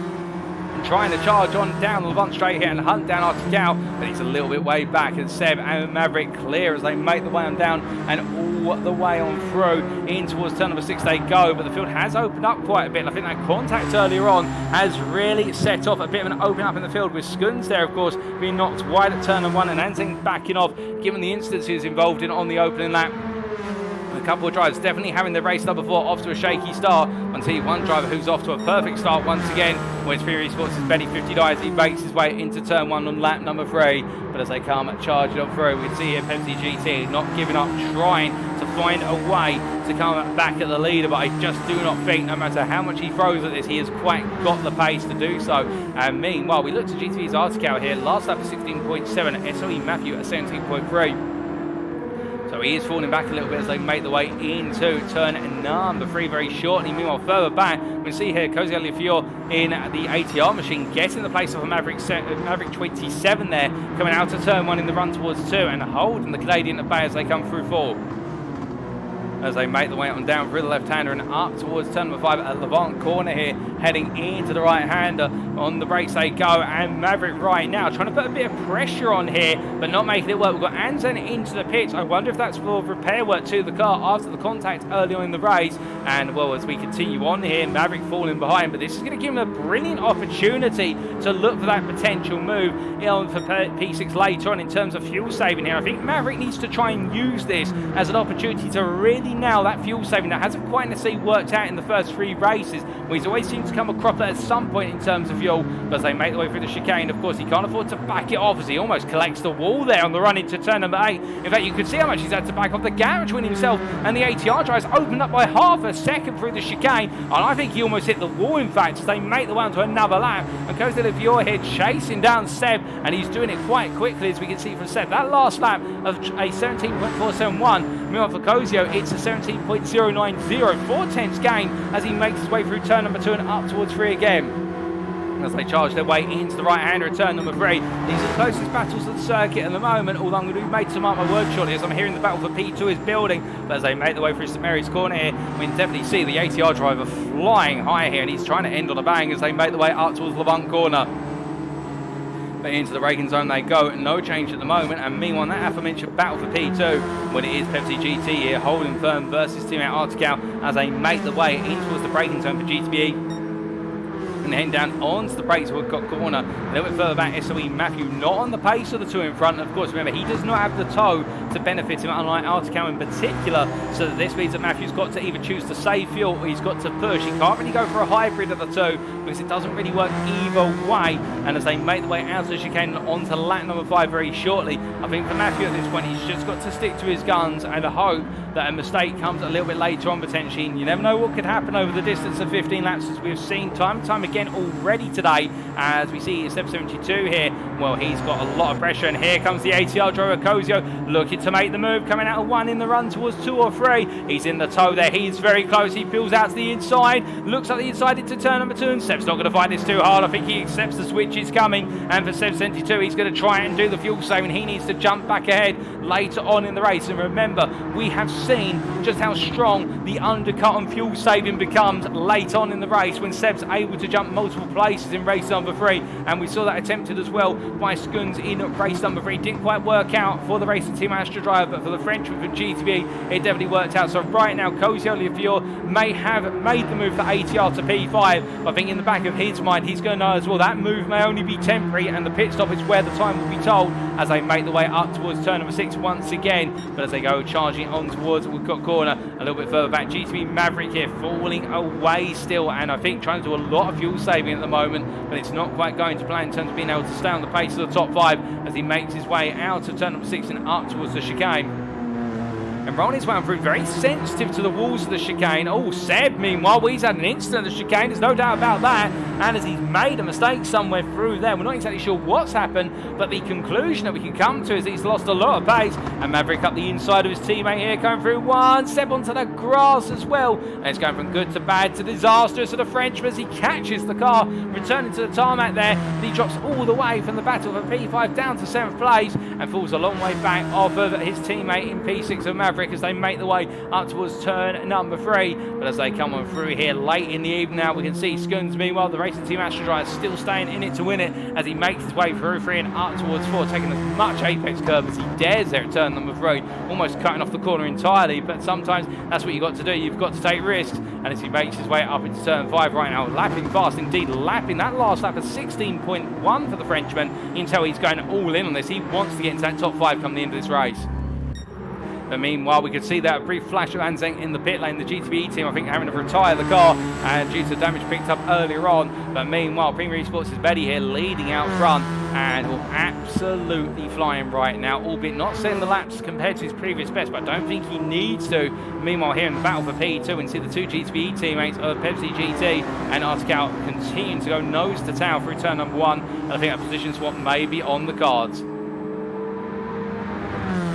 trying to charge on down the Levant straight here and hunt down Artical, but he's a little bit way back, and Seb and Maverick clear as they make the way on down and all the way on through in towards turn number 6 they go. But the field has opened up quite a bit, and I think that contact earlier on has really set off a bit of an open up in the field, with Skuns there of course being knocked wide at turn number 1 and Anzeng backing off given the instance he was involved in on the opening lap. A couple of drivers definitely having their race number 4 off to a shaky start, until one driver who's off to a perfect start once again, when Preview Esports' Benny 59 as he makes his way into turn 1 on lap number 3. But as they come charging up through, we see here Pepsi GT not giving up, trying to find a way to come back at the leader, but I just do not think, no matter how much he throws at this, he has quite got the pace to do so. And meanwhile, we look to GTV's Artical here, last lap at 16.7, SOE Matthew at 17.3. So he is falling back a little bit as they make the way into turn number 3 very shortly. Meanwhile, further back, we see here Cozy Alifior in the ATR machine getting the place of a Maverick 27 there, coming out of turn 1 in the run towards 2 and holding the Canadian at bay as they come through 4. As they make the way on down through the left-hander and up towards turn number 5 at Levant corner here, heading into the right-hander. On the brakes they go, and Maverick right now trying to put a bit of pressure on here, but not making it work. We've got Anzen into the pits. I wonder if that's for repair work to the car after the contact early on in the race. And well, as we continue on here, Maverick falling behind, but this is going to give him a brilliant opportunity to look for that potential move on for P6 later on in terms of fuel saving here. I think Maverick needs to try and use this as an opportunity to really nail that fuel saving that hasn't quite necessarily worked out in the first 3 races, where he's always seemed to come a cropper at some point in terms of fuel. But as they make the way through the chicane, of course, he can't afford to back it off as he almost collects the wall there on the run into turn number 8. In fact, you could see how much he's had to back off. The gap between himself and the ATR drives opened up by half a second through the chicane, and I think he almost hit the wall, in fact, as they make the way onto another lap. And Costa Livior here chasing down Seb, and he's doing it quite quickly, as we can see from Seb. That last lap of a 17.471, meanwhile for Cozio, it's a 17.090, 4/10 gain as he makes his way through turn number 2 and up towards 3 again. As they charge their way into the right-hander at turn number 3. These are the closest battles of the circuit at the moment, although I'm going to be made to mark my words shortly as I'm hearing the battle for P2 is building. But as they make their way through St Mary's corner here, we can definitely see the ATR driver flying high here, and he's trying to end on a bang as they make their way up towards Levant corner. But into the braking zone they go, no change at the moment. And meanwhile, that aforementioned battle for P2, when it is Pepsi GT here holding firm versus teammate Artical as they make the way in towards the braking zone for GTB. and heading down onto the brakes of Woodcock Corner. A little bit further back, SOE Matthew not on the pace of the two in front. Of course, remember, he does not have the toe to benefit him, unlike Artical in particular, so that this means that Matthew's got to either choose to save fuel or he's got to push. He can't really go for a hybrid of the two because it doesn't really work either way. And as they make the way out of the chicane and onto lap number 5 very shortly, I think for Matthew at this point, he's just got to stick to his guns and hope that a mistake comes a little bit later on potentially. And you never know what could happen over the distance of 15 laps, as we've seen time and time again already today. As we see Step 72 here, well, he's got a lot of pressure, and here comes the ATR driver Kozio looking to make the move, coming out of 1 in the run towards 2 or 3. He's in the toe there, he's very close, he peels out to the inside, looks like the inside into turn number 2, and Seb's not going to find this too hard. I think he accepts the switch is coming, and for Step 72 he's going to try and do the fuel saving. He needs to jump back ahead later on in the race, and remember, we have seen just how strong the undercut on fuel saving becomes late on in the race when Seb's able to jump multiple places in race number 3, and we saw that attempted as well by Skuns in race number 3. Didn't quite work out for the racing team Astra driver, but for the Frenchman from GTB it definitely worked out. So right now Kozio Liafior may have made the move for ATR to P5. I think in the back of his mind he's going to know as well that move may only be temporary, and the pit stop is where the time will be told as they make the way up towards turn number 6 once again. But as they go charging on towards Woodcock Corner, a little bit further back, GTB Maverick here falling away still, and I think trying to do a lot of fuel saving at the moment, but it's not quite going to plan in terms of being able to stay on the pace of the top 5 as he makes his way out of turn number 6 and up towards the chicane. And rolling his way on through, very sensitive to the walls of the chicane. Oh, Seb, meanwhile, well, he's had an incident at the chicane, there's no doubt about that. And as he's made a mistake somewhere through there, we're not exactly sure what's happened, but the conclusion that we can come to is that he's lost a lot of pace. And Maverick up the inside of his teammate here, going through 1, Seb onto the grass as well. And it's going from good to bad to disastrous to the Frenchman as he catches the car, returning to the tarmac there. And he drops all the way from the battle for P5 down to 7th place and falls a long way back off of his teammate in P6 of Maverick as they make the way up towards turn number 3. But as they come on through here late in the evening now, we can see Skuns, meanwhile, the racing team Astra driver still staying in it to win it as he makes his way through 3 and up towards 4, taking as much apex curve as he dares there at turn number 3, almost cutting off the corner entirely. But sometimes that's what you've got to do, you've got to take risks. And as he makes his way up into turn 5 right now, lapping fast indeed, lapping that last lap of 16.1 for the Frenchman. You can tell he's going all in on this, he wants to get into that top 5 come the end of this race. But meanwhile, we could see that brief flash of Anzeng in the pit lane. The GTB team, I think, having to retire the car due to damage picked up earlier on. But meanwhile, Premier Esports is Betty here leading out front and will absolutely flying right now, albeit not setting the laps compared to his previous best, but I don't think he needs to. Meanwhile, here in the battle for P2, and see the 2 GTB teammates of Pepsi GT and Artical continuing to go nose to tail through turn number 1. And I think a position swap may be on the cards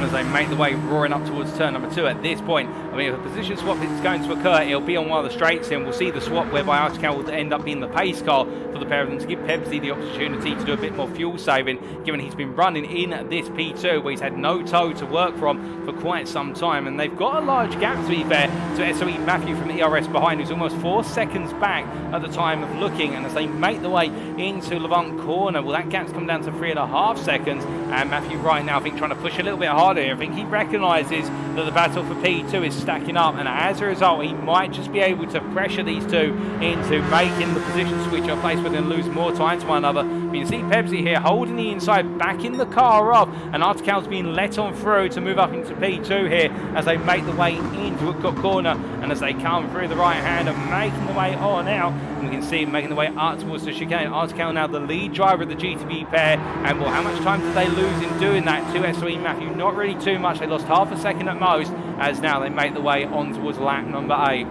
as they make the way roaring up towards turn number 2. At this point, I mean, if a position swap is going to occur, it'll be on one of the straights here, and we'll see the swap whereby Artical will end up being the pace car for the pair of them to give Pepsi the opportunity to do a bit more fuel saving, given he's been running in this P2 where he's had no toe to work from for quite some time. And they've got a large gap, to be fair, to SOE Matthew from ERS behind, who's almost 4 seconds back at the time of looking. And as they make the way into Levant Corner, well, that gap's come down to 3.5 seconds, and Matthew right now, I think, trying to push a little bit harder. I think he recognises that the battle for P2 is stacking up, and as a result, he might just be able to pressure these two into making the position switch or place where they're going to lose more time to one another. But you can see Pepsi here holding the inside, backing the car up, and Artical's being let on through to move up into P2 here as they make the way into Woodcock Corner, and as they come through the right hand and making the way on out, and we can see him making the way up towards the chicane. Artical now the lead driver of the GTB pair, and well, how much time did they lose in doing that to SOE Matthew? Not really too much. They lost half a second at most, as now they make the way on towards lap number 8.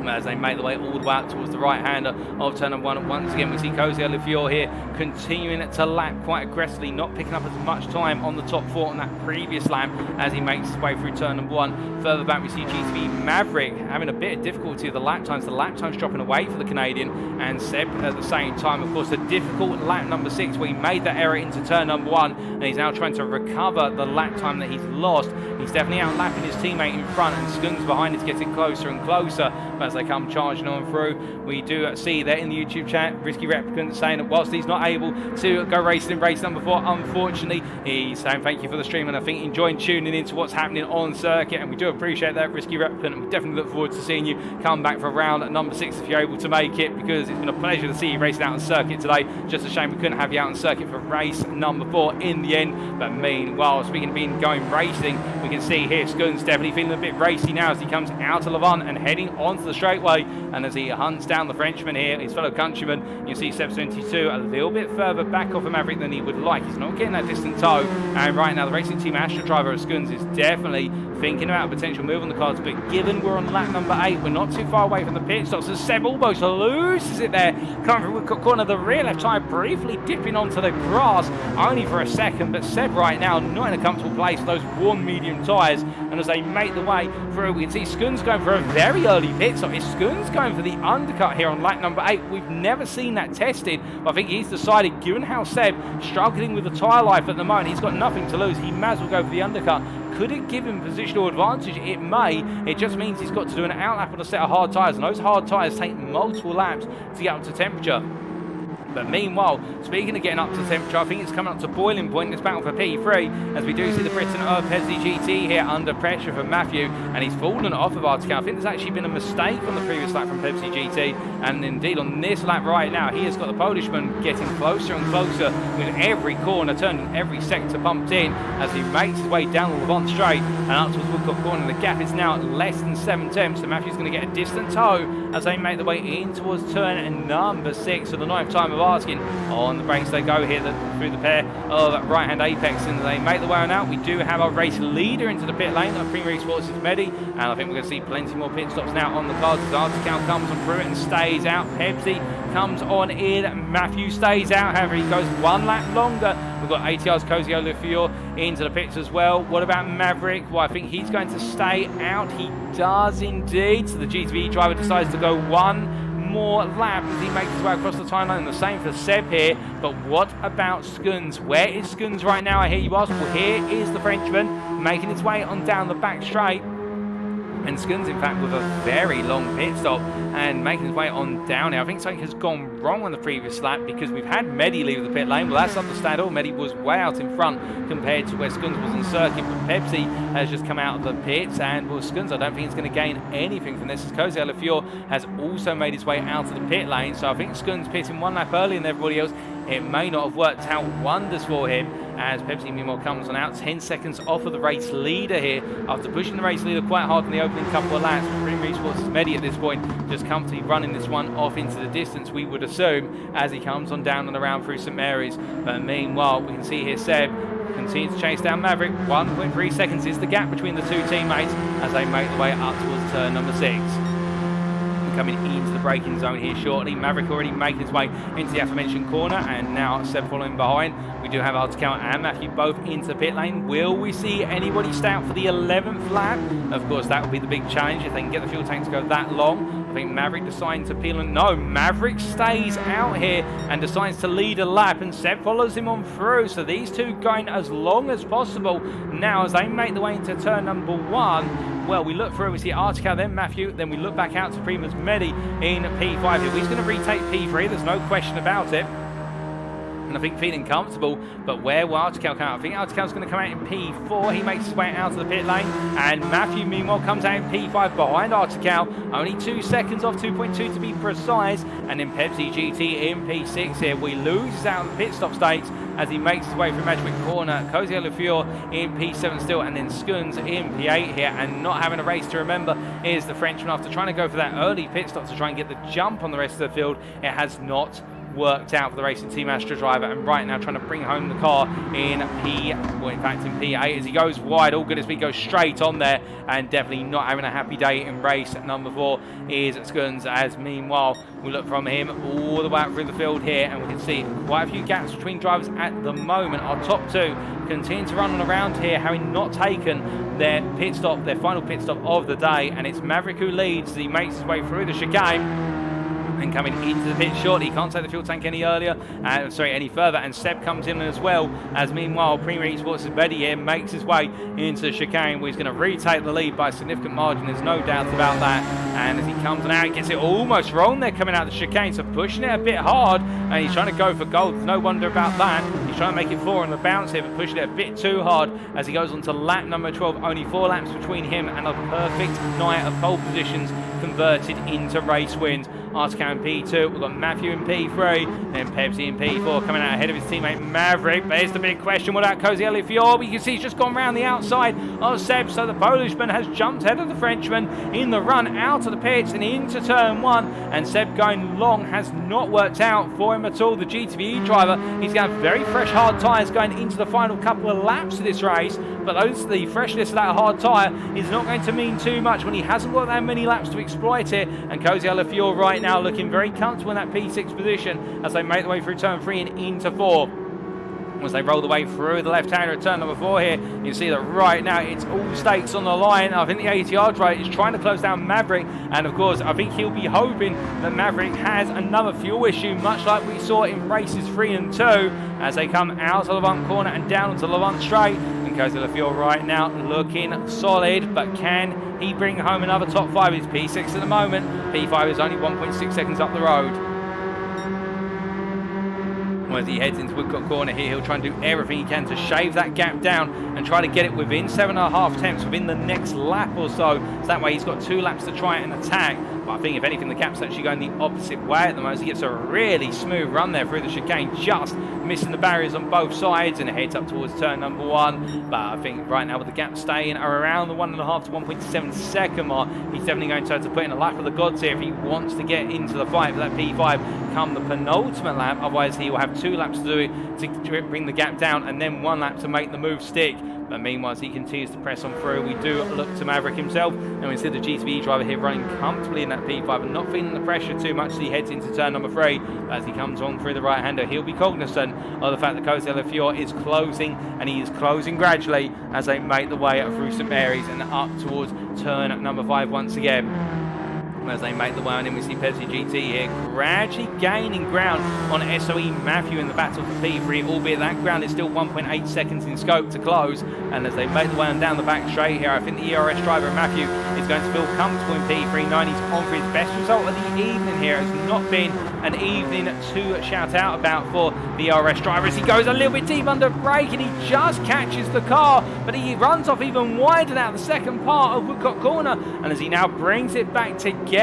As they make the way all the way up towards the right-hander of turn number 1. Once again, we see Kozio Liafior here continuing to lap quite aggressively, not picking up as much time on the top 4 on that previous lap as he makes his way through turn number 1. Further back, we see GTB Maverick having a bit of difficulty with the lap times. The lap times dropping away for the Canadian, and Seb at the same time. Of course, the difficult lap number 6 where he made that error into turn number 1, and he's now trying to recover the lap time that he's lost. He's definitely out lapping his teammate in front, and Skuns behind is getting closer and closer. But as they come charging on through. We do see there in the YouTube chat, Risky Replicant saying that whilst he's not able to go racing in race number 4, unfortunately, he's saying thank you for the stream, and I think enjoying tuning into what's happening on circuit, and we do appreciate that, Risky Replicant, and we definitely look forward to seeing you come back for round number 6 if you're able to make it, because it's been a pleasure to see you racing out on circuit today. Just a shame we couldn't have you out on circuit for race number 4 in the end. But meanwhile, speaking of being going racing, we can see here Skuns definitely feeling a bit racy now as he comes out of Levant and heading onto the straightaway, and as he hunts down the Frenchman here, his fellow countryman, you see Seb72 a little bit further back off of Maverick than he would like. He's not getting that distant toe, and right now the Racing Team Astra driver of Skuns is definitely thinking about a potential move on the cards, but given we're on lap number 8, we're not too far away from the pit stops, as Seb almost loses it there, coming from Woodcock corner, the rear left tyre briefly dipping onto the grass, only for a second, but Seb right now not in a comfortable place with those warm medium tyres, and as they make the way through, we can see Skuns going for a very early pit stop. Is Skuns going for the undercut here on lap number 8? We've never seen that tested, but I think he's decided, given how Seb struggling with the tyre life at the moment, he's got nothing to lose, he may as well go for the undercut. Could it give him positional advantage? It may. It just means he's got to do an outlap on a set of hard tyres, and those hard tyres take multiple laps to get up to temperature. But meanwhile, speaking of getting up to temperature, I think it's coming up to boiling point in this battle for P3, as we do see the Britain of Pepsi GT here under pressure from Matthew, and he's fallen off of Article. I think there's actually been a mistake on the previous lap from Pepsi GT, and indeed on this lap right now, he has got the Polishman getting closer and closer with every corner, turning every sector pumped in as he makes his way down the Levant straight and up towards Woodcock corner. The gap is now less than 7 tenths, so Matthew's going to get a distant toe as they make their way in towards turn number 6 for the 9th time of asking. On the brakes they go here through the pair of right-hand apex, and they make the way on out. We do have our race leader into the pit lane of Premier Esports is Medi, and I think we're going to see plenty more pit stops now on the cards as Artical comes on through it and stays out. Pepsi comes on in, Matthew stays out, however he goes 1 lap longer. We've got ATR's Cosio Lufior into the pits as well. What about Maverick? Well, I think he's going to stay out. He does indeed. So the GTV driver decides to go 1 more lap as he makes his way across the timeline, and the same for Seb here. But what about Skuns? Where is Skuns right now, I hear you ask? Well, here is the Frenchman making his way on down the back straight, and Skuns in fact with a very long pit stop and making his way on down here. I think something has gone wrong on the previous lap, because we've had Medi leave the pit lane. Well, that's understandable. Medi was way out in front compared to where Skuns was on circuit, but Pepsi has just come out of the pits, and well, Skuns I don't think he's going to gain anything from this, as Cosio Lafior has also made his way out of the pit lane. So I think Skuns pitting 1 lap earlier than everybody else. It may not have worked out wonders for him, as Pepsi meanwhile comes on out 10 seconds off of the race leader here after pushing the race leader quite hard in the opening couple of laps. Premier Esports is Medi at this point, just comfortably running this one off into the distance, we would assume, as he comes on down and around through St Mary's. But meanwhile, we can see here Seb continues to chase down Maverick. 1.3 seconds is the gap between the two teammates as they make the way up towards turn number 6. Coming into the braking zone here shortly. Maverick already making his way into the aforementioned corner, and now Seb following behind. We do have Article and Matthew both into the pit lane. Will we see anybody stay out for the 11th lap? Of course, that would be the big challenge if they can get the fuel tank to go that long. I think Maverick decides to peel, and no, Maverick stays out here and decides to lead a lap, and Seb follows him on through. So these two going as long as possible now as they make the way into turn number 1. Well, we look through, we see Article, then Matthew, then we look back out to Primus Medi in P5 here. He's going to retake P3, there's no question about it. And I think feeling comfortable, but where will Article come out? I think Article's going to come out in P4. He makes his way out of the pit lane, and Matthew meanwhile comes out in P5 behind Article, only 2 seconds off, 2.2 to be precise. And then Pepsi GT in P6 here. We lose out of the pit stop stakes as he makes his way through Magic Corner. Cosio Lafior in P7 still, and then Skuns in P8 here, and not having a race to remember is the Frenchman. After trying to go for that early pit stop to try and get the jump on the rest of the field, it has not worked out for the Racing Team Astra driver, and right now trying to bring home the car in in P8 as he goes wide. All good as we go straight on there, and definitely not having a happy day in race number 4 is Skuns, as meanwhile we look from him all the way out through the field here, and we can see quite a few gaps between drivers at the moment. Our top 2 continue to run on around here, having not taken their pit stop, their final pit stop of the day, and it's Maverick who leads as he makes his way through the chicane. And coming into the pit shortly, can't take the fuel tank any any further, and Seb comes in as well, as meanwhile Premier Esports' Betty here makes his way into the chicane, where he's going to retake the lead by a significant margin, there's no doubt about that. And as he comes on out, he gets it almost wrong there coming out of the chicane, so pushing it a bit hard, and he's trying to go for gold, there's no wonder about that. He's trying to make it 4 on the bounce here, but pushing it a bit too hard as he goes on to lap number 12, only 4 laps between him and a perfect night of pole positions converted into race wins. Artican in P2, we've got Matthew in P3, then Pepsi in P4 coming out ahead of his teammate Maverick. But here's the big question, what about Cozy Elifior? You can see he's just gone round the outside of Seb, so the Polishman has jumped ahead of the Frenchman in the run out of the pits and into turn 1, and Seb going long has not worked out for him at all. The GTV driver, he's going to have very fresh hard tyres going into the final couple of laps of this race, but the freshness of that hard tyre is not going to mean too much when he hasn't got that many laps to exploit it. And Cozy Elifior right now looking very comfortable in that P6 position as they make their way through turn 3 and into 4. As they roll the way through the left-hander at turn number 4 here, you see that right now it's all stakes on the line. I think the ATR driver is trying to close down Maverick, and of course I think he'll be hoping that Maverick has another fuel issue, much like we saw in races 3 and 2, as they come out of the Levant corner and down onto the Levant straight. And Cozy Elifior right now looking solid, but can he bring home another top 5? He's P6 at the moment, P5 is only 1.6 seconds up the road. As he heads into Woodcock corner here, he'll try and do everything he can to shave that gap down and try to get it within 7.5 tenths within the next lap or so. So that way he's got 2 laps to try and attack. But I think if anything, the gap's actually going the opposite way at the moment. He gets a really smooth run there through the chicane, just missing the barriers on both sides, and heads up towards turn number 1. But I think right now with the gap staying around the 1.5 to 1.7 second mark, he's definitely going to have to put in a lap of the gods here if he wants to get into the fight for that P5 come the penultimate lap. Otherwise he will have 2 laps to do it to bring the gap down, and then 1 lap to make the move stick. But meanwhile, as he continues to press on through, we do look to Maverick himself, and we see the GTV driver here running comfortably in that P5 and not feeling the pressure too much as he heads into turn number 3. But as he comes on through the right-hander, he'll be cognizant of the fact that Cozy Elifior is closing, and he is closing gradually as they make the way through St Mary's and up towards turn number 5 once again. As they make the way on him, we see Pepsi GT here gradually gaining ground on SOE Matthew in the battle for P3, albeit that ground is still 1.8 seconds in scope to close. And as they make the way on down the back straight here, I think the ERS driver Matthew is going to feel comfortable in P3. He's on for his best result of the evening here. It's not been an evening to shout out about for the ERS driver as he goes a little bit deep under brake and he just catches the car, but he runs off even wider out the second part of Woodcock corner. And as he now brings it back together,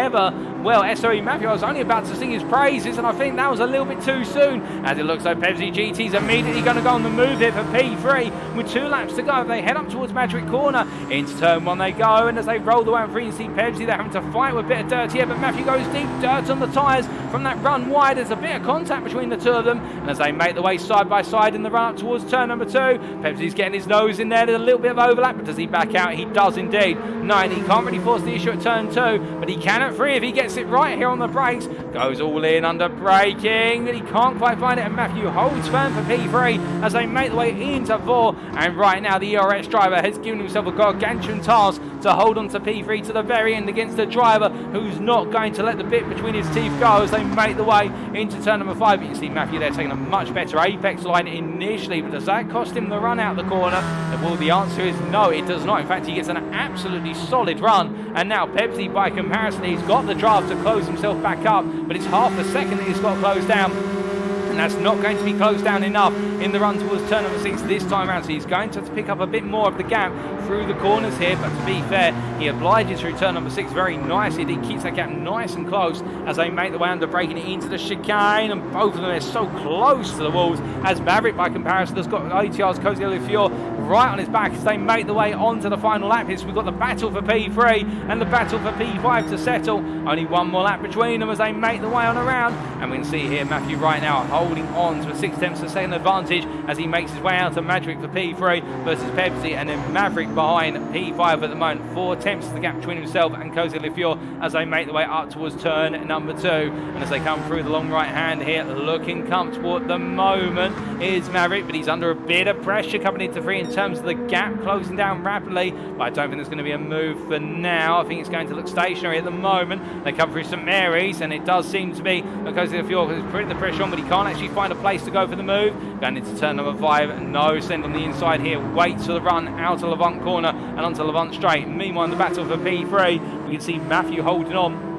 well, SOE Matthew, I was only about to sing his praises, and I think that was a little bit too soon, as it looks like Pepsi GT's immediately going to go on the move here for P3 with 2 laps to go. They head up towards Magic Corner, into turn 1 they go, and as they roll the way on 3 and see Pepsi, they're having to fight with a bit of dirt here, but Matthew goes deep, dirt on the tyres from that run wide. There's a bit of contact between the 2 of them, and as they make the way side by side in the run up towards turn number 2, Pepsi's getting his nose in there. There's a little bit of overlap, but does he back out? He does indeed. No, and he can't really force the issue at turn 2, but he can at 3 if he gets it right here on the brakes. Goes all in under braking, but he can't quite find it, and Matthew holds firm for P3 as they make the way into 4. And right now the ERS driver has given himself a gargantuan task to hold on to P3 to the very end against a driver who's not going to let the bit between his teeth go as they make the way into turn number 5. But you see Matthew there taking a much better apex line initially, but does that cost him the run out the corner? Well, the answer is no, it does not. In fact, he gets an absolutely solid run, and now Pepsi by comparison, he's got the drive to close himself back up, but it's half a second that he's got closed down. And that's not going to be closed down enough in the run towards turn number 6 this time around. So he's going to have to pick up a bit more of the gap through the corners here. But to be fair, he obliges through turn number 6 very nicely. He keeps that gap nice and close as they make the way under braking it into the chicane. And both of them are so close to the walls as Maverick, by comparison, has got ATR's Cozy Elifior right on his back as they make the way onto the final lap here. So we've got the battle for P3 and the battle for P5 to settle. Only 1 more lap between them as they make the way on around. And we can see here Matthew right now holding on to a 6 tenths of a second advantage as he makes his way out to Maverick for P3 versus Pepsi, and then Maverick behind P5 at the moment. 4 tenths of the gap between himself and Cozy Elifior as they make the way up towards turn number 2. And as they come through the long right hand here, looking comfortable at the moment is Maverick, but he's under a bit of pressure coming into 3 and terms of the gap closing down rapidly, but I don't think there's going to be a move for now. I think it's going to look stationary at the moment. They come through St Mary's, and it does seem to be because the fuel is putting the pressure on, but he can't actually find a place to go for the move. Going into turn number 5, no send on the inside here, waits for the run out of Levant corner and onto Levant straight. Meanwhile, in the battle for P3, we can see Matthew holding on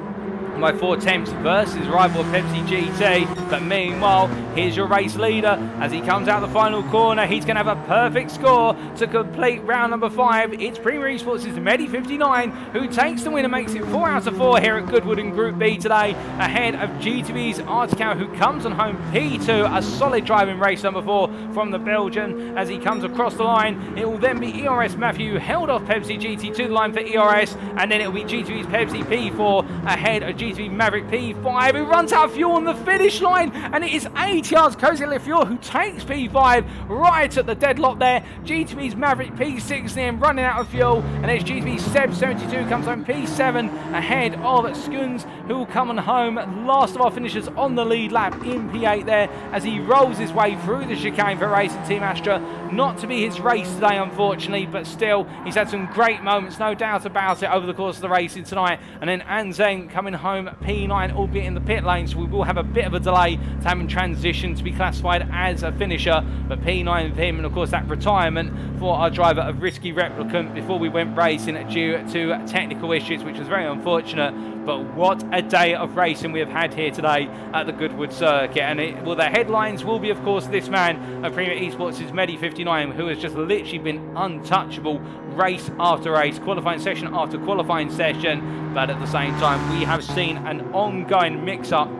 by 4 attempts versus rival Pepsi GT. But meanwhile, here's your race leader as he comes out the final corner. He's going to have a perfect score to complete round number 5. It's Premier Esports' Medi59 who takes the win and makes it 4 out of 4 here at Goodwood in Group B today, ahead of GTV's Artical, who comes on home P2. A solid driving race number 4 from the Belgian as he comes across the line. It will then be ERS Matthew who held off Pepsi GT to the line for ERS, and then it will be GTV's Pepsi P4 ahead of GTV Maverick P5, who runs out of fuel on the finish line, and it is 8 yards Cozy Fuel who takes P5 right at the deadlock there. GTV's Maverick P6 then running out of fuel, and it's GTV's Seb72 comes home P7 ahead of Skuns, who will come on home last of our finishers on the lead lap in P8 there as he rolls his way through the chicane for Racing Team Astra. Not to be his race today, unfortunately, but still he's had some great moments, no doubt about it, over the course of the racing tonight. And then Anzeng coming home P9, albeit in the pit lane, so we will have a bit of a delay to having transition to be classified as a finisher. But P9 for him, and of course that retirement for our driver of Risky Replicant before we went racing due to technical issues, which was very unfortunate. But what a day of racing we have had here today at the Goodwood circuit. And the headlines will be, of course, this man of Premier Esports' Medi59, who has just literally been untouchable race after race, qualifying session after qualifying session. But at the same time, we have seen an ongoing mix-up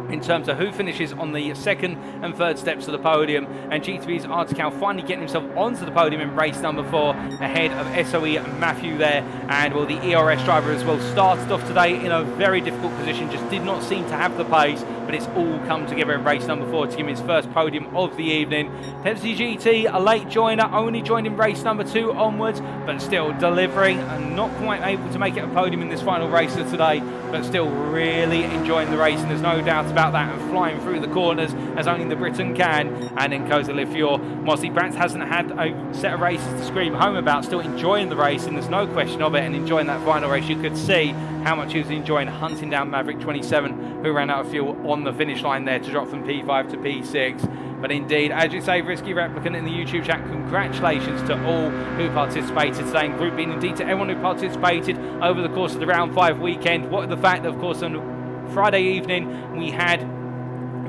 in terms of who finishes on the second and third steps of the podium, and GTV's Artical finally getting himself onto the podium in race number 4 ahead of SOE and Matthew there. And well, the ERS driver as well started off today in a very difficult position, just did not seem to have the pace, but it's all come together in race number 4 to give him his first podium of the evening. Pepsi GT, a late joiner, only joined in race number 2 onwards, but still delivering and not quite able to make it a podium in this final race of today, but still really enjoying the race, and there's no doubt about that, and flying through the corners as only the Briton can. And in Cozy Fuel, Mossy Brantz hasn't had a set of races to scream home about, still enjoying the race, and there's no question of it, and enjoying that final race. You could see how much he was enjoying hunting down Maverick 27, who ran out of fuel on the finish line there to drop from P5 to P6. But indeed, as you say, Risky Replicant in the YouTube chat, congratulations to all who participated today in Group B, and indeed to everyone who participated over the course of the Round 5 weekend. What the fact that, of course, on Friday evening we had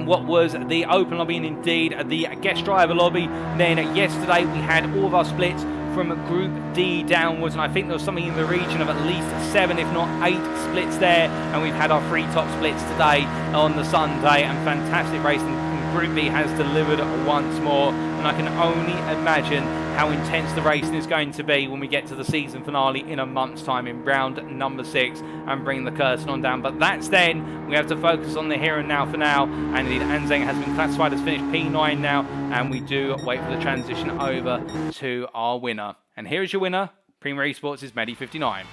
what was the open lobby and indeed the guest driver lobby. Then yesterday we had all of our splits from Group D downwards, and I think there was something in the region of at least 7 if not 8 splits there, and we've had our 3 top splits today on the Sunday, and fantastic racing. Group B has delivered once more, and I can only imagine how intense the racing is going to be when we get to the season finale in a month's time in round number 6 and bring the curtain on down. But that's then. We have to focus on the here and now for now, and indeed Anzeng has been classified as finished P9 now, and we do wait for the transition over to our winner. And here is your winner, Premier Esports' Medi59.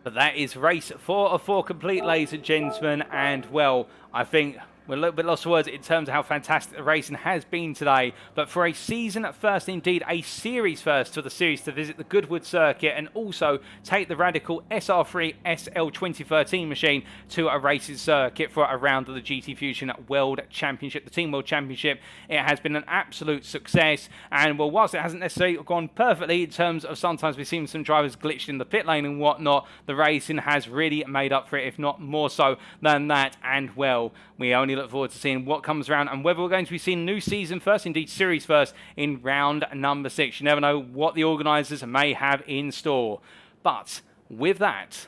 But that is race 4 of 4 complete, ladies and gentlemen, and well, I think we're a little bit lost for words in terms of how fantastic the racing has been today. But for a season first, indeed a series first for the series to visit the Goodwood circuit and also take the Radical SR3 SL 2013 machine to a racing circuit for a round of the GTfusiOn World Championship, the Team World Championship, it has been an absolute success. And well, whilst it hasn't necessarily gone perfectly in terms of sometimes we've seen some drivers glitched in the pit lane and whatnot, the racing has really made up for it, if not more so than that. And well, we only look forward to seeing what comes around and whether we're going to be seeing new season first, indeed series first, in round number 6. You never know what the organisers may have in store. But with that,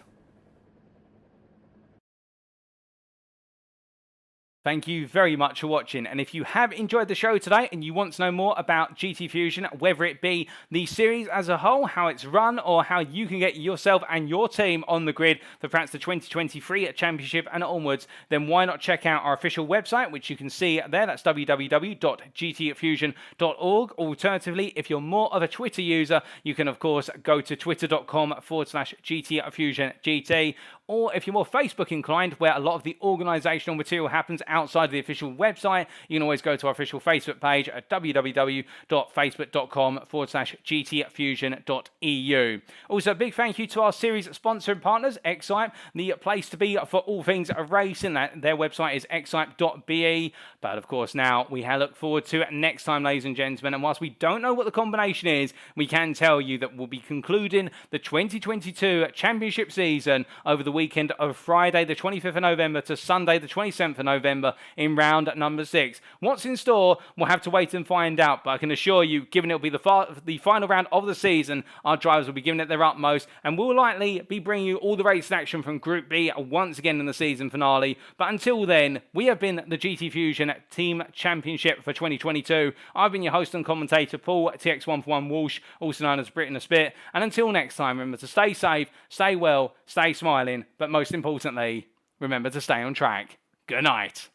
thank you very much for watching, and if you have enjoyed the show today and you want to know more about GTfusiOn, whether it be the series as a whole, how it's run, or how you can get yourself and your team on the grid for perhaps the 2023 Championship and onwards, then why not check out our official website, which you can see there. That's www.gtfusion.org. Alternatively, if you're more of a Twitter user, you can of course go to twitter.com/GTfusionGT. or if you're more Facebook inclined, where a lot of the organisational material happens outside of the official website, you can always go to our official Facebook page at www.facebook.com/GTfusion.eu. Also, a big thank you to our series sponsor and partners, Excite, the place to be for all things racing. Their website is excite.be. But of course, now we look forward to it next time, ladies and gentlemen. And whilst we don't know what the combination is, we can tell you that we'll be concluding the 2022 championship season over the weekend of Friday the 25th of November to Sunday the 27th of November in round number 6. What's in store, we'll have to wait and find out, but I can assure you, given it'll be the final round of the season, our drivers will be giving it their utmost, and we'll likely be bringing you all the race action from Group B once again in the season finale. But until then, we have been the GT Fusion Team Championship for 2022. I've been your host and commentator, Paul TX141 Walsh, also known as Britain a Spit, and until next time, remember to stay safe, stay well, stay smiling, but most importantly, remember to stay on track. Good night.